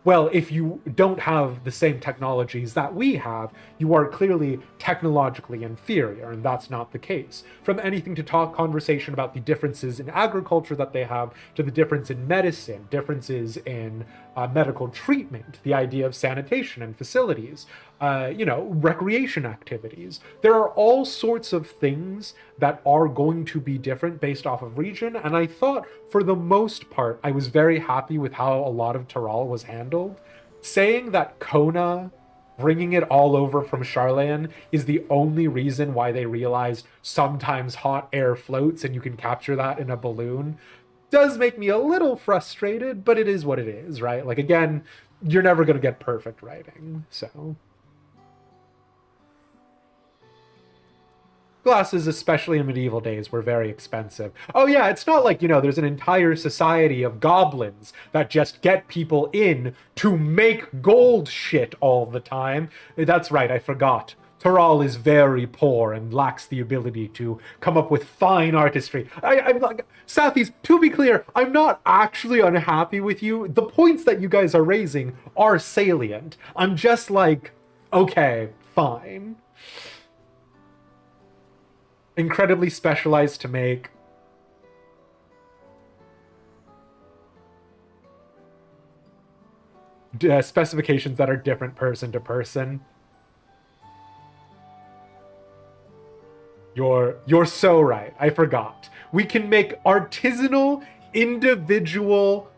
well, if you don't have the same technologies that we have, you are clearly technologically inferior, and that's not the case. From anything to talk conversation about the differences in agriculture that they have, to the difference in medicine, differences in medical treatment, the idea of sanitation and facilities, recreation activities. There are all sorts of things that are going to be different based off of region, and I thought, for the most part, I was very happy with how a lot of Tural was handled. Saying that Kona bringing it all over from Charlayan is the only reason why they realized sometimes hot air floats and you can capture that in a balloon does make me a little frustrated, but it is what it is, right? Like, again, you're never going to get perfect writing, so... Glasses, especially in medieval days, were very expensive. Oh yeah, it's not like, there's an entire society of goblins that just get people in to make gold shit all the time. That's right, I forgot. Tural is very poor and lacks the ability to come up with fine artistry. I'm like, Sathis, to be clear, I'm not actually unhappy with you. The points that you guys are raising are salient. I'm just like, okay, fine. Incredibly specialized to make. Specifications that are different person to person. You're so right. I forgot. We can make artisanal, individual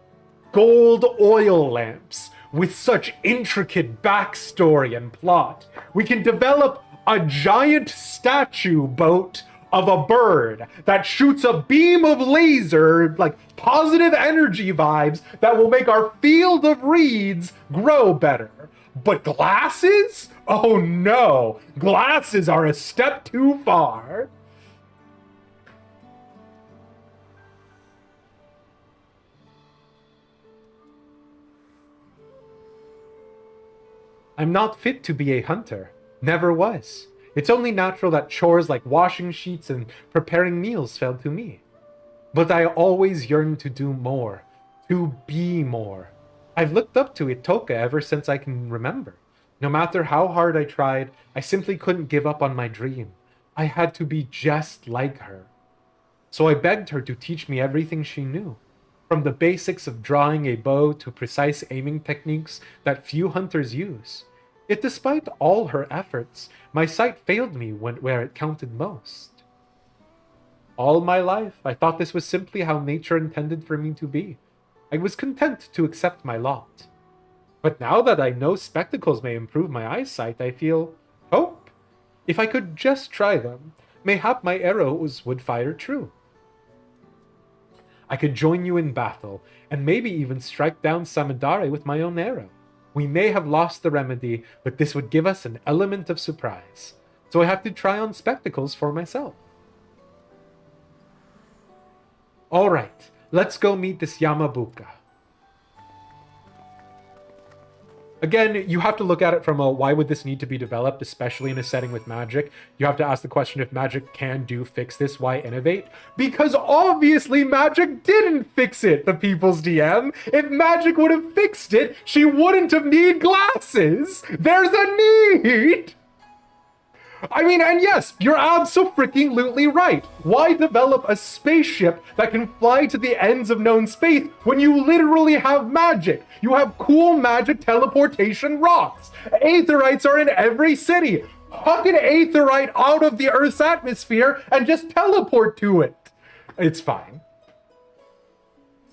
gold oil lamps with such intricate backstory and plot. We can develop a giant statue boat of a bird that shoots a beam of laser, like positive energy vibes, that will make our field of reeds grow better. But glasses? Oh no! Glasses are a step too far! I'm not fit to be a hunter. Never was. It's only natural that chores like washing sheets and preparing meals fell to me. But I always yearned to do more. To be more. I've looked up to Itoka ever since I can remember. No matter how hard I tried, I simply couldn't give up on my dream. I had to be just like her. So I begged her to teach me everything she knew, from the basics of drawing a bow to precise aiming techniques that few hunters use. Yet despite all her efforts, my sight failed me where it counted most. All my life, I thought this was simply how nature intended for me to be. I was content to accept my lot. But now that I know spectacles may improve my eyesight, I feel hope. If I could just try them, mayhap my arrows would fire true. I could join you in battle, and maybe even strike down Samidare with my own arrow. We may have lost the remedy, but this would give us an element of surprise. So I have to try on spectacles for myself. Alright, let's go meet this Yamabuka. Again, you have to look at it from a why would this need to be developed, especially in a setting with magic. You have to ask the question if magic can fix this, why innovate? Because obviously magic didn't fix it, the people's DM. If magic would have fixed it, she wouldn't have needed glasses. There's a need. I mean, and yes, you're abso-freaking-lutely right. Why develop a spaceship that can fly to the ends of known space when you literally have magic? You have cool magic teleportation rocks. Aetherites are in every city. Huck an aetherite out of the Earth's atmosphere and just teleport to it. It's fine.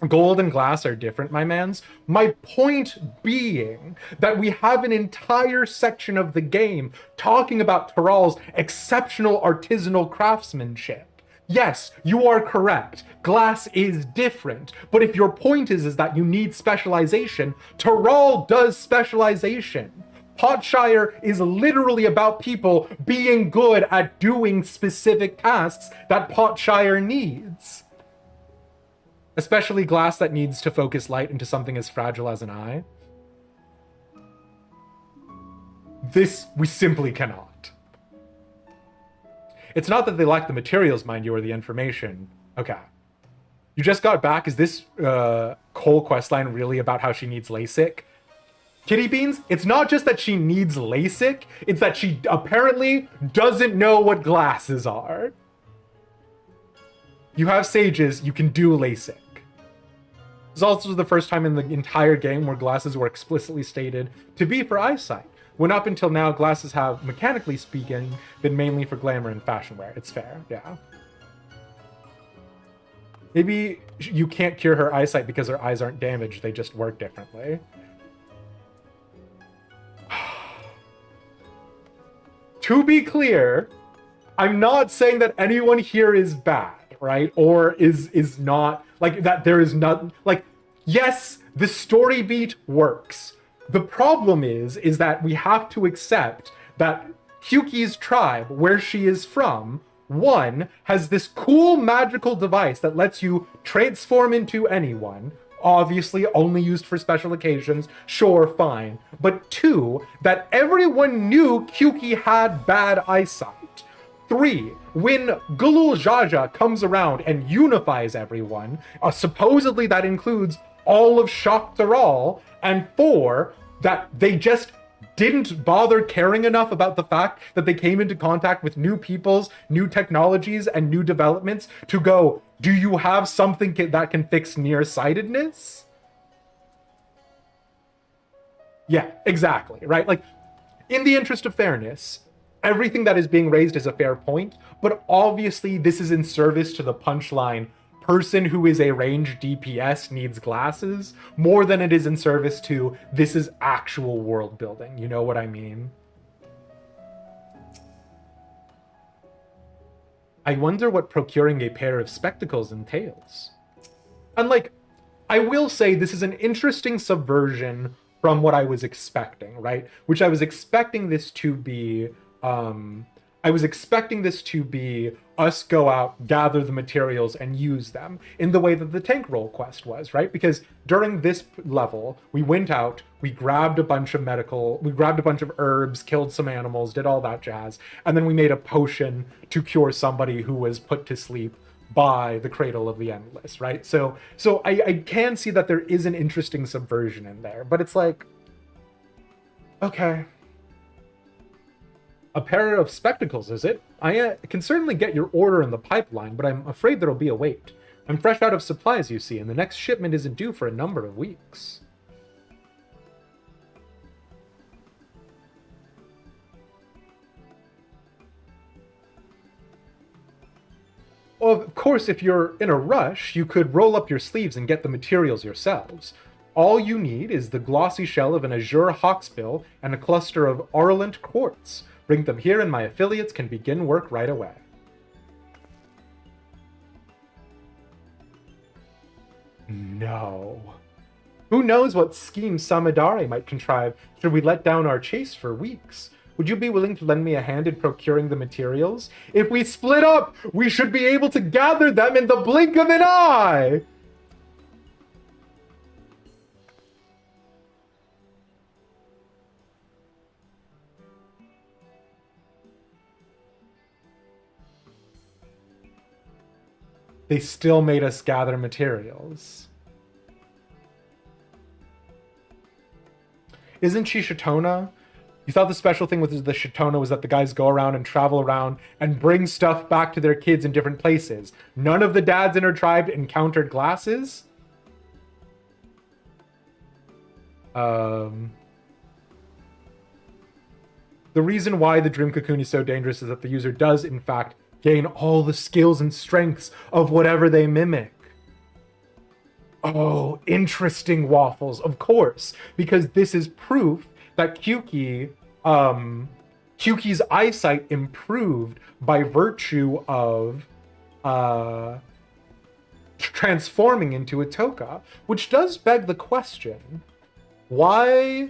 Gold and glass are different, my mans. My point being that we have an entire section of the game talking about Tural's exceptional artisanal craftsmanship. Yes, you are correct. Glass is different. But if your point is that you need specialization, Tural does specialization. Potshire is literally about people being good at doing specific tasks that Potshire needs. Especially glass that needs to focus light into something as fragile as an eye. This, we simply cannot. It's not that they lack the materials, mind you, or the information. Okay. You just got back. Is this Cole questline really about how she needs LASIK? Kitty Beans, it's not just that she needs LASIK, it's that she apparently doesn't know what glasses are. You have sages, you can do LASIK. This is also the first time in the entire game where glasses were explicitly stated to be for eyesight, when up until now glasses have, mechanically speaking, been mainly for glamour and fashion wear. It's fair, yeah. Maybe you can't cure her eyesight because her eyes aren't damaged, they just work differently. To be clear, I'm not saying that anyone here is bad, right? Or is not, like, that there is not, like, yes, the story beat works. The problem is that we have to accept that Hyuki's tribe, where she is from, one, has this cool magical device that lets you transform into anyone, obviously only used for special occasions, sure, fine. But two, that everyone knew Hyuki had bad eyesight. 3, when Gulul Jaja comes around and unifies everyone, supposedly that includes all of Shock Tural, and 4, that they just didn't bother caring enough about the fact that they came into contact with new peoples, new technologies, and new developments to go, do you have something that can fix nearsightedness? Yeah, exactly, right? Like, in the interest of fairness, everything that is being raised is a fair point, but obviously this is in service to the punchline, person who is a range DPS needs glasses, more than it is in service to this is actual world building. You know what I mean? I wonder what procuring a pair of spectacles entails. And like, I will say this is an interesting subversion from what I was expecting, right? Which I was expecting this to be us go out, gather the materials, and use them in the way that the tank roll quest was, right? Because during this level, we went out, we grabbed a bunch of herbs, killed some animals, did all that jazz, and then we made a potion to cure somebody who was put to sleep by the Cradle of the Endless, right? So I can see that there is an interesting subversion in there, but it's like, okay. A pair of spectacles, is it? I can certainly get your order in the pipeline, but I'm afraid there'll be a wait. I'm fresh out of supplies, you see, and the next shipment isn't due for a number of weeks. Well, of course, if you're in a rush, you could roll up your sleeves and get the materials yourselves. All you need is the glossy shell of an azure hawksbill and a cluster of Orlant quartz. Bring them here and my affiliates can begin work right away. No. Who knows what scheme Samadare might contrive should we let down our chase for weeks? Would you be willing to lend me a hand in procuring the materials? If we split up, we should be able to gather them in the blink of an eye! They still made us gather materials. Isn't she Shatona? You thought the special thing with the Shatona was that the guys go around and travel around and bring stuff back to their kids in different places. None of the dads in her tribe encountered glasses? The reason why the Dream Cocoon is so dangerous is that the user does, in fact, gain all the skills and strengths of whatever they mimic. Oh, interesting, Waffles, of course, because this is proof that Kyuki's eyesight improved by virtue of transforming into a Toka, which does beg the question, why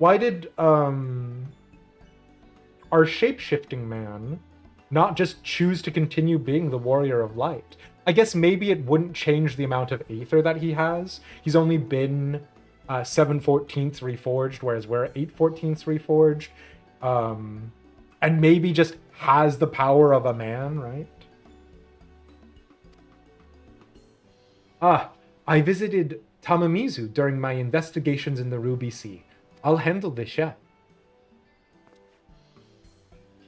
did our shape-shifting man not just choose to continue being the Warrior of Light? I guess maybe it wouldn't change the amount of Aether that he has. He's only been 7/14 reforged, whereas we're 8/14 reforged. And maybe just has the power of a man, right? I visited Tamamizu during my investigations in the Ruby Sea. I'll handle this, yeah.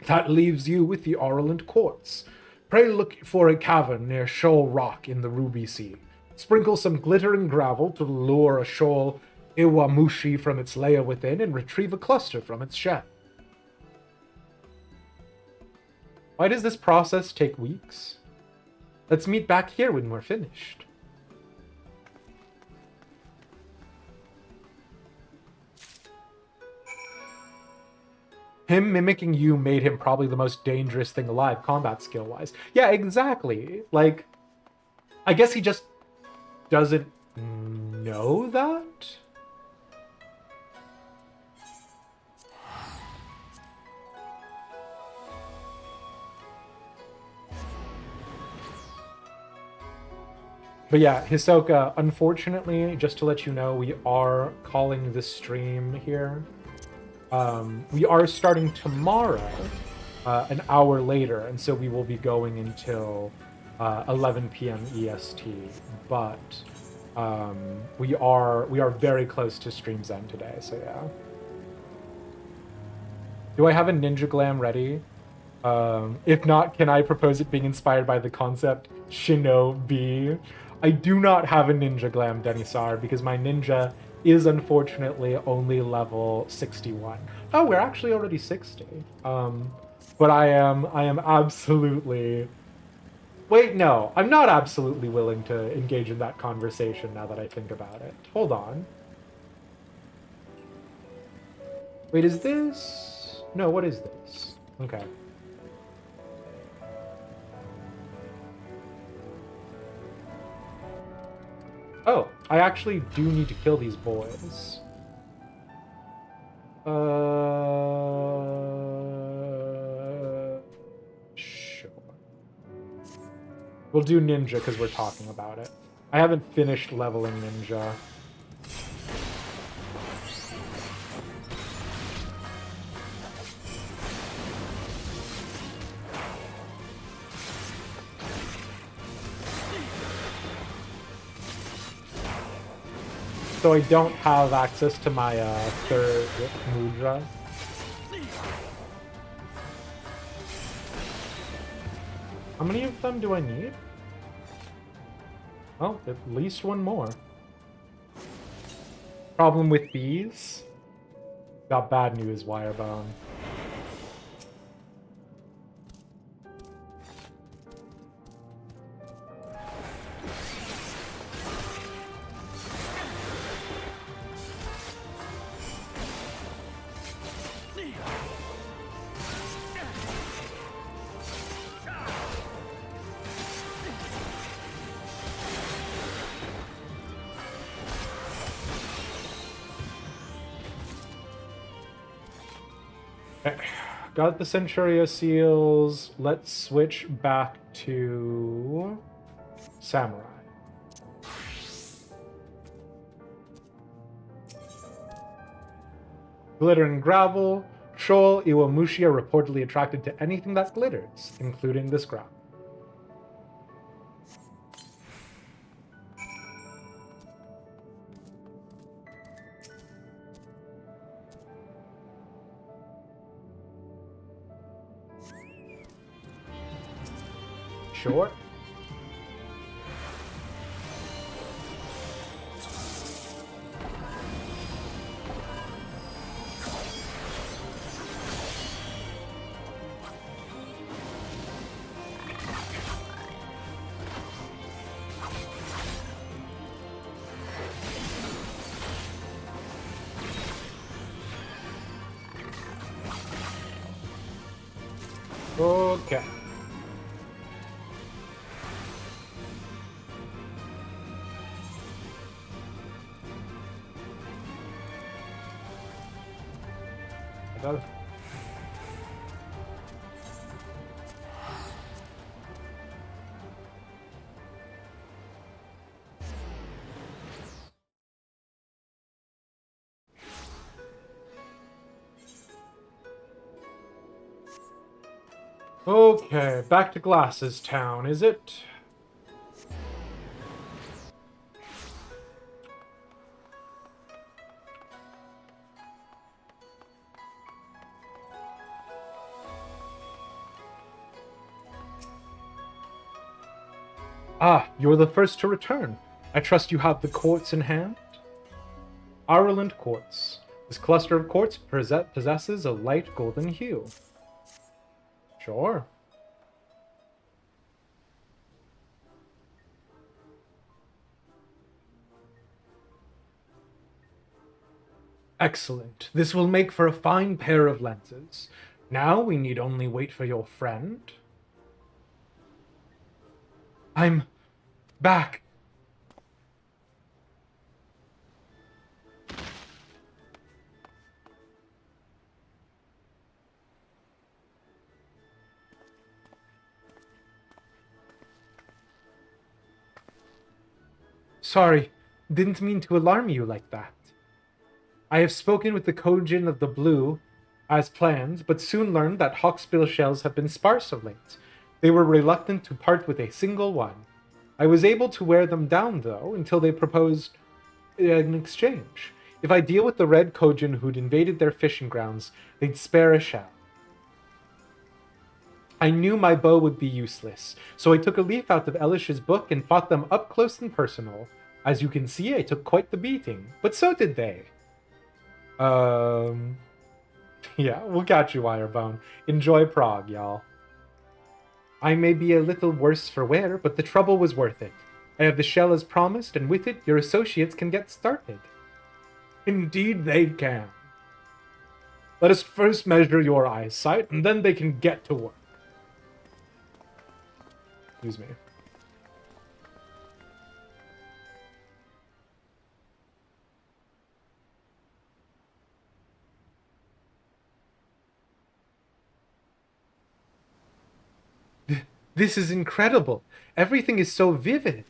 That leaves you with the Orlant quartz. Pray look for a cavern near Shoal Rock in the Ruby Sea. Sprinkle some glittering gravel to lure a shoal Iwamushi from its lair within and retrieve a cluster from its shell. Why does this process take weeks? Let's meet back here when we're finished. Him mimicking you made him probably the most dangerous thing alive, combat skill-wise. Yeah, exactly. Like, I guess he just doesn't know that? But yeah, Hisoka, unfortunately, just to let you know, we are calling this stream here. We are starting tomorrow, an hour later, and so we will be going until 11 p.m. EST. But we are very close to stream's end today, so yeah. Do I have a ninja glam ready? If not, can I propose it being inspired by the concept Shinobi? I do not have a ninja glam, Denisar, because my ninja is unfortunately only level 61. Oh, we're actually already 60. But I am absolutely... Wait, no, I'm not absolutely willing to engage in that conversation now that I think about it. Hold on. Wait, is this... No, what is this? Okay. Oh, I actually do need to kill these boys. Sure. We'll do ninja because we're talking about it. I haven't finished leveling ninja. So I don't have access to my third mudra. How many of them do I need? Well, at least one more. Problem with bees? Got bad news, Wirebone. Got the Centuria seals. Let's switch back to Samurai. Glitter and gravel. Troll Iwamushi are reportedly attracted to anything that glitters, including this gravel. Sure. Okay. Okay, back to Glasses Town, is it? Ah, you're the first to return. I trust you have the quartz in hand? Ireland quartz. This cluster of quartz possesses a light golden hue. Sure. Excellent. This will make for a fine pair of lenses. Now we need only wait for your friend. I'm back. Sorry, didn't mean to alarm you like that. I have spoken with the Kojin of the Blue, as planned, but soon learned that hawksbill shells have been sparse of late. They were reluctant to part with a single one. I was able to wear them down, though, until they proposed an exchange. If I deal with the red Kojin who'd invaded their fishing grounds, they'd spare a shell. I knew my bow would be useless, so I took a leaf out of Elish's book and fought them up close and personal. As you can see, I took quite the beating, but so did they. Yeah, we'll catch you, Wirebone. Enjoy Prague, y'all. I may be a little worse for wear, but the trouble was worth it. I have the shell as promised, and with it, your associates can get started. Indeed they can. Let us first measure your eyesight, and then they can get to work. Excuse me. This is incredible. Everything is so vivid.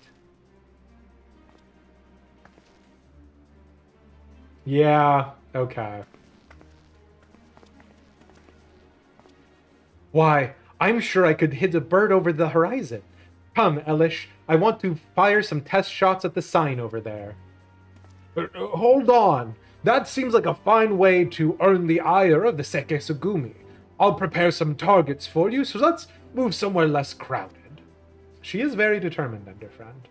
Yeah, okay. Why, I'm sure I could hit a bird over the horizon. Come, Elish, I want to fire some test shots at the sign over there. Hold on. That seems like a fine way to earn the ire of the Seke Sugumi. I'll prepare some targets for you, so let's move somewhere less crowded. She is very determined, Underfriend.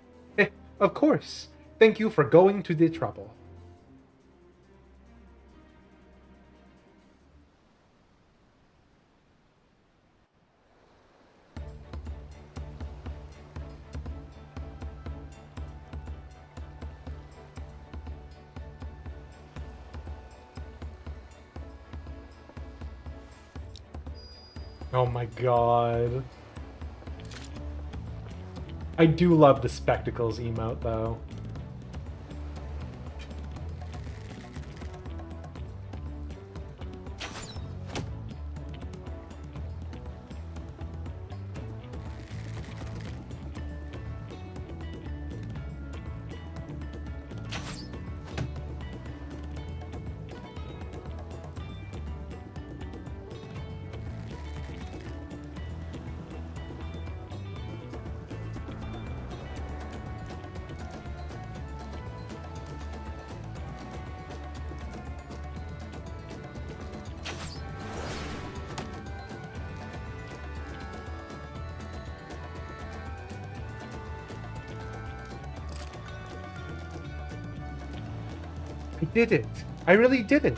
Of course. Thank you for going to the trouble. Oh my god. I do love the spectacles emote, though. I did it. I really did it.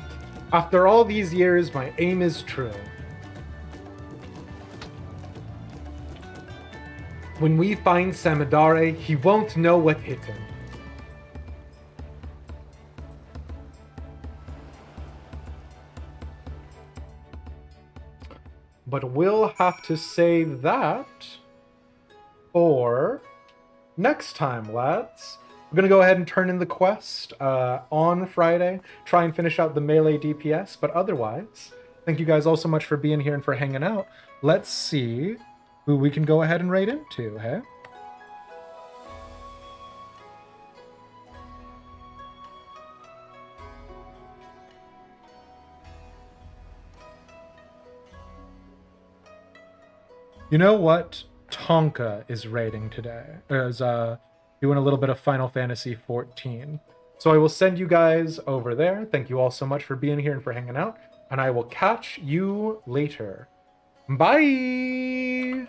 After all these years, my aim is true. When we find Samidare, he won't know what hit him. But we'll have to save that for next time, lads. We're going to go ahead and turn in the quest on Friday, try and finish out the melee DPS, but otherwise, thank you guys all so much for being here and for hanging out. Let's see who we can go ahead and raid into, hey? You know what? Tonka is raiding today. Is doing a little bit of Final Fantasy XIV. So I will send you guys over there. Thank you all so much for being here and for hanging out. And I will catch you later. Bye!